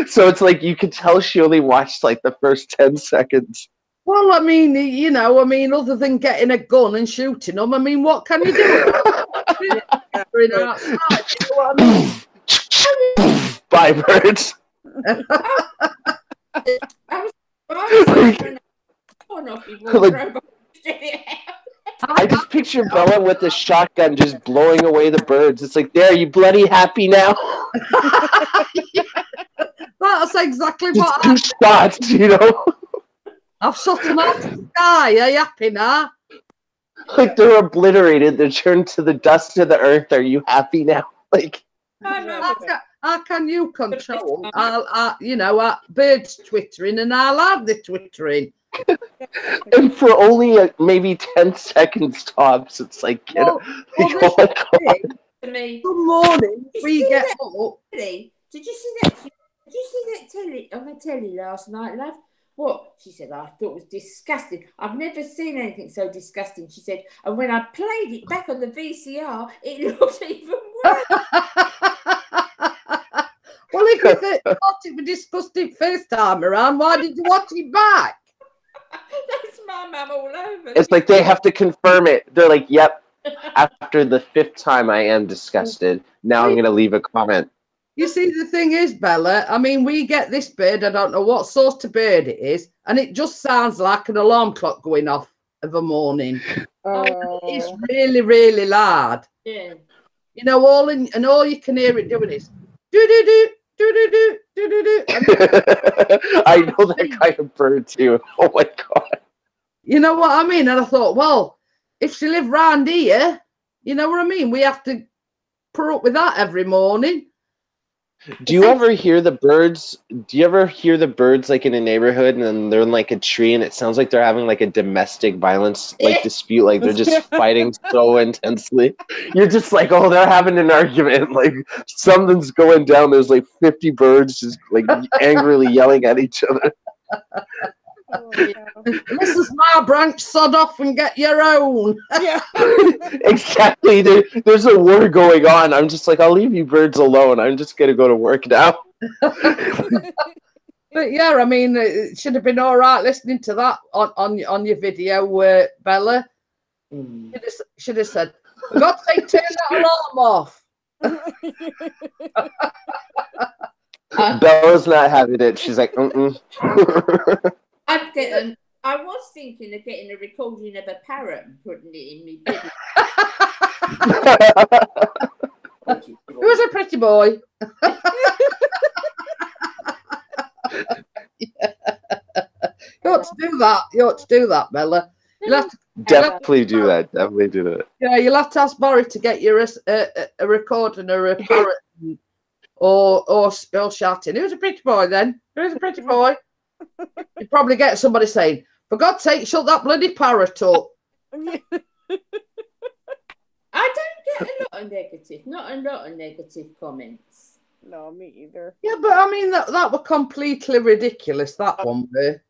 So it's like you could tell she only watched like the first 10 seconds. Well, I mean, you know, other than getting a gun and shooting them, I mean, what can you do? Outside, you know what I mean? Bye, birds. I just picture Bella with a shotgun just blowing away the birds. It's like, there, you bloody happy now? That's exactly just what 2 shots, you know? I've shot them out of the sky. Are you happy now? Like, they're obliterated. They're turned to the dust of the earth. Are you happy now? Like, how can you control? You know, birds twittering, and I'll have the twittering. And for only maybe 10 seconds tops, it's like, oh my God. Good morning. We get up. Did you see that? Did you see that telly on the telly last night, love? What? She said, I thought it was disgusting. I've never seen anything so disgusting. She said, and when I played it back on the VCR, it looked even worse. Well, if you thought it was disgusting first time around, why did you watch it back? That's my mum all over. It's like they have to confirm it. They're like, yep, after the 5th time I am disgusted. Now I'm going to leave a comment. You see, the thing is, Bella, I mean, we get this bird, I don't know what sort of bird it is, and it just sounds like an alarm clock going off of a morning. It's really, really loud. Yeah. You know, all you can hear it doing is do-do-do, do-do-do, do-do-do. I know that kind of bird too. Oh my God. You know what I mean? And I thought, well, if she lived round here, you know what I mean? We have to put up with that every morning. Do you ever hear the birds? Do you ever hear the birds like in a neighborhood and then they're in like a tree and it sounds like they're having like a domestic violence like dispute, like they're just fighting so intensely? You're just like, oh, they're having an argument, like something's going down. There's like 50 birds just like angrily yelling at each other. This is my branch, sod off and get your own. Yeah. Exactly. There's a war going on. I'm just like, I'll leave you birds alone. I'm just gonna go to work now. But yeah, I mean, it should have been all right listening to that on your video, Bella. Should have said, for God's sake, turn that alarm off. Bella's not having it. She's like, I was thinking of getting a recording of a parrot and putting it in me video. It was a pretty boy. You ought to do that. You ought to do that, Bella. You'll have to, definitely do that. Definitely do that. yeah, you'll have to ask Barry to get you a recording or a parrot or shouting. It was a pretty boy then. It was a pretty boy. You'd probably get somebody saying, for God's sake, shut that bloody parrot up. I don't get a lot of negative, not a lot of negative comments. No, me either. Yeah, but I mean, that were completely ridiculous, that one there.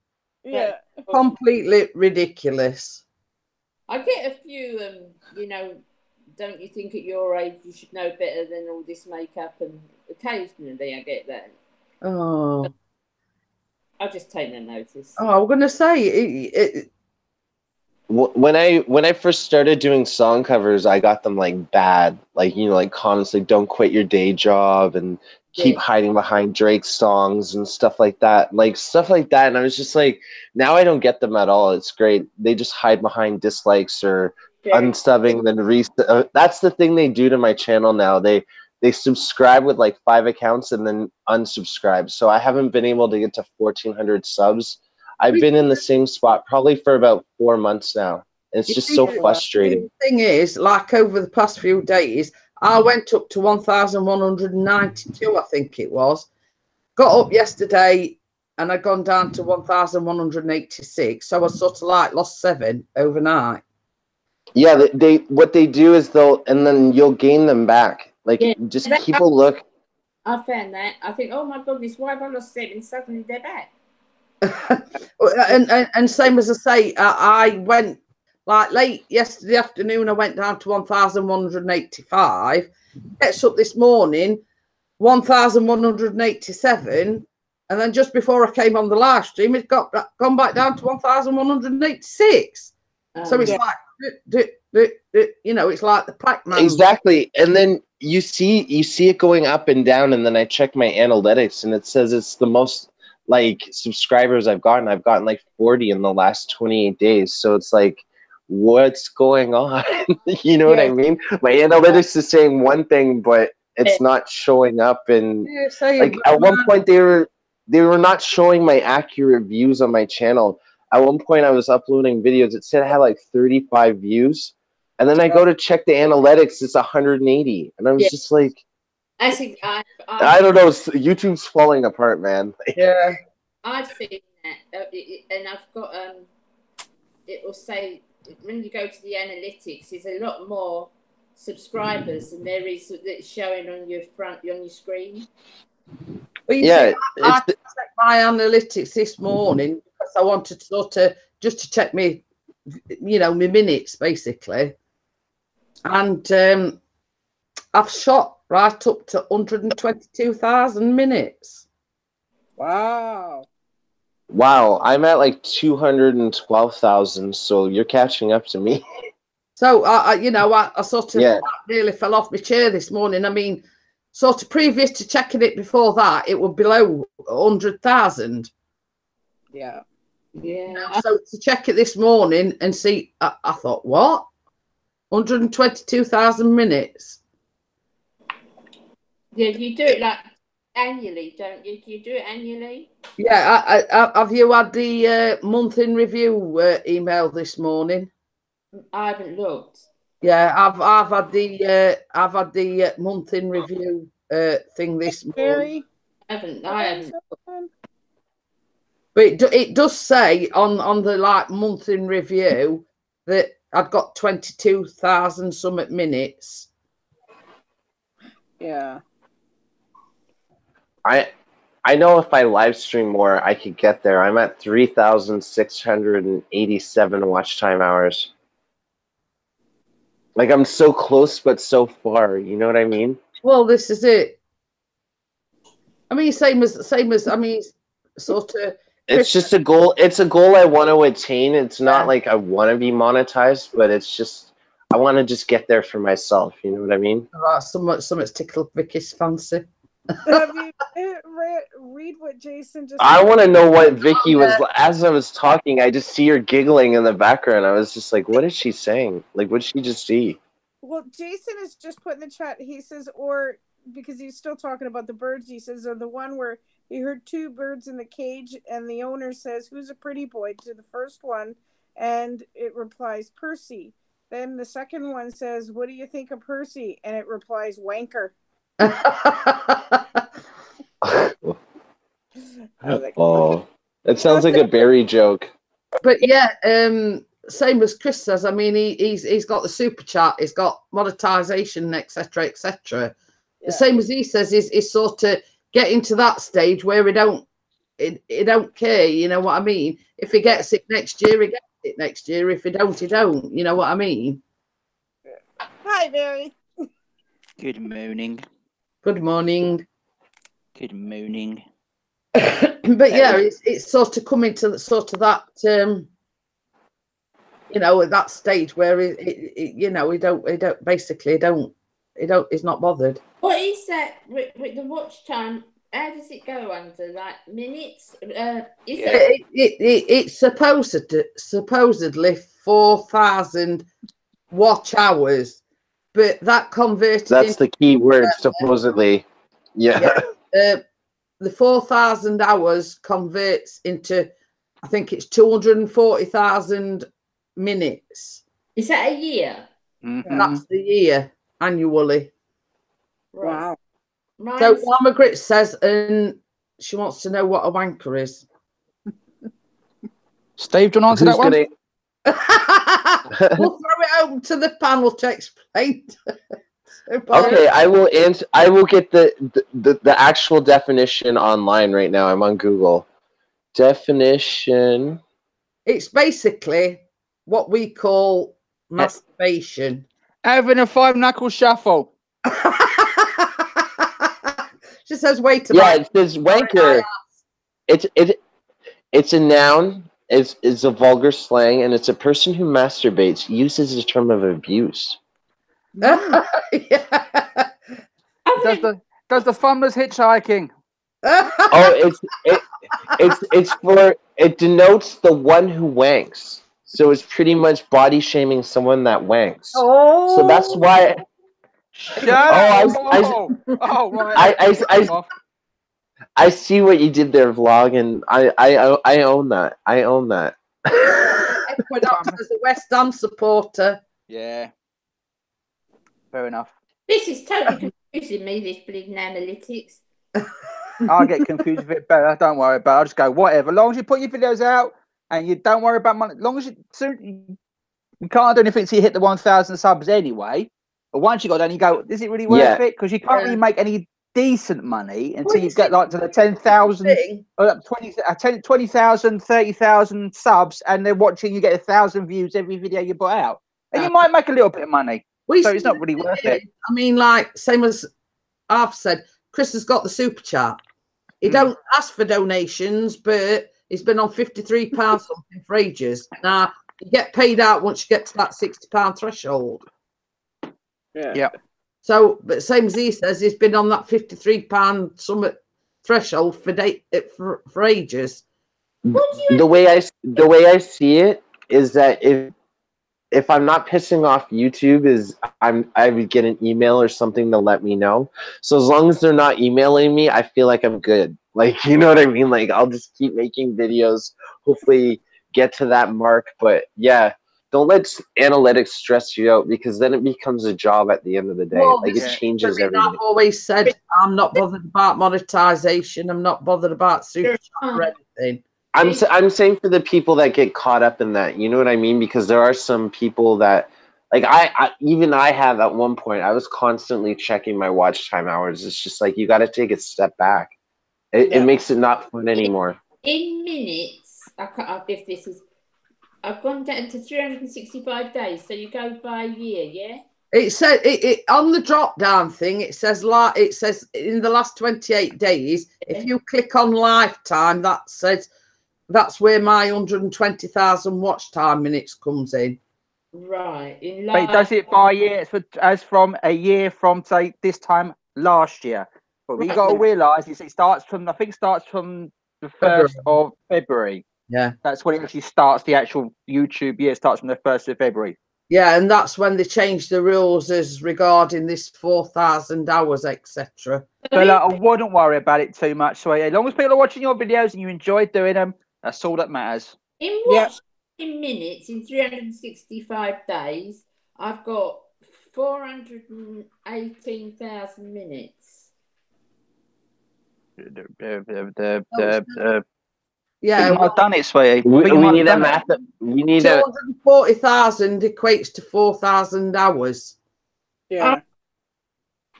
Yeah. Completely ridiculous. I get a few, you know, don't you think at your age you should know better than all this makeup? And occasionally I get that. Oh. I'll just take no notice. Oh, I'm going to say, when I first started doing song covers, I got them like bad, like, you know, like constantly don't quit your day job and keep hiding behind Drake's songs and stuff like that. And I was just like, now I don't get them at all. It's great. They just hide behind dislikes or unsubbing, then that's the thing they do to my channel now. They subscribe with like 5 accounts and then unsubscribe. So I haven't been able to get to 1,400 subs. I've been in the same spot probably for about 4 months now. It's just so frustrating. The thing is, like over the past few days, I went up to 1,192, I think it was. Got up yesterday and I'd gone down to 1,186. So I sort of like lost 7 overnight. Yeah, they what they do is and then you'll gain them back. Like, just keep a look. I found that. I think, oh my goodness, why have I lost 7? Suddenly they're back. and same as I say, I went like late yesterday afternoon. I went down to 1,185. Gets up this morning, 1,187, and then just before I came on the live stream, it gone back down to 1,186. So it's like, you know, it's like the Pac-Man. Exactly, and then you see it going up and down, and then I check my analytics, and it says it's the most like subscribers I've gotten. I've gotten like 40 in the last 28 days. So it's like, what's going on? You know what I mean? My analytics is saying one thing, but it's not showing up. And like at one point they were not showing my accurate views on my channel. At one point I was uploading videos. It said I had like 35 views. And then I go to check the analytics, it's 180. And I was just like, I think I don't know. YouTube's falling apart, man. Yeah, I've seen that, and I've got it will say when you go to the analytics, there's a lot more subscribers than there is that's showing on your screen. Well, I checked my analytics this morning because I wanted to just to check me, you know, my minutes basically, and I've shot right up to 122,000 minutes. Wow. Wow, I'm at like 212,000, so you're catching up to me. So, I sort of Yeah. nearly fell off my chair this morning. I mean, sort of previous to checking it before that, it was below 100,000. Yeah. Yeah. So to check it this morning and see, I thought, what? 122,000 minutes. Yeah, you do it like annually, don't you? Do you do it annually? Yeah, have you had the month in review email this morning? I haven't looked. Yeah, I've had the month in review thing this morning. Very. I haven't. But it does say on the like month in review that I've got 22,000 something minutes. Yeah. I know if I live stream more, I could get there. I'm at 3,687 watch time hours. Like, I'm so close, but so far. You know what I mean? Well, this is it. I mean, same as I mean, sort of. It's just a goal. It's a goal I want to attain. It's not Yeah. like I want to be monetized, but it's just I want to just get there for myself. You know what I mean? Something's tickled Vicky's fancy. Have you read what Jason just I said? want to know what Vicky was. As I was talking, I just see her giggling in the background. I was just like, "What is she saying? Like, what did she just see?" Well, Jason has just put in the chat. He says, or because he's still talking about the birds, he says, or the one where he heard two birds in the cage, and the owner says, "Who's a pretty boy?" to the first one, and it replies, "Percy." Then the second one says, "What do you think of Percy?" and it replies, "Wanker." Oh, it sounds like a Barry joke. But yeah, same as Chris says. I mean, he's got the super chat, he's got monetization, etc., etc. The same as he says is sort of getting to that stage where he don't care. You know what I mean? If he gets it next year, he gets it next year. If he don't, he don't. You know what I mean? Hi, Barry. Good morning. Good morning. Good morning. But yeah, it's sort of coming to sort of that at that stage where he don't he's not bothered. What is that with the watch time? How does it go under? Like minutes? It's supposedly 4,000 watch hours, but that converted. That's the key word, supposedly. Yeah. The 4,000 hours converts into, I think it's 240,000 minutes. Is that a year? Mm-hmm. That's the year annually. Wow. So Mama Grit says, and she wants to know what a wanker is. Steve, do you want to answer that one? We'll throw it open to the panel to explain. Okay, I will answer. I will get the actual definition online right now. I'm on Google. Definition. It's basically what we call masturbation. Having a 5-knuckle shuffle. She says, "Wait a minute." Yeah, it says wanker. It's a noun. It's a vulgar slang, and it's a person who masturbates. Used as a term of abuse. Yeah. Does the farmers hitchhiking? Oh, it denotes the one who wanks. So it's pretty much body shaming someone that wanks. Oh, so that's why. I see what you did there, vlog, and I own that. I own that. Equinox is a West Ham supporter. Yeah. Fair enough. This is totally confusing me, this bleeding analytics. I'll get confused a bit better. Don't worry about it. I'll just go, whatever. As long as you put your videos out and you don't worry about money, as long as you can't do anything until you hit the 1,000 subs anyway. But once you got done, you go, is it really worth it? Because you can't really make any decent money until you get like to the 10,000, 20,000, 30,000 subs, and they're watching you get 1,000 views every video you put out. And you might make a little bit of money. So it's not really worth it. I mean, like, same as I've said, Chris has got the super chat. He don't ask for donations, but he's been on £53 something for ages. Now, you get paid out once you get to that £60 threshold. Yeah. So, but same as he says, he's been on that £53 summit threshold for ages. The way I see it is that if I'm not pissing off YouTube, I would get an email or something to let me know. So as long as they're not emailing me, I feel like I'm good. Like, you know what I mean? Like, I'll just keep making videos, hopefully get to that mark. But yeah, don't let analytics stress you out, because then it becomes a job at the end of the day. Well, like, it changes everything. I've always said I'm not bothered about monetization. I'm not bothered about super chat or anything. I'm saying for the people that get caught up in that, you know what I mean? Because there are some people that, like, I have at one point, I was constantly checking my watch time hours. It's just like, you got to take a step back. It makes it not fun anymore. In minutes, I've gone down to 365 days. So you go by a year, yeah? It said it on the drop down thing. It says in the last 28 days. If you click on lifetime, that's where my 120,000 watch time minutes comes in. Right. But it does it by year. It's as from a year from, say, this time last year. But we got to realise it starts from the 1st of February. Yeah. That's when it actually starts. The actual YouTube year starts from the 1st of February. Yeah, and that's when they changed the rules as regarding this 4,000 hours, etc. But I wouldn't worry about it too much. So as long as people are watching your videos and you enjoy doing them, that's all that matters. In minutes, in 365 days, I've got 418,000 minutes. Yeah, I've done it, sweetie. We need that math. We need 240,000 equates to 4,000 hours. Yeah.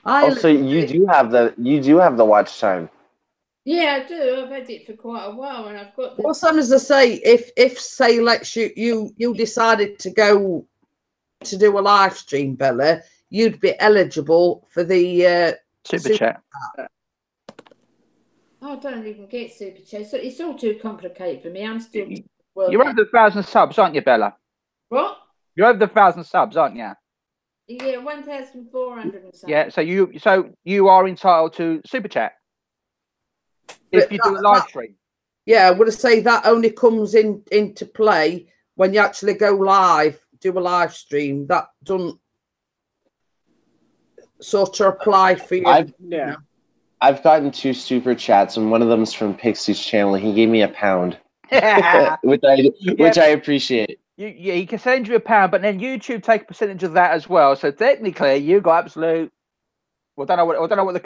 Also, you do have the watch time. Yeah, I do. I've had it for quite a while, and I've got. Well, some as I say, if say let's you decided to go to do a live stream, Bella, you'd be eligible for the super chat. I don't even get super chat, so it's all too complicated for me. I'm still. You're over 1,000 subs, aren't you, Bella? What? You're over 1,000 subs, aren't you? Yeah, 1,400 and something. Yeah, so you are entitled to super chat if you do a live stream. Yeah, I would say that only comes into play when you actually go live, do a live stream. That doesn't sort of apply for you. I've gotten 2 super chats, and one of them is from Pixie's channel. He gave me £1, which I appreciate. He can send you £1, but then YouTube take a percentage of that as well. So technically, you got absolute. Well, I don't know what the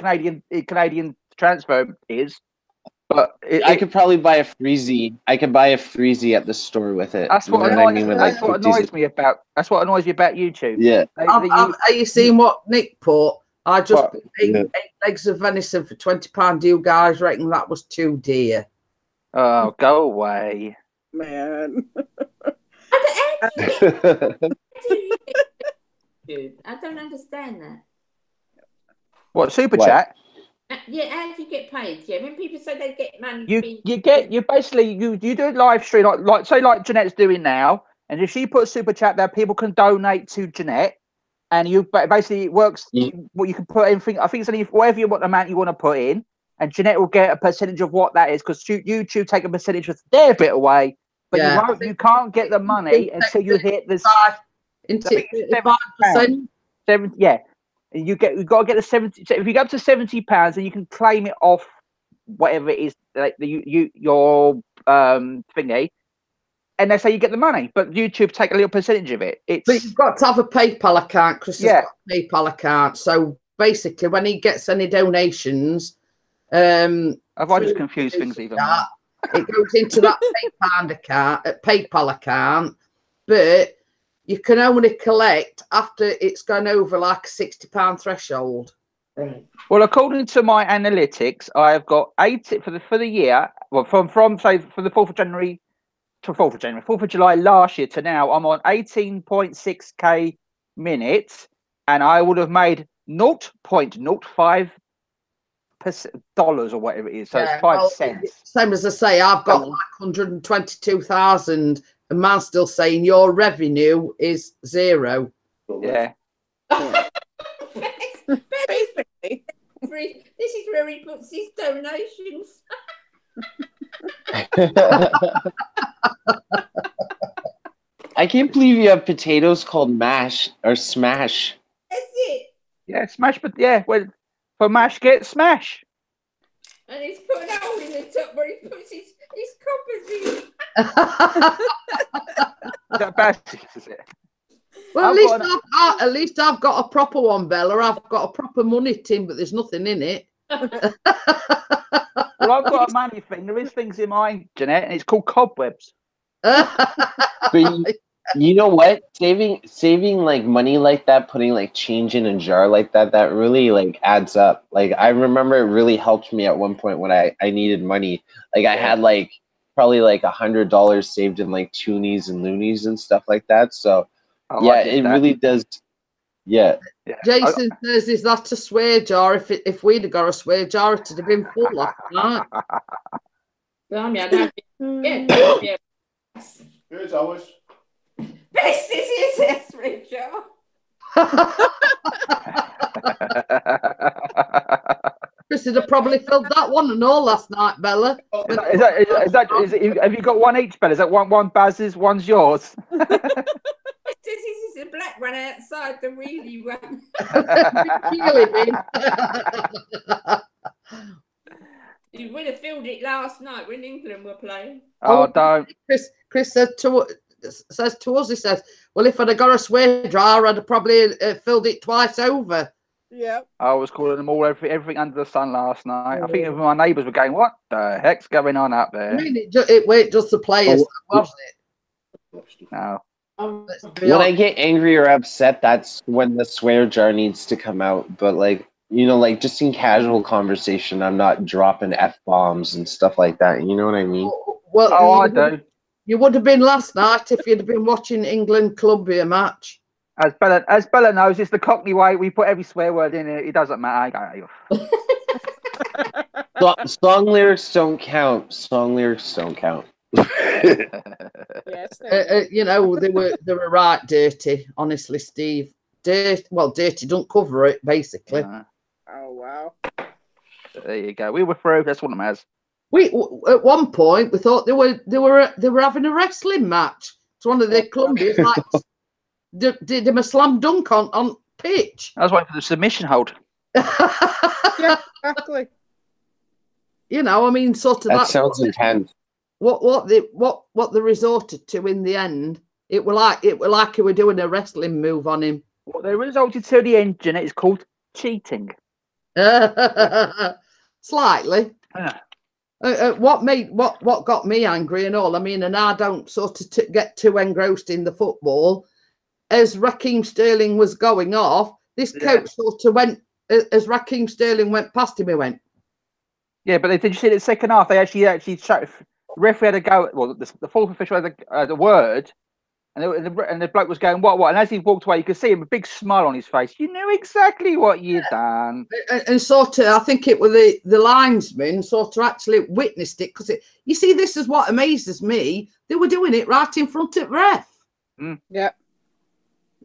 Canadian transfer is, but I could probably buy a freezy. I could buy a freezy at the store with it. That's what annoys me about. That's what annoys me about YouTube. Yeah. Are you seeing what Nick put? I just ate 8 legs of venison for £20. You guys reckon that was too dear? Oh, go away, man. I don't understand that. What, super chat? Yeah, how do you get paid? Yeah, when people say they get money, you do a live stream like Jeanette's doing now, and if she puts super chat there, people can donate to Jeanette, and you basically it works. What you can put in, I think it's only whatever you want amount you want to put in, and Jeanette will get a percentage of what that is, because YouTube take a percentage of their bit away, but you can't get the money until you hit this 5%. Yeah. You've got to get the 70. So if you go up to £70, then you can claim it off whatever it is, like your thingy, and that's how you get the money. But YouTube take a little percentage of it. But you've got to have a PayPal account. Chris has got a PayPal account. So basically, when he gets any donations, have I just confused things even more? It goes into that PayPal account, but you can only collect after it's gone over like a £60 threshold. Well, according to my analytics, I have got 80 for the year. Well, from say from the 4th of January to 4th of July last year to now, I'm on 18.6k minutes, and I would have made $0.05 or whatever it is. So it's 5 cents. Same as I say, I've got like 122,000 And man's still saying your revenue is 0. Yeah. Basically. This is where he puts his donations. I can't believe you have potatoes called mash or smash. That's it. Yeah, smash, but yeah, well, for mash, get smash. And he's put an hole in the top where he puts his coppers in. Is that basic, is it? Well, I've got at least I've got a proper one, Bella. I've got a proper money tin, but there's nothing in it. Well, I've got a money thing. There is things in mine, Jeanette, and it's called cobwebs. But you know what? Saving like money like that, putting like change in a jar like that, that really like adds up. Like I remember it really helped me at one point when I needed money. Like I had like probably like $100 saved in like toonies and loonies and stuff like that. So yeah, it really does. Yeah. Jason says, "Is that a swear jar? If we'd have got a swear jar, it'd have been full last night." Yeah. Here's ours. Best this is a swear jar. Chris would have probably filled that one and all last night, Bella. Have you got one each, Bella? Is that one Baz's, one's yours? This is a black one outside the wheelie one. You would have filled it last night when England were playing. Oh, don't. Chris says to us, he says, "Well, if I'd have got a swear jar, I'd have probably filled it twice over." Yeah. I was calling them all everything under the sun last night. I think even my neighbours were going, "What the heck's going on up there?" I mean, it weren't just the players, wasn't it? No. When I get angry or upset, that's when the swear jar needs to come out. But like, you know, like just in casual conversation, I'm not dropping F-bombs and stuff like that. You know what I mean? Well, I do. You would have been last night if you'd have been watching England Colombia match. As Bella knows, it's the Cockney way. We put every swear word in it. It doesn't matter. Song lyrics don't count. Song lyrics don't count. Yes. You know, they were right dirty, honestly, Steve. Dirty don't cover it, basically. Oh wow. There you go. We were through. That's what it matters. We at one point we thought they were having a wrestling match. It's one of the Colombians like did him a slam dunk on pitch. I was waiting for the submission hold. Yeah, exactly. You know, I mean, sort of that sounds intense. What they resorted to in the end, it were like they were doing a wrestling move on him. What they resorted to the engine is called cheating. Slightly. Yeah. What got me angry and all, I mean, and I don't sort of get too engrossed in the football. As Raheem Sterling was going off, this coach sort of went, as Raheem Sterling went past him, he went. Yeah, but did you see the second half? They actually showed, the referee had a go. Well, the fourth official had the word, and the bloke was going, what? And as he walked away, you could see him, a big smile on his face. You knew exactly what you'd done. And sort of, I think it was the linesman sort of actually witnessed it, because you see, this is what amazes me. They were doing it right in front of ref. Yeah.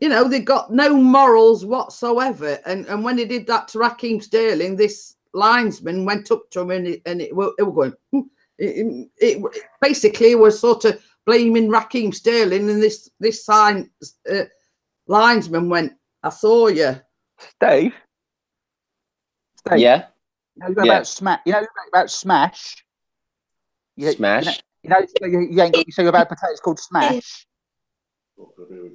You know, they got no morals whatsoever. And when he did that to Raheem Sterling, this linesman went up to him and it was going. It basically was sort of blaming Raheem Sterling, and this linesman went, "I saw you, Steve." Yeah. You know about smash. You know about smash. Smash. You know you ain't got you say about potatoes called smash.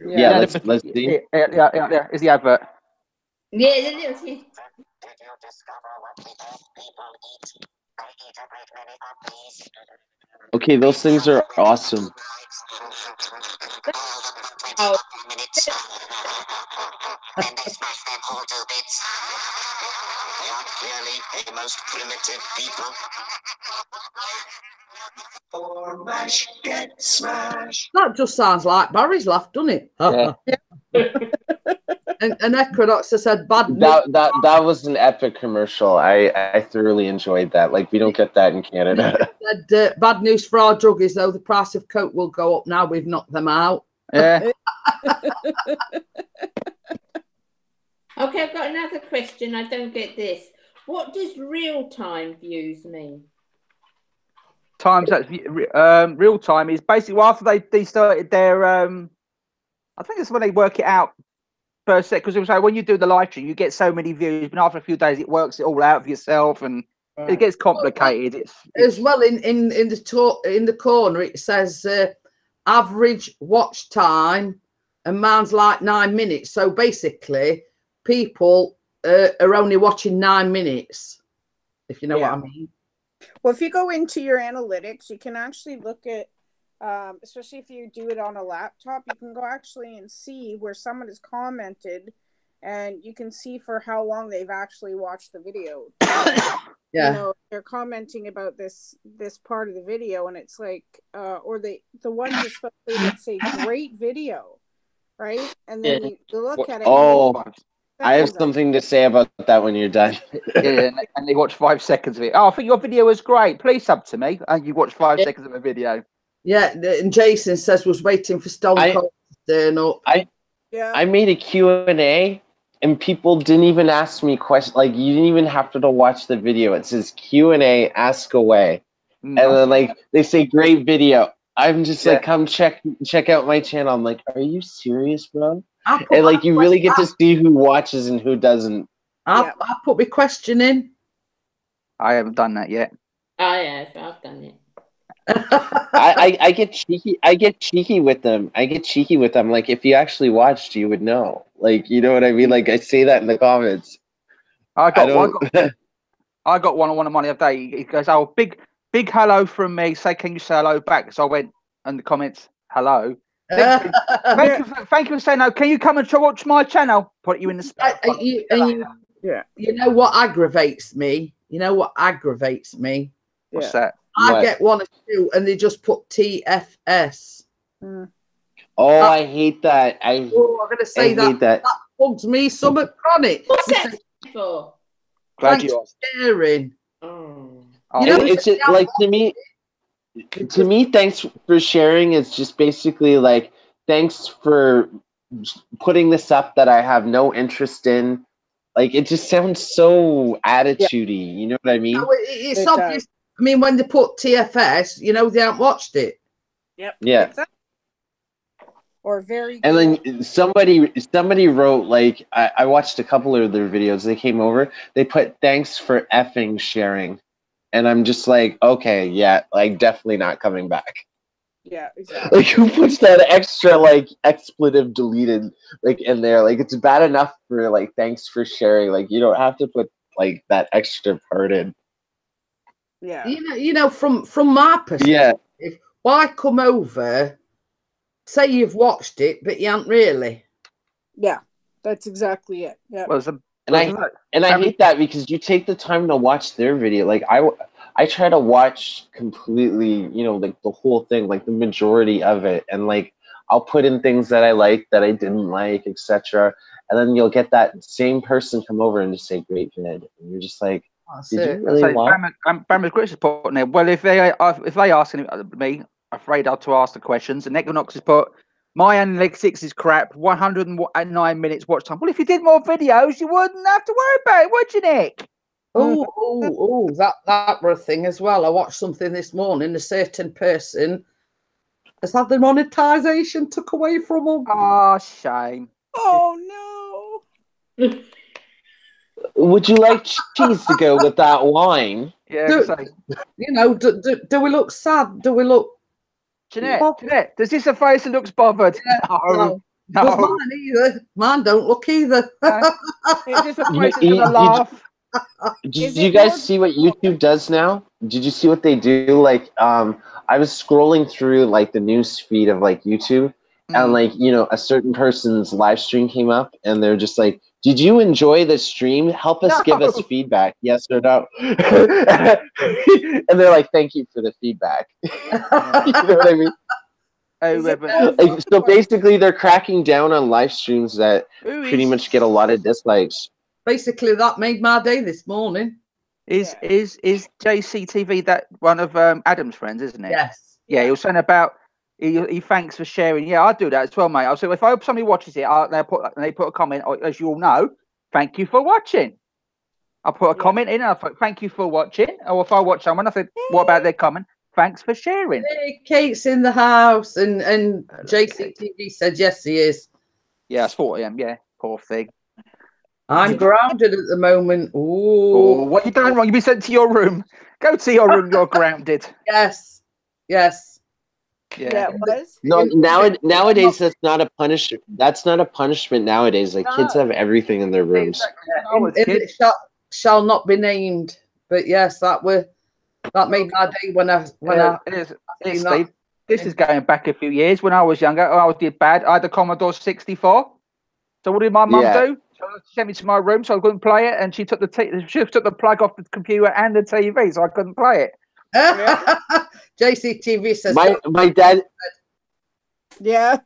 Yeah, let's see. Yeah. Is the advert? Yeah, the little thing. Okay, those things are awesome. Oh. That just sounds like Barry's laugh, doesn't it? Yeah. And Equinox has said bad. That was an epic commercial. I thoroughly enjoyed that. Like, we don't get that in Canada. Said, bad news for our druggies, though. The price of coke will go up now we've knocked them out. Yeah. Okay, I've got another question. I don't get this. What does real-time views mean? Times that real time is basically after they started their I think it's when they work it out per sec, because it was like when you do the live stream you get so many views, but after a few days it works it all out for yourself, and it gets complicated. It's as well in the corner it says average watch time, and mine's like 9 minutes. So basically people are only watching 9 minutes, if you know what I mean. Well, if you go into your analytics, you can actually look at, especially if you do it on a laptop, you can go actually and see where someone has commented, and you can see for how long they've actually watched the video. Yeah. You know, they're commenting about this part of the video, and it's like, or the ones especially that say great video, right? And then you look at it. Oh, I have something to say about that when you're done. Yeah, and they watch 5 seconds of it. Oh, I think your video was great. Please sub to me. And you watch 5 seconds of a video. Yeah, and Jason says was waiting for Stone Cold to turn up. I made a Q&A, and people didn't even ask me questions. Like, you didn't even have to watch the video. It says Q&A, ask away. And then, like, they say great video. I'm just like, come check out my channel. I'm like, are you serious, bro? And like, you really get to see who watches and who doesn't. I'll put my question in. I haven't done that yet. I have. I've done it. I get cheeky. I get cheeky with them. Like, if you actually watched, you would know. Like, you know what I mean? Like, I say that in the comments. I got one on one of mine the other day. He goes, "Oh, big hello from me. Say, can you say hello back?" So I went in the comments, "Hello." Thank you for saying no. Can you come and watch my channel? Put you in the spot. You know what aggravates me? What's that? I get one or two, and they just put TFS. Oh, I hate that. I'm gonna say that. That bugs me. Something chronic. What's that for? Glad you asked. Sharing. You know, it's just, like, to me, thanks for sharing is just basically like, thanks for putting this up that I have no interest in. Like, it just sounds so attitude-y. You know what I mean? No, it's obvious. I mean, when they put TFS, you know, they haven't watched it. Yep. Yeah. Exactly. Or very. And then somebody wrote, like, I watched a couple of their videos. They came over. They put thanks for effing sharing. And I'm just like, okay, yeah, like, definitely not coming back. Yeah, exactly. Like, who puts that extra, like, expletive deleted, like, in there? Like, it's bad enough for, like, thanks for sharing. Like, you don't have to put, like, that extra part in. Yeah. You know, from my perspective, why come over, say you've watched it, but you haven't really? Yeah, that's exactly it. Yeah. And I hate that, because you take the time to watch their video. Like, I try to watch completely, you know, like, the whole thing, like, the majority of it, and, like, I'll put in things that I like, that I didn't like, etc. And then you'll get that same person come over and just say great vid, and you're just like, did you really watch? Bama's Grits is put in there. Well, if they ask me, afraid to ask the questions, and Equinox has put, my analytics is crap. 109 minutes watch time. Well, if you did more videos, you wouldn't have to worry about it, would you, Nick? Oh, that were a thing as well. I watched something this morning. A certain person has had the monetization took away from them. Oh, shame. Oh no. Would you like cheese to go with that wine? Yeah. You know, do we look sad? Do we look? Jeanette, does this a face that looks bothered? No. Does mine either. Mine don't look either. Is this a face that's gonna laugh? Did you guys see what YouTube does now? Did you see what they do? Like, I was scrolling through, like, the news feed of, like, YouTube, and, like, you know, a certain person's live stream came up, and they're just like, did you enjoy the stream? Help us, give us feedback, yes or no. And they're like, thank you for the feedback. You know what I mean? whoever. So basically, they're cracking down on live streams that Who pretty is much get a lot of dislikes. Basically, that made my day this morning. is JCTV that one of Adam's friends, isn't it? Yes. Yeah, he was saying about he thanks for sharing. Yeah, I do that as well, mate. I say if I hope somebody watches it, they put a comment, as you all know, thank you for watching. I put a comment in, and I thought, thank you for watching. Or if I watch someone, I said, what about their comment? Thanks for sharing. Hey, Kate's in the house, and JCTV said yes, he is. Yeah, I thought him. Yeah, poor thing. I'm grounded at the moment. Oh, Ooh. what you done wrong? You've been sent to your room. Go to your room. You're grounded. Yes. Yeah. It was. No, nowadays that's not a punishment. That's not a punishment nowadays. Like kids have everything in their rooms. It shall not be named. But yes, that made my day when I Steve, this is going back a few years. When I was younger, I did bad. I had the Commodore 64. So what did my mum do? She sent me to my room so I couldn't play it, and she took the plug off the computer and the TV, so I couldn't play it. JCTV says my dad. Yeah.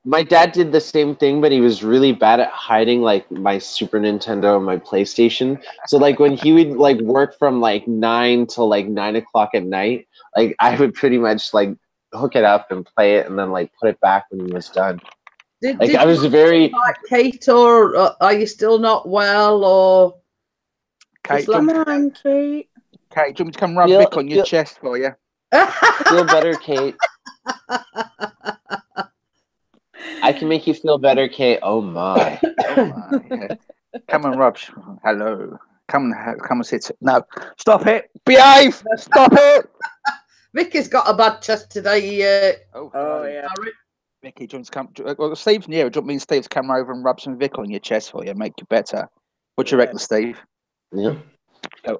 My dad did the same thing, but he was really bad at hiding like my Super Nintendo and my PlayStation. So like when he would like work from like 9 till like 9 o'clock at night, like I would pretty much like hook it up and play it and then like put it back when he was done. I was very like Kate, or are you still not well? Or Kate, come on, Kate. Kate, do you want me to come rub Vic on your chest for you? Feel better, Kate. I can make you feel better, Kate. Oh my. Yeah. Come and rub. Hello. Come and sit. No, stop it. Behave. Stop it. Vicky's got a bad chest today. Oh yeah. Vicky, do you want to come? Well, Steve's near. Do you want me and Steve to come over and rub some Vic on your chest for you, make you better? What do you reckon, Steve? Yeah.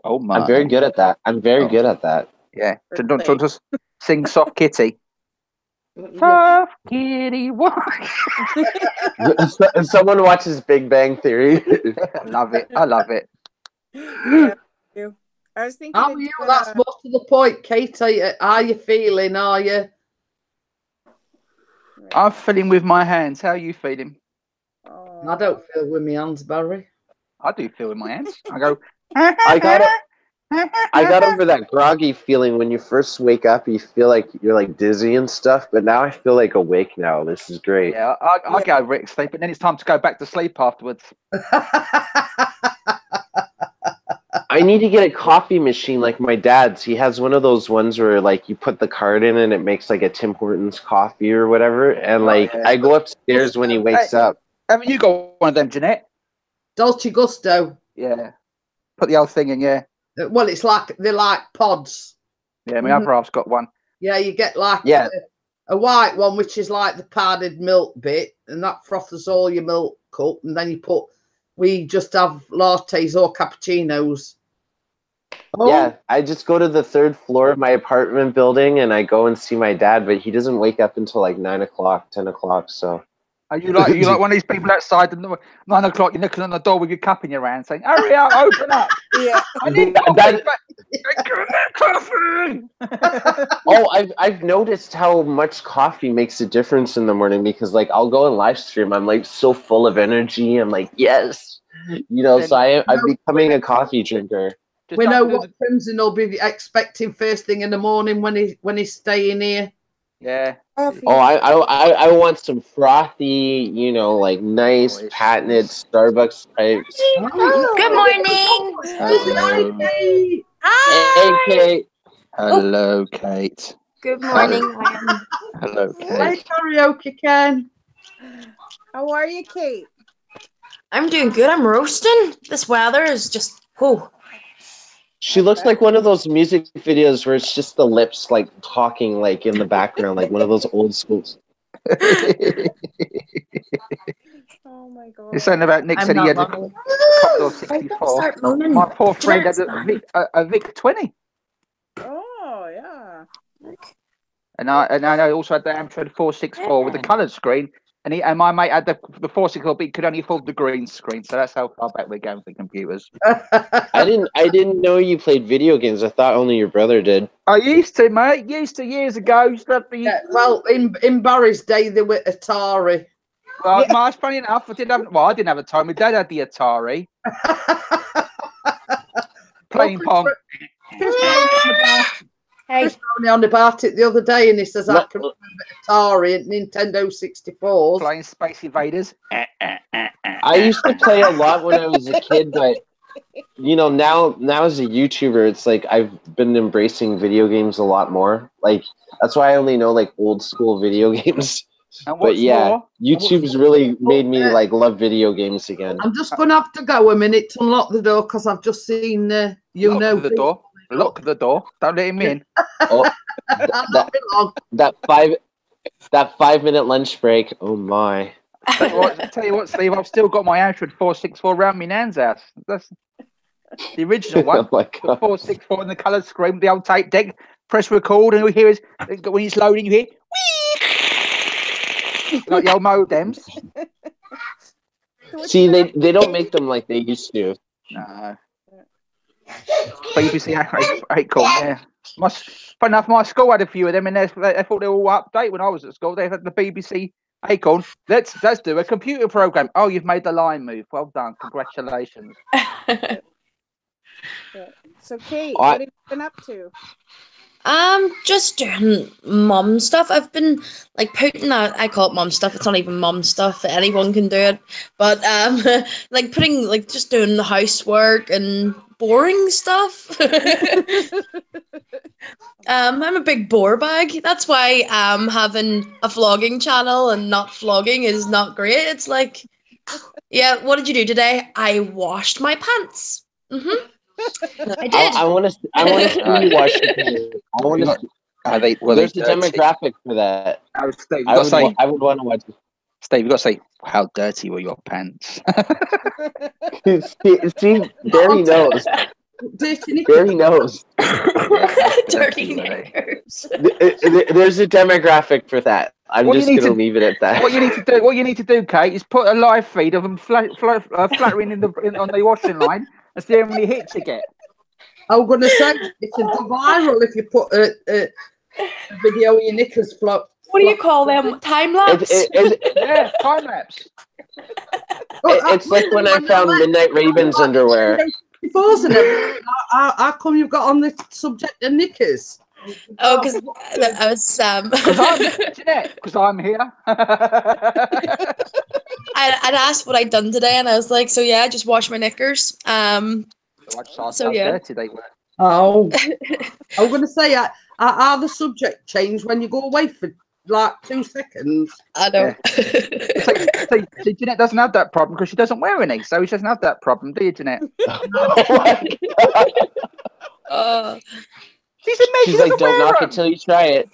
Oh my. I'm very good at that. I'm very good at that. Yeah. Do you want to sing Soft Kitty? Soft Kitty, what? If someone watches Big Bang Theory. I love it. I love it. Yeah, I was thinking. How are you? That's more to the point, Kate. How are you feeling? Are you? I'm feeling with my hands. How are you feeling? I don't feel with my hands, Barry. I do feel with my hands. I go. I got over that groggy feeling when you first wake up. You feel like you're like dizzy and stuff, but now I feel like awake now. This is great. Yeah, I go over it, sleep, and then it's time to go back to sleep afterwards. I need to get a coffee machine like my dad's. He has one of those ones where like you put the card in and it makes like a Tim Hortons coffee or whatever. And like I go upstairs when he wakes up. Haven't you got one of them, Jeanette? Dolce Gusto. Yeah. Put the old thing in, yeah. Well, they're like pods. Yeah, my other half's got one. Yeah, you get like a white one, which is like the powdered milk bit, and that froths all your milk up, and then we just have lattes or cappuccinos. Yeah, I just go to the 3rd floor of my apartment building and I go and see my dad, but he doesn't wake up until like 9 o'clock, 10 o'clock. So are you like one of these people outside at 9 o'clock? You're knocking on the door with your cup in your hand, saying, "Hurry up, open up!" Yeah, I need coffee. Oh, I've noticed how much coffee makes a difference in the morning because like I'll go and live stream. I'm like so full of energy. I'm like yes, So I'm becoming a coffee drinker. We know what Crimson will be expecting first thing in the morning when he's staying here. Yeah. Oh, I want some frothy, like nice patented Starbucks pipes. Good morning. Hello. Hi. Hey, Kate. Hello, Kate. Good morning. Hello, Kate. Hey, karaoke, Ken. How are you, Kate? I'm doing good. I'm roasting. This weather is just She looks like one of those music videos where it's just the lips like talking like in the background, like one of those old schools. Oh my god! You're saying about Nick said he had a Commodore 64. My poor friend had a VIC 20. Oh yeah. And I also had the Amstrad 464 with the coloured screen. And my mate had the 464 bit, could only afford the green screen, so that's how far back we're going for computers. I didn't know you played video games. I thought only your brother did. I used to, mate. Used to years ago. Yeah, well, in Barry's day, they were Atari. Well, Marsh, funny enough, I didn't have Atari. My dad had the Atari. Playing pong. Hey. Chris was on about it the other day, and he says, I can remember Atari and Nintendo 64s. Playing Space Invaders. I used to play a lot when I was a kid, but you know, now as a YouTuber, it's like I've been embracing video games a lot more. Like that's why I only know like old school video games. But yeah, YouTube's really made me like love video games again. I'm just gonna have to go a minute to unlock the door because I've just seen Lock the door. Lock the door. Don't let him in. Oh, that 5-minute lunch break. Oh my! Tell you what, Steve. I've still got my Android 464 around my nan's house. That's the original one. Oh my God. The 464 in the coloured screen with the old tape deck. Press record, and we hear is when it's loading. You hear wee, like the old modems. See, they don't make them like they used to. No. BBC Acorn, yeah. Funny enough, my school had a few of them, and they thought they were all up to date when I was at school. They had the BBC Acorn. Let's do a computer program. Oh, you've made the line move. Well done. Congratulations. So, Kate, what have you been up to? Just doing mum stuff. I've been like putting out, I call it mum stuff. It's not even mum stuff. Anyone can do it. But like putting like just doing the housework and boring stuff. I'm a big bore bag. That's why having a vlogging channel and not vlogging is not great. It's like, yeah, what did you do today? I washed my pants. I did. I want to see you wash your pants. I want to. There's a demographic for that. I would want to watch it. Steve, you've got to say, how dirty were your pants? see, Barry knows. Barry knows. Dirty knickers. There's a demographic for that. I'm just going to leave it at that. What you need to do, Kate, is put a live feed of them fluttering on the washing line and see how many hits you get. I'm going to say it can go viral if you put a video of your knickers flop. What do you call them? Time lapse? Yeah, time lapse. It's like when I found Midnight Raven's underwear. How come you've got on the subject of knickers? Oh, because I was because I'm here. I'd asked what I'd done today, and I was like, "So yeah, I just washed my knickers." So yeah. Dirty they were. Oh, I'm going to say, are the subject changed when you go away for like 2 seconds? I don't. See, Jeanette doesn't have that problem because she doesn't wear any, so she doesn't have that problem, do you, Jeanette? She's like, don't knock it till you try it.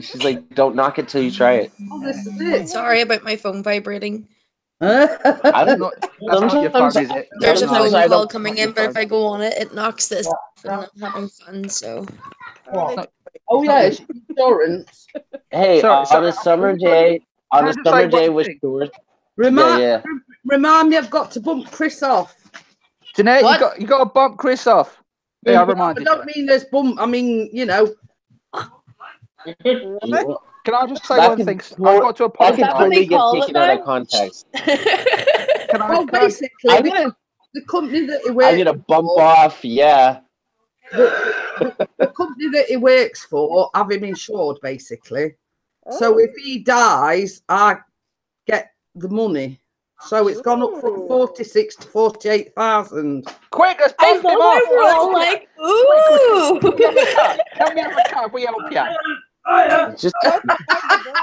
She's like, don't knock it till you try it. Oh, this is it. Sorry about my phone vibrating. I don't know. That's not your phone, is it? There's a phone call coming in, but if I go on it, it knocks this off, and I'm having fun. So. Oh yeah, it's insurance. Hey, on a summer day with shorts. Remind me, I've got to bump Chris off. Jeanette, you got to bump Chris off. Yeah, I reminded you. I don't mean there's bump. I mean, you know. Can I just say one thing? I've got to apologize. That can totally get taken out of context. Basically, the company that he works I'm gonna bump off, yeah. The company that he works for have him insured, basically. So if he dies, I get the money. So it's gone up from 46 to 48,000. Quick, let's bump him off. We're all like, ooh. Help me have a car. We help you. Just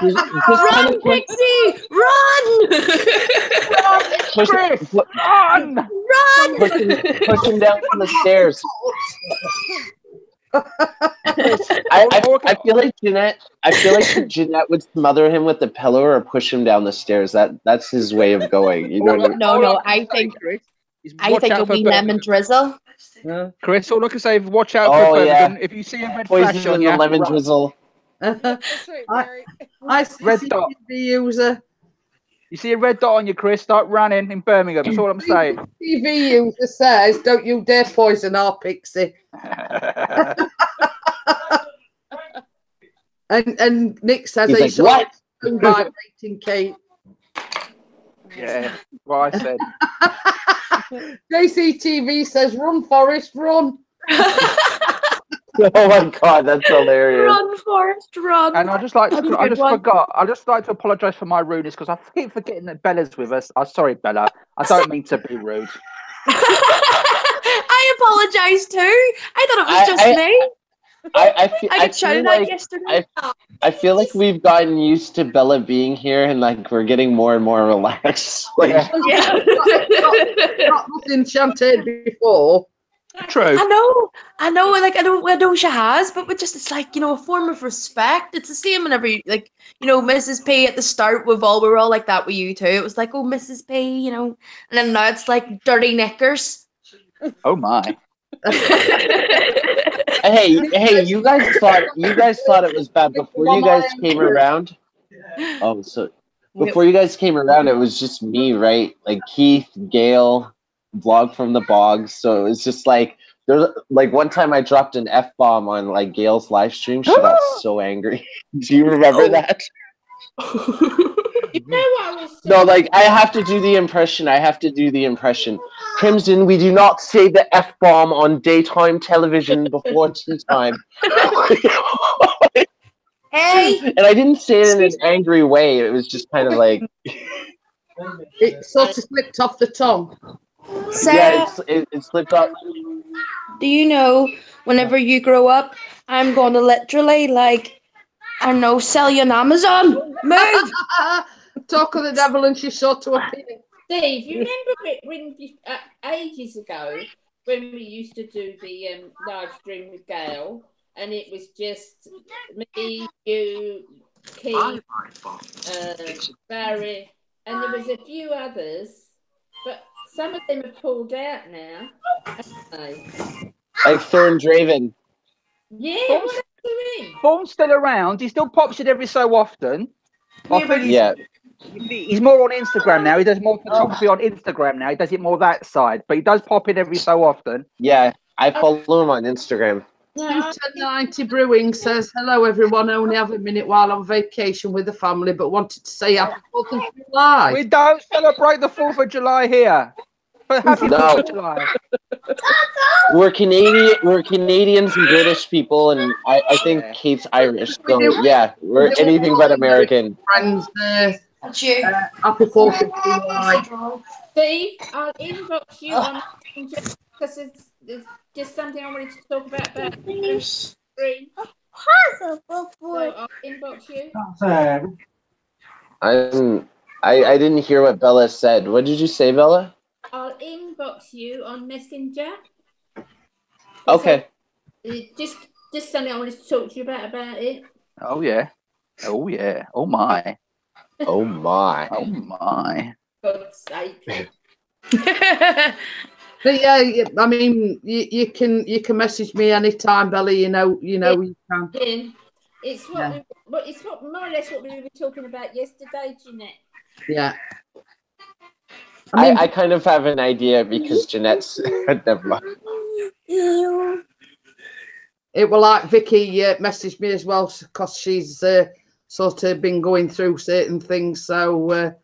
Run, Pixie! Run! Chris, run! Run! Push him down from the stairs. I feel like Jeanette would smother him with a pillow or push him down the stairs. That's his way of going. You know. No. I think it'll be lemon drizzle. Yeah. Chris, all I can say is watch out for Birmingham. If you see a red flash on you, lemon drizzle. That's right, Barry. I see the user You see a red dot on you, Chris, start running in Birmingham. That's all I'm saying. TV user says, don't you dare poison our Pixie. And Nick says, He's he like, saw what? it vibrating Kate. Yeah, what I said. JCTV says, run, Forrest, run. Oh my God, that's hilarious. Run, Forrest, run. And I just like That's a to, I good just one. forgot. I just like to apologise for my rudeness because I keep forgetting that Bella's with us. I'm sorry, Bella. I don't mean to be rude. I apologise too. I thought it was just me. I got shouted at yesterday. I feel like we've gotten used to Bella being here, and like we're getting more and more relaxed. Like, Yeah. Not enchanted before. True. I know. Like I know she has, but it's like a form of respect. It's the same whenever Mrs. P at the start we were all like that with you too. It was like, oh, Mrs. P, and then now it's like dirty knickers. Oh my. hey, you guys thought it was bad before you guys came around. Oh, so before you guys came around, it was just me, right? Like Keith, Gail, Vlog from the Bogs. So it was just like there's like one time I dropped an F-bomb on like Gail's live stream. She got so angry. Do you remember that? You know what I was saying? No, like I have to do the impression. Crimson, we do not say the F-bomb on daytime television before tea time. Hey. And I didn't say it in an angry way. It was just kind of like It sort of slipped off the tongue. Sarah, it slipped up. do you know whenever you grow up, I'm going to literally sell you on Amazon. Move. Talk of the devil and she's sure to appear. Steve, you remember when ages ago when we used to do the live stream with Gail, and it was just me, you, Keith, Barry, and there was a few others, but some of them have pulled out now. Like Thorn Draven. Yeah, what are they doing? Thorn's still around. He still pops it every so often. I think he's more on Instagram now. He does more photography on Instagram now. He does it more that side, but he does pop in every so often. Yeah, I follow him on Instagram. 1090 Brewing says, hello everyone, only have a minute while on vacation with the family, but wanted to say happy 4th of July. We don't celebrate the 4th of July here. But happy 4th of July. We're Canadians and British people, and I think Kate's Irish. So yeah, we're anything but American. Friends there. That's you. Happy 4th of July. Steve, I'll inbox you on because it's just something I wanted to talk about screen. So I'll inbox you. I didn't hear what Bella said. What did you say, Bella? I'll inbox you on Messenger. Okay. Just something I wanted to talk to you about it. Oh yeah. Oh yeah. Oh my. Oh my. Oh my. God's sake. But yeah, I mean, you can message me anytime, Bella. You know you can. Yeah. It's what more or less what we were talking about yesterday, Jeanette. Yeah. I kind of have an idea because Jeanette's never mind. It will like Vicky messaged me as well because she's sort of been going through certain things. So are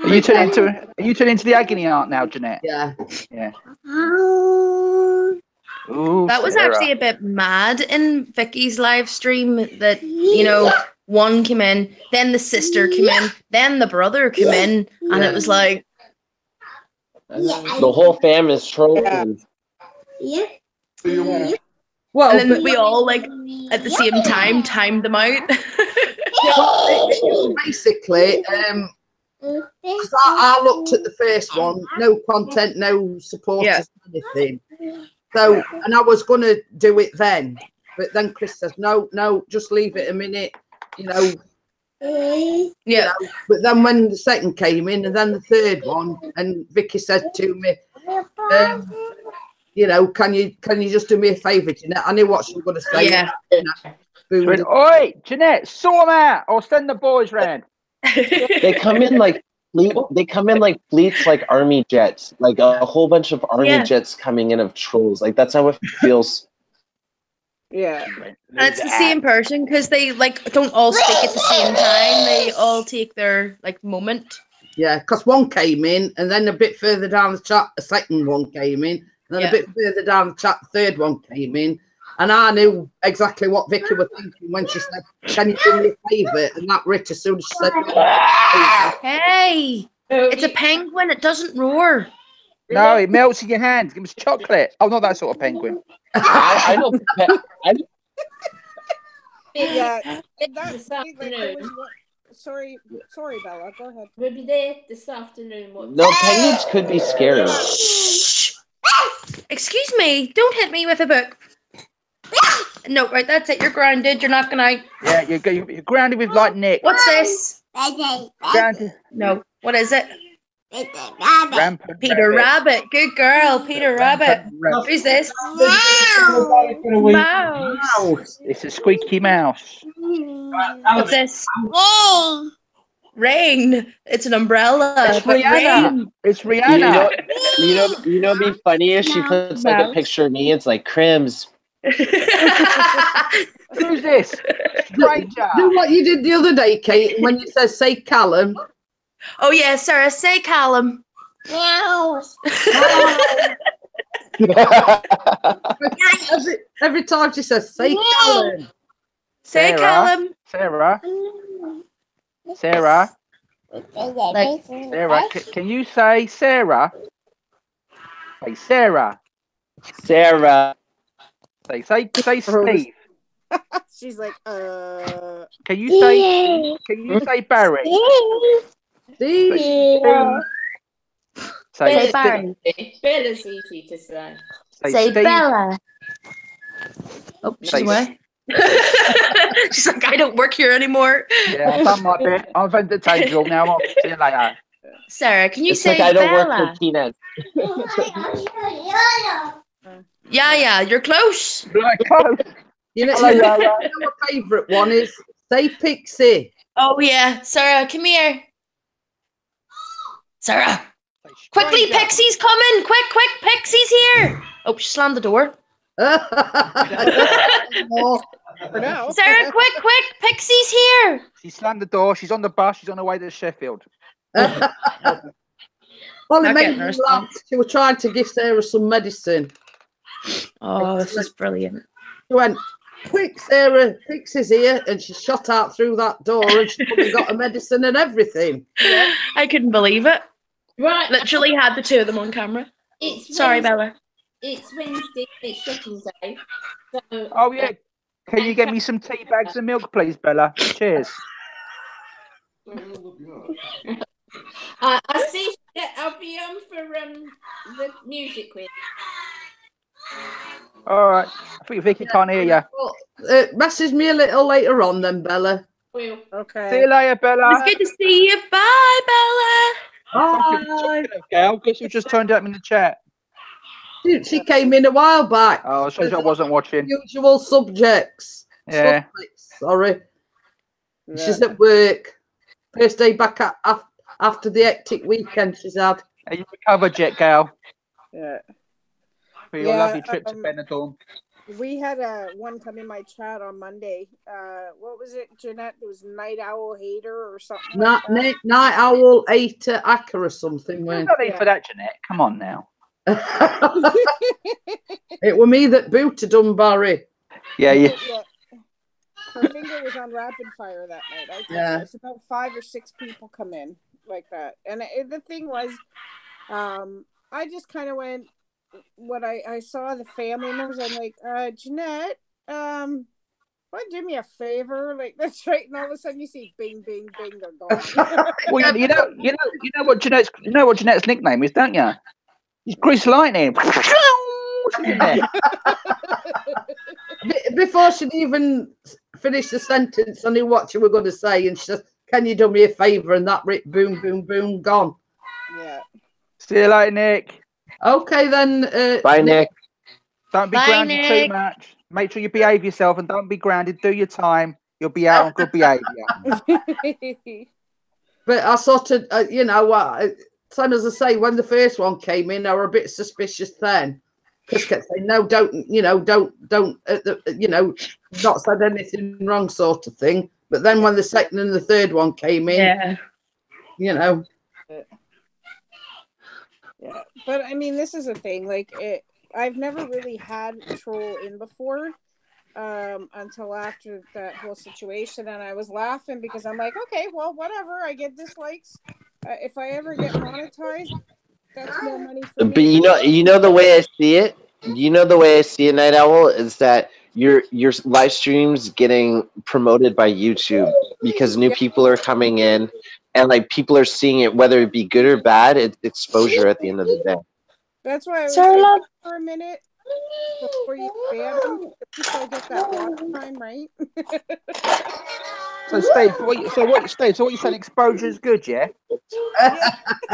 you turning into the agony aunt now, Jeanette? Yeah. Yeah. Ooh, That was Sarah. actually a bit mad in Vicky's live stream that, one came in, then the sister came in, then the brother came in, and it was like... The whole fam is trolling. Yeah. Well, and then we all, at the same time, timed them out. Basically, because I looked at the first one, no content, no supporters, anything. So, and I was going to do it then, but then Chris says, no, just leave it a minute, Yeah. But then when the second came in, and then the third one, and Vicky said to me, can you just do me a favour, Jeanette? I knew what she was going to say. Yeah. Oi, Jeanette, sort them out, or send the boys round. They come in like They come in like fleets, like army jets, like a whole bunch of army Yeah. jets coming in of trolls. Like that's how it feels. Yeah. And it's the same person because they like don't all speak at the same time. They all take their like moment. Yeah, because one came in, and then a bit further down the chat, a second one came in, and then Yeah. a bit further down the chat, the third one came in, and I knew exactly what Vicky was thinking when she said, "Can you do me a favour?" And that Rich, as soon as she said, Hey, it's a penguin. It doesn't roar. No, it melts in your hand. It was chocolate. Oh, not that sort of penguin. I know. Yeah. That, This like, there afternoon. was one, sorry, Bella. Go ahead. We'll be there this afternoon. No, penguins could be scary. Shh. Excuse me. Don't hit me with a book. No, right. That's it. You're grounded. You're not gonna. Yeah, you're grounded with like Nick. What's this? Grounded. No. What is it? Rampant Peter Rabbit. Good girl, Peter Rabbit. Rabbit. Who's this? Mouse. Mouse. It's a squeaky mouse. What's this? Rain. It's an umbrella. It's but Rihanna. rain. It's Rihanna. You know, it'd be funny if she puts like a picture of me. It's like Crims. Who's this? Stranger. Do what you did the other day, Kate, when you said, "Say Callum." Oh yeah, Sarah. Say Callum. every time she says, "Say Callum." Say Sarah. Callum. Sarah. Sarah. Like, Sarah. Can you say Sarah? Say Sarah. Sarah. Say Steve. She's like, Can you say Barry? Steve. say Say Barry. Bella's easy to say. Say Steve. Bella. Oh, she's Say- away. She's like, I don't work here anymore. Yeah, I've done my bit. I've entertained you all now. I'm off. See you later. Sarah, can you It's say like I don't work Bella? for Peanuts. Yeah, you're close. Like, close. You know, Hello, you know Yara. my favourite one is "Say Pixie." Oh yeah, Sarah, come here. Sarah, quickly, Stranger. Pixie's coming! Quick, Pixie's here! Oh, she slammed the door. Oh, for now. Sarah, quick, Pixie's here! She slammed the door. She's on the bus. She's on her way to Sheffield. well, it Not made getting me her laugh. She was trying to give Sarah some medicine. Oh, this is brilliant. She went, "Quick, Sarah, Pixie's here," and she shot out through that door, and she probably got her medicine and everything. I couldn't believe it. Right. Literally had the two of them on camera. It's Sorry, Wednesday. Bella. It's Wednesday. It's shopping day. So, Oh yeah. Can you get me some tea bags and milk, please, Bella? Cheers. I see that I'll be on for the music quiz. All right. I think Vicky can't hear you. Well, message me a little later on then, Bella. Will. Okay. See you later, Bella. It's good to see you. Bye, Bella. Bye. Gal, guess who just turned up in the chat? She came in a while back. Oh, so I wasn't watching. Usual subjects. Yeah. Subjects, sorry. Yeah. She's at work. First day back after the hectic weekend she's had. Are you recovered yet, Gal? Yeah. For your Yeah, lovely trip to Benidorm. We had one come in my chat on Monday. What was it, Jeanette? It was Night Owl Hater or something. Night Owl Hater Acker or something. You Weren't don't need for that, Jeanette. Come on now. it were me that booted Barry. Yeah, yeah. Her finger was on rapid fire that night. I tell you, it's about 5 or 6 people come in like that. And the thing was, I just kind of went, when I saw the family members, I'm like, Jeanette, why don't you do me a favor? Like, that's right. And all of a sudden you see bing, bing, bing, they're gone. Well, you know what Jeanette's nickname is, don't you? It's Grease Lightning. She's in there. Before she'd even finished the sentence, I knew what she were going to say, and she said, "Can you do me a favour?" And that boom, boom, boom, gone. Yeah. See you later, Nick. Okay then. Bye, Nick. Don't be Bye, grounded Nick. too much. Make sure you behave yourself and don't be grounded. Do your time. You'll be out on good behaviour. But I sort of, same as I say, when the first one came in, I were a bit suspicious then. Because kept saying, no, don't, not said anything wrong sort of thing. But then when the second and the third one came in, Yeah, but I mean, this is a thing. Like, I've never really had troll in before until after that whole situation, and I was laughing because I'm like, okay, well, whatever. I get dislikes. If I ever get monetized, that's more money for me. But you know the way I see it. You know the way I see it, Night Owl, is that your live streams getting promoted by YouTube because new people are coming in, and like people are seeing it, whether it be good or bad. It's exposure at the end of the day. That's why I was Sorry, like, love. for a minute before you ban them, at least I get that watch time, right? So Steve, what you saying? Exposure is good, yeah?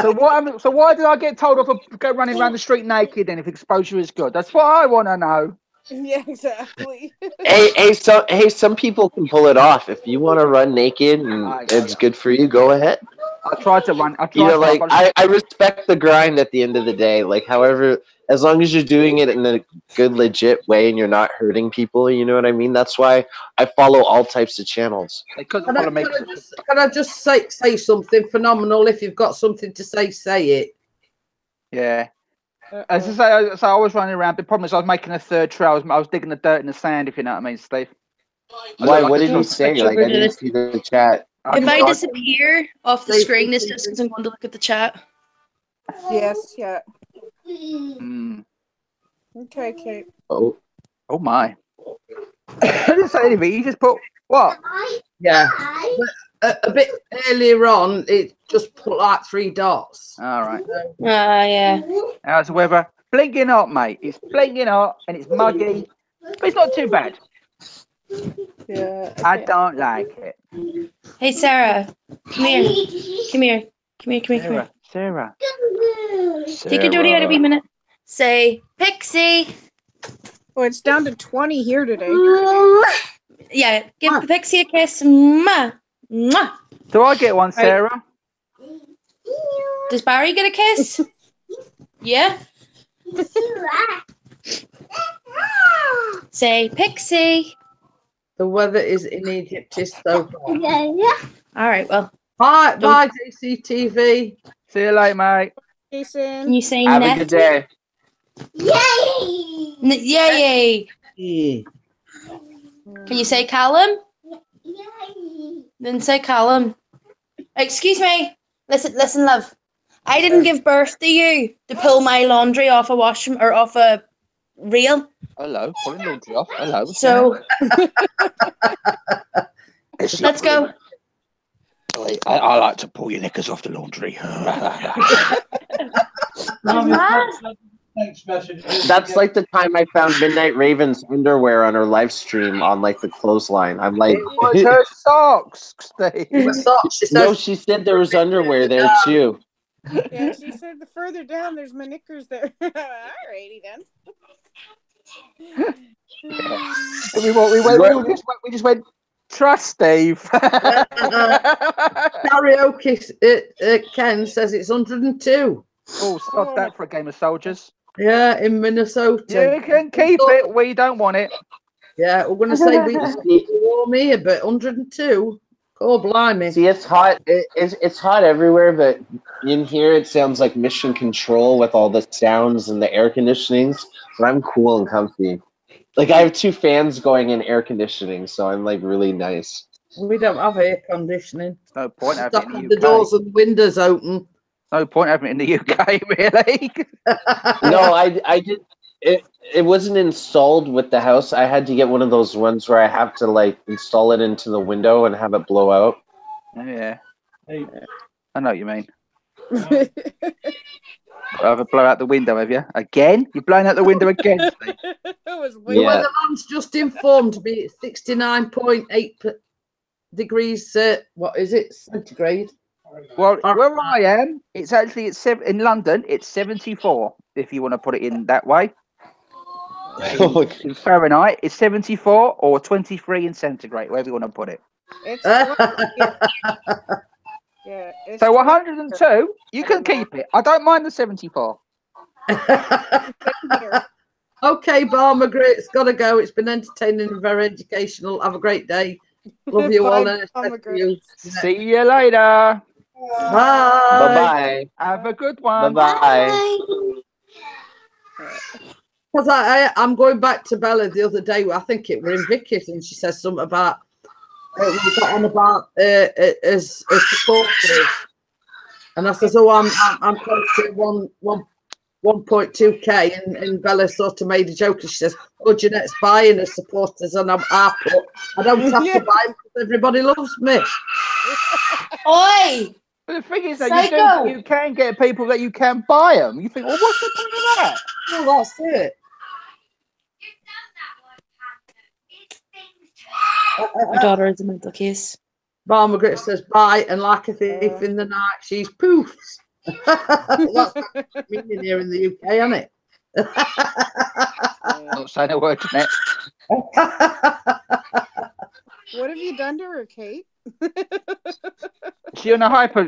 So why did I get told off for go running around the street naked? Then if exposure is good, that's what I want to know. Yeah, exactly. Some people can pull it off. If you want to run naked and it's good for you, go ahead. I tried to run. I respect the grind at the end of the day. Like, however, as long as you're doing it in a good, legit way and you're not hurting people, you know what I mean? That's why I follow all types of channels. Can I just say something phenomenal? If you've got something to say it. Yeah. As I say, so I was running around. The problem is I was making a third trail. I was digging the dirt in the sand, if you know what I mean, Steve. Why? What did you say? Like, I didn't see the chat. If I disappear off the screen, it's just because I'm going to look at the chat. Yes, yeah. Mm. Okay, Kate. Oh my. I didn't say anything. You just put what? Yeah. A bit earlier on, it just put like 3 dots. All right. Yeah. How's the weather? Blinking hot, mate. It's blinking hot and it's muggy, but it's not too bad. Yeah. I don't like it. Hey, Sarah. Come here. Sarah. Take your duty out a wee minute. Say, Pixie. Oh, it's down to 20 here today. Yeah, give Pixie a kiss. Mwah. Mwah. Do I get one, Sarah? Does Barry get a kiss? Yeah. Say, Pixie. The weather is in Egypt is so hot. All right, well. Bye, JCTV. See you later, mate. Jason. Can you say have net? a good day. Yay! Yeah. Can you say Callum? Then say Callum. Excuse me. Listen, love. I didn't give birth to you to pull my laundry off a washroom or off a reel. Hello, pulling laundry off. Hello. So let's go. I like to pull your knickers off the laundry. That's like the time I found Midnight Raven's underwear on her live stream on like the clothesline. I'm like, it was her socks, Steve. No, she said there was underwear there too. Yeah, she said the further down there's my knickers there. Alrighty then. Yeah. We just went. Trust Steve. Karaoke Ken says it's 102. Oh, stop that for a game of soldiers. Yeah, in Minnesota. You can keep it. We don't want it. Yeah, we're going to say we warm here, but 102. Oh, blimey. See, it's hot. It's hot everywhere, but in here it sounds like Mission Control with all the sounds and the air conditionings. But I'm cool and comfy. Like, I have 2 fans going in air conditioning, so I'm like really nice. We don't have air conditioning. No point having it in the doors and the windows open. No point having it in the UK, really. No, I did. It wasn't installed with the house. I had to get one of those ones where I have to like install it into the window and have it blow out. Yeah. I know what you mean. Have a blow out the window, have you? Again? You're blowing out the window again, Steve? The weatherman's just informed me it's 69.8 degrees. What is it? Centigrade. Well, where I am, it's actually in London. It's 74. If you want to put it in that way. In Fahrenheit, it's 74 or 23 in centigrade, wherever you want to put it. It's Yeah. It's So 20 102, you can keep it. I don't mind the 74. here. Okay, Bar Margaret's got to go. It's been entertaining and very educational. Have a great day. Love you all. Bye, And Bar especially you. See you later. Bye. Bye-bye. Have a good one. Bye-bye. Because I'm going back to Bella the other day. I think it were in Vicky's, and she says something about we got on about as supporters, and I says, "Oh, I'm close to 1.2k," and Bella sort of made a joke, and she says, "Oh, Jeanette's buying as supporters," and I don't have to buy them because everybody loves me. Oi! But the thing is that Psycho. you can get people that you can buy them. You think, well, what's the point of that? Well, that's it. My daughter is a mental case. Bar Margaret says bye, and like a thief in the night, she's poofs. That's meaning here in the UK, isn't it? Not saying a word, Jeanette. What have you done to her, Kate? Is she on a hyper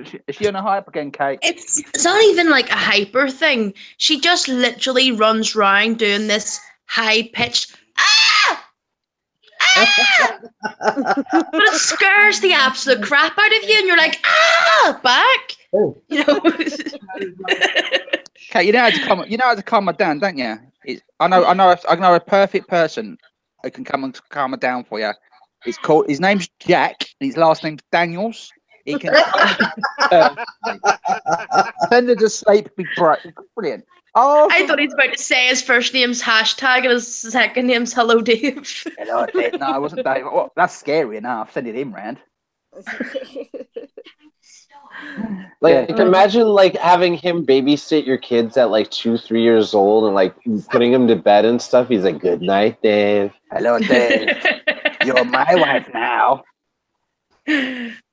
again, Kate? It's not even like a hyper thing. She just literally runs round doing this high pitched but it scares the absolute crap out of you, and you're like, back. Oh. You know. Kate, you know how to calm her down, don't you? I know a perfect person who can come and calm her down for you. His name's Jack, and his last name's Daniels. He can send her to sleep. Be brilliant. Oh, I thought he was about to say his first name's hashtag and his second name's Hello Dave. hello, Dave. No, I wasn't Dave. Well, that's scary enough. Sending him round. Like, imagine like having him babysit your kids at like 2-3 years old and like putting him to bed and stuff. He's like, "Good night, Dave." Hello, Dave. You're my wife now.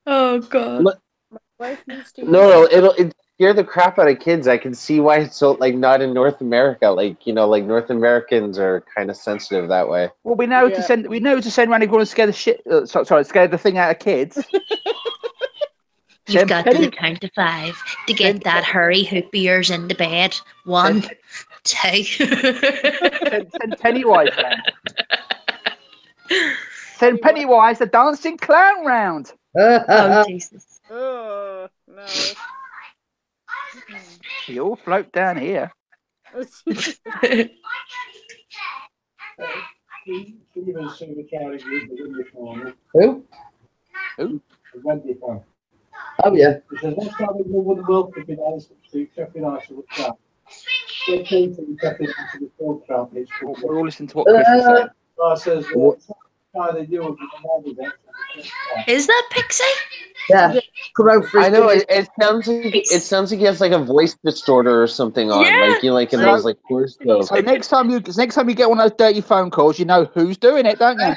Oh God. Look, Wife needs to no, it'll scare the crap out of kids. I can see why it's so like not in North America. Like, you know, like North Americans are kind of sensitive that way. Well, we know to send around and go and scare the shit. Scare the thing out of kids. You've got to count to 5 to get that hurry hoop of yours into bed. 1, 2. Send Pennywise round. Send Pennywise the dancing clown round. Oh Jesus. Oh, no. You all float down here. Stephen's seen the county group this morning. Who? Who? The Wendy one. Oh yeah. He says, "Next time we go with the World Cup in Ice, to Sheffield Ice with the trap. They came to the Sheffield Ice with the full trap. It's called." We're all listening to what Chris is saying. So I says, "How they do it with the World event." Is that Pixie? Yeah. Come over for I know his it sounds like he has like a voice distorter or something on, Yeah. like you like in those like horse shows. So next time you get one of those dirty phone calls, you know who's doing it, don't you?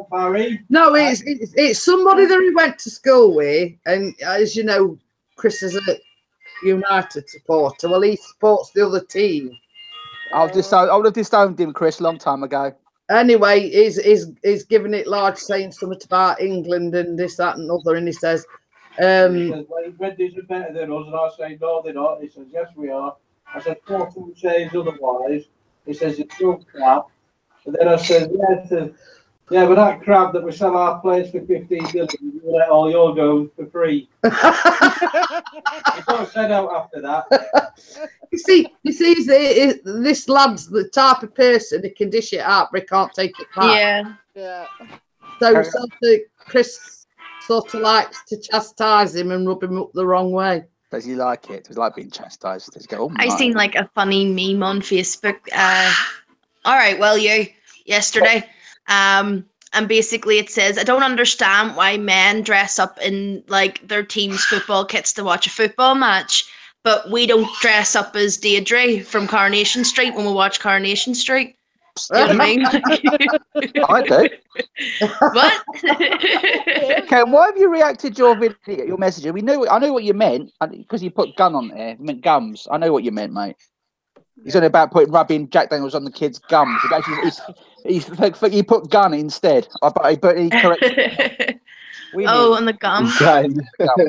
Barry. No, it's somebody that he went to school with, and as you know, Chris is a United supporter. Well, he supports the other team. I would have disowned him, Chris, a long time ago. Anyway, he's giving it large, saying something about England and this, that, and other, and he says, He says, "Well, Wendy's are better than us," and I say, "No, they're not." He says, "Yes, we are." I said, "Fortune says otherwise." He says, "It's still crap." And then I said, "Yeah, but that crap that we sell our place for 15 million, you let all your go for free." He don't say no after that. You see, this lad's the type of person who can dish it out, but he can't take it back. Yeah. Yeah. So Chris sort of likes to chastise him and rub him up the wrong way. Does he like it? Does he like being chastised? Does he go, "Oh, I my." seen like a funny meme on Facebook. All right, well, yesterday. And basically it says, "I don't understand why men dress up in like their team's football kits to watch a football match, but we don't dress up as Deirdre from Coronation Street when we watch Coronation Street." You know what I mean? I do. What? Okay, why have you reacted to your video, your message? I knew what you meant because you put gun on there. You meant gums. I know what you meant, mate. He's on about rubbing Jack Daniels on the kid's gums. He put gun instead. But he corrected. Oh, and the gum. God.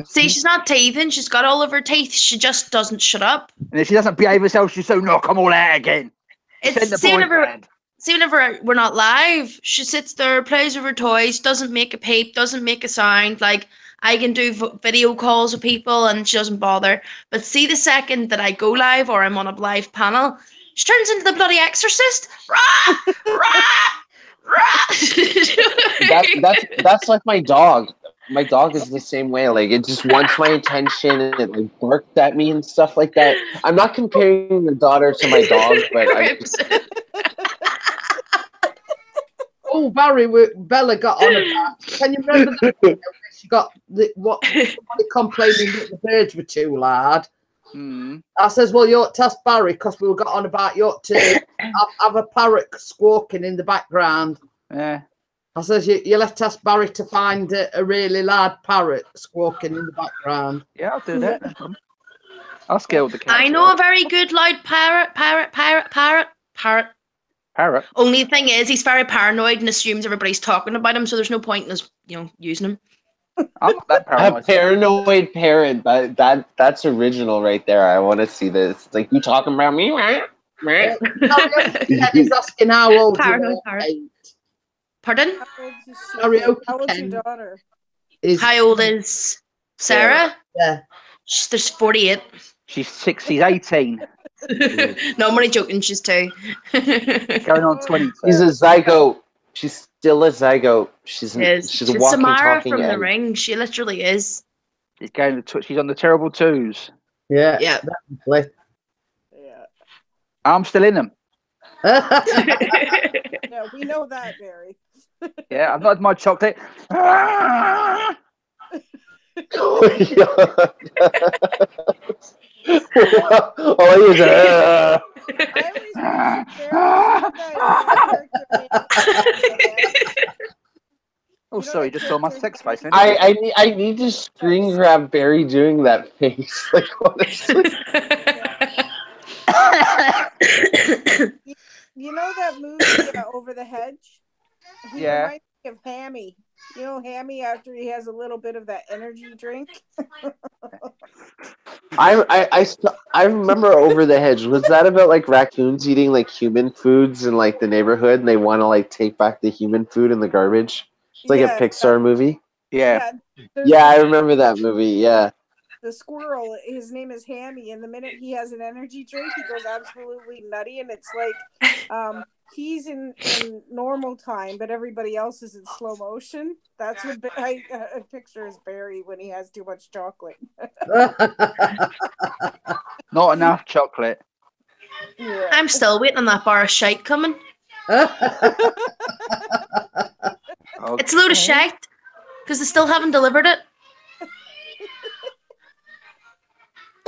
See, she's not teething. She's got all of her teeth. She just doesn't shut up. And if she doesn't behave herself, she's so knock them all out again. Send the See, boyfriend. whenever we're not live, she sits there, plays with her toys, doesn't make a peep, doesn't make a sound. Like, I can do video calls with people and she doesn't bother. But see, the second that I go live or I'm on a live panel, she turns into the bloody exorcist. Rah! Rah! Rah! That's like my dog. My dog is the same way. Like, it just wants my attention and it like barks at me and stuff like that. I'm not comparing your daughter to my dog, but Oh, Barry, Bella got on about. Can you remember that video where she got somebody complaining that the birds were too loud? I says, well, you ought to ask Barry because we got on about you ought to have a parrot squawking in the background. Yeah. I says, you'll have to ask Barry to find a really loud parrot squawking in the background. Yeah, I'll do that. I'll scale the cat. I know a very good loud parrot. Only thing is, he's very paranoid and assumes everybody's talking about him, so there's no point in us, using him. I'm not that paranoid. A paranoid parrot. That's original right there. I want to see this. It's like, you talking about me? He's asking how old Paranoid you are. parrot. Pardon? How old's your daughter? How old is Sarah? Yeah. There's 48. She's 18. No, I'm only joking. She's 2. Going on 20. She's a zygote. She's still a zygote. She's a She's walking, Samara talking from The egg. Ring. She literally is. She's on the terrible 2s. Yeah. Yeah. Definitely. Yeah. I'm still in them. Yeah, we know that, Barry. Yeah, I've not had my chocolate. Oh, he's I always Oh, sorry, just saw my sex face. I need to screen grab Barry doing that face. Like, honestly. You know that movie Over the Hedge? He Yeah. reminds me of Hammy. You know Hammy after he has a little bit of that energy drink? I remember Over the Hedge. Was that about like raccoons eating like human foods in like the neighborhood and they want to like take back the human food in the garbage? It's like a Pixar movie. Yeah. Yeah, I remember that movie. Yeah. The squirrel, his name is Hammy, and the minute he has an energy drink, he goes absolutely nutty, and it's like he's in normal time, but everybody else is in slow motion. That's what I picture as Barry when he has too much chocolate. Not enough chocolate. Yeah. I'm still waiting on that bar of shite coming. It's a load of shite because they still haven't delivered it.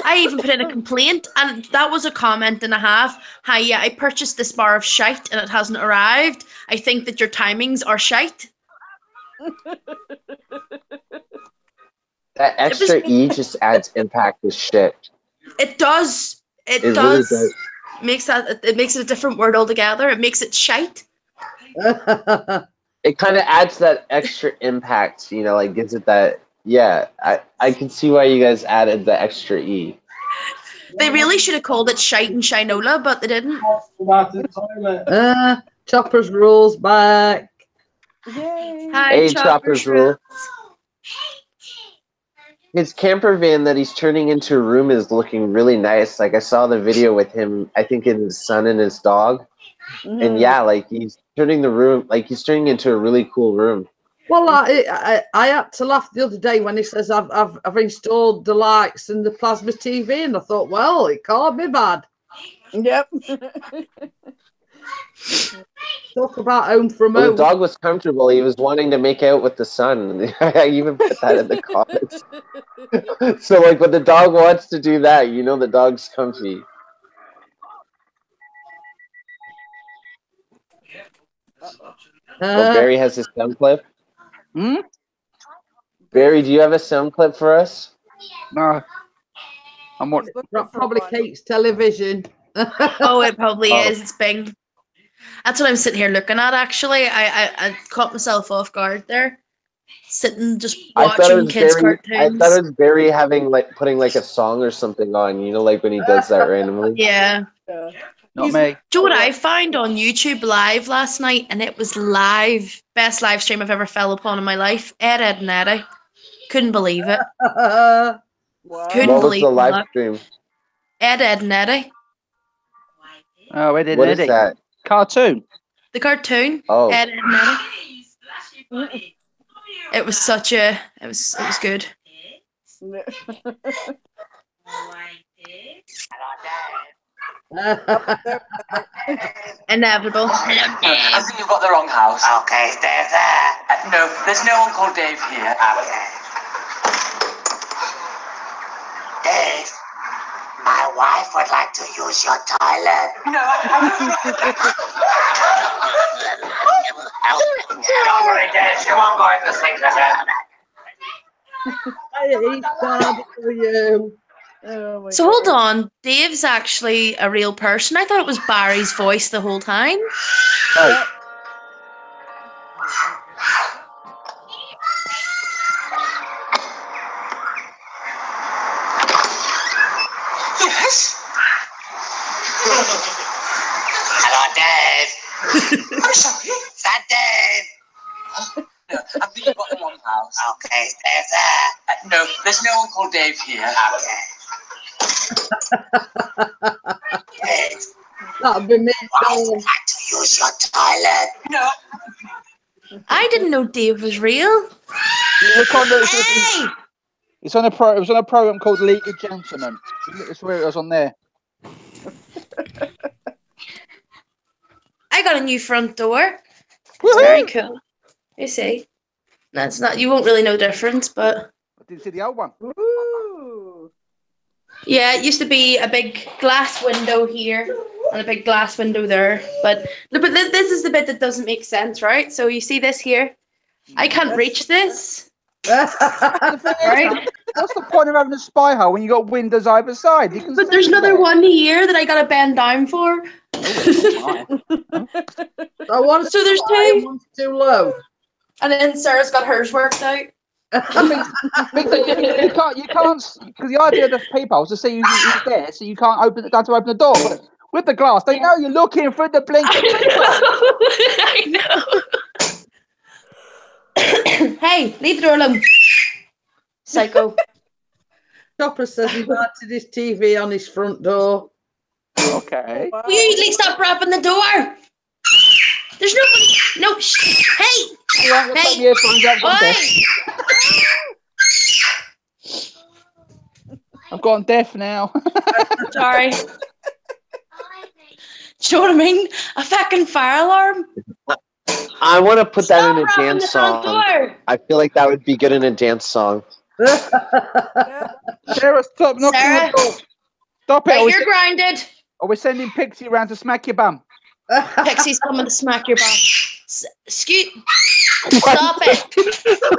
I even put in a complaint, and that was a comment and a half. Hi, yeah, I purchased this bar of shite and it hasn't arrived. I think that your timings are shite. That extra E just adds impact to shit. It does. It Really does. does. It makes it a different word altogether. It makes it shite. It kind of adds that extra impact, like gives it that. Yeah, I can see why you guys added the extra E. They really should have called it shite and shinola, but they didn't. Chopper's rules back. Yay. Hi, Hey, Chopper's rule. His camper van that he's turning into a room is looking really nice. Like, I saw the video with him, I think, and his son and his dog. Mm-hmm. And yeah, like he's turning the room, like he's turning into a really cool room. Well, I had to laugh the other day when he says I've installed the lights and the plasma TV, and I thought, well, it can't be bad. Yep. Talk about home from Well, home. the dog was comfortable. He was wanting to make out with the son. I even put that in the comments. So, like, when the dog wants to do that, the dog's comfy. Well, Barry has his sound clip. Barry, do you have a sound clip for us? No. I'm what? Probably Kate's television. Oh, it probably is. It's Bing. That's what I'm sitting here looking at, actually. I caught myself off guard there. sitting just I thought it watching was kids' Barry. I cartoons. thought it was Barry having putting a song or something on. You know, like when he does that randomly. Yeah. Not me. Do you know what I found on YouTube Live last night? And it was live. Best live stream I've ever fell upon in my life. Ed, and Eddie. Couldn't believe it. Wow. Couldn't What was believe the live that. stream? Ed, and Eddie. Oh, Ed, What is that? Cartoon. The cartoon. Oh, Ed, and Eddie. It was such a. It was good. Inevitable. I think you've got the wrong house. Okay, Dave there. No, there's no one called Dave here. Okay. Dave, my wife would like to use your toilet. No, don't worry, Dave. She won't go in the sink. He's bad for you. Oh my So God. hold on. Dave's actually a real person. I thought it was Barry's voice the whole time. oh. Yes. Hello, Dave. I'm sorry. Is that Dave? No, I think you've got the wrong house. Okay, is Dave there? No, there's no one called Dave here. Okay. Dave, That'd be me. I would like to use your toilet. No. I didn't know Dave was real. Look on the, Hey! it was on a program called League of Gentlemen. That's where it was on there. I got a new front door. It's Woohoo! very cool. You see. That's not. You won't really know the difference, but I didn't see the old one. Ooh. yeah, it used to be a big glass window here and a big glass window there. But this is the bit that doesn't make sense, right? So you see this here? I can't reach this. The thing is, Right. what's the point of having a spy hole when you got windows either side? You can But see there's another there. one here that I gotta bend down for. Oh, I want So there's high and two. one's too low. And then Sarah's got hers worked out. you can't, because the idea of the people is to see who's there, so you can't open it down to open the door. But with the glass, they know you're looking through the blink of people. I know. Hey, leave the door alone. Psycho. Chopper says he mounted his TV on his front door. Okay. Wow. Will you usually stop rapping the door? There's nobody. No. Hey. Yeah, let's take Hey. the earphones out from Oi. deaf. I've gone deaf now. Sorry. Do you know what I mean? A fucking fire alarm. I want to put that Stop in a rapping dance the front song. door. I feel like that would be good in a dance song. Sarah, stop knocking Sarah. the door. Stop it. Right, Or you're grounded. we're sending Pixie around to smack your bum. Pixie's coming to smack your bum. Excuse. Stop it.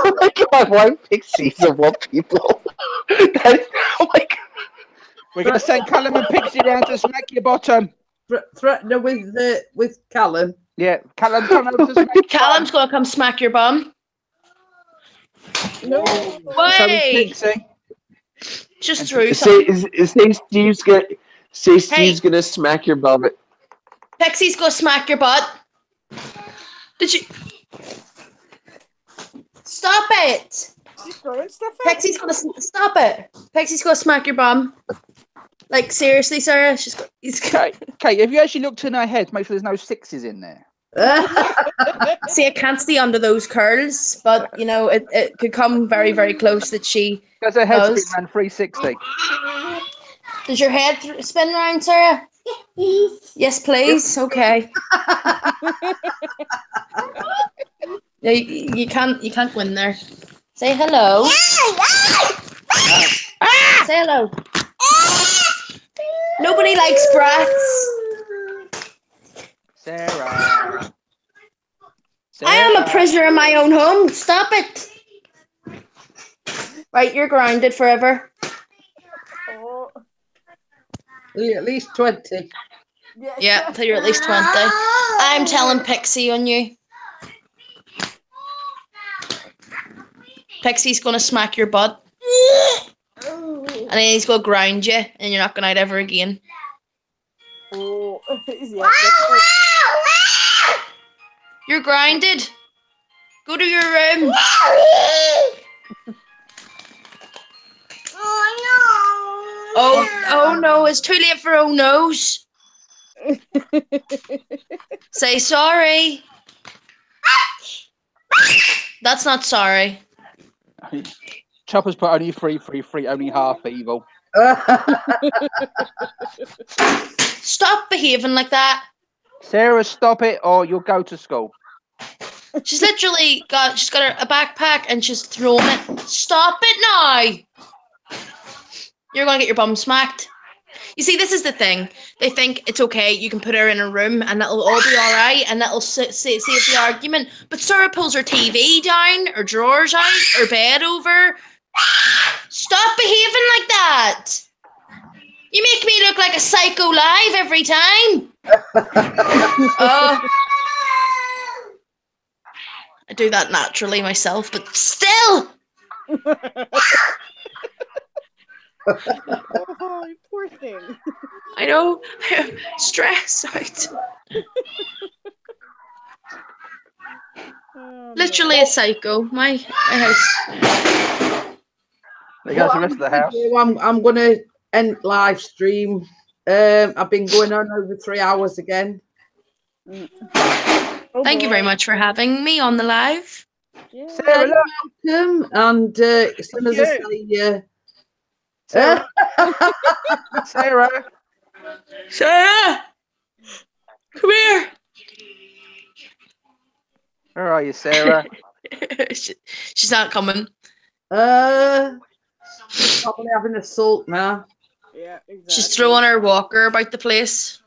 Oh my god, why Pixies of all people? Oh my god. We're going to send Callum and Pixie around to smack your bottom. Threaten her with Callum. Yeah, Callum, come over to smack your Callum's gonna come smack your bum. No. bum. So is Wait. Pixie. Just through something. Say Steve's gonna smack your bum. Pixie's gonna smack your butt. Did you stop it? She's throwing stuff at Pixie's gonna stop it. Pixie's gonna smack your bum. Like seriously, Sarah. Okay, if you actually looked in her head, make sure there's no sixes in there. See, I can't see under those curls, but you know it could come very, very close that she Because her head does. spin around 360. Does your head spin round, Sarah? Yes, please. Okay. No, you can't go in there. Say hello. Say hello. Nobody likes brats. Sarah. I am a prisoner in my own home. Stop it. Right, you're grounded forever. Oh. At least 20. Yeah, till you're at least 20. I'm telling Pixie on you. Pixie's gonna smack your butt. And then he's gonna grind you, and you're not going out ever again. Oh, yeah. You're grounded. Go to your room. Oh no, it's too late for oh no's. Say sorry. That's not sorry. Chopper's put only 333, only half evil. Stop behaving like that. Sarah, stop it, or you'll go to school. She's literally got a backpack and she's throwing it. Stop it now. You're gonna get your bum smacked. You see, this is the thing. They think it's okay, you can put her in a room and that'll all be alright and that'll save the argument. But Sarah pulls her TV down, her drawers out, her bed over. Stop behaving like that. You make me look like a psycho live every time. I do that naturally myself, but still. Oh, poor thing. I know. Stress out. Literally a psycho. My house. There goes the rest of the house. I'm going to end live stream. I've been going on over 3 hours again. Thank you very much for having me on the live. Yeah. Sarah, Welcome. And as soon as I say, Sarah. Sarah. Sarah! Come here! Where are you, Sarah? She's not coming. probably having a sulk now. Yeah, exactly. She's throwing her walker about the place.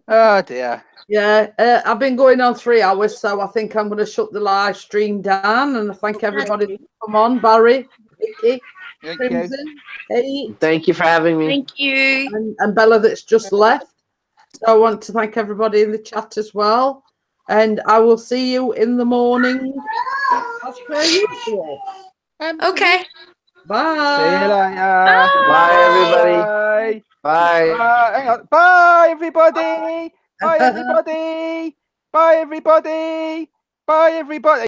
Oh, dear. Yeah, I've been going on 3 hours, so I think I'm going to shut the live stream down. And I thank everybody for come on, Barry, Vicky, Crimson, Kate. Thank you for having me. Thank you. And Bella that's just left. So I want to thank everybody in the chat as well. And I will see you in the morning as per usual. Okay. Bye. See you later. Bye, everybody. Bye. Bye. Hang on. Bye, everybody. Bye, everybody. Bye, everybody. Bye, everybody.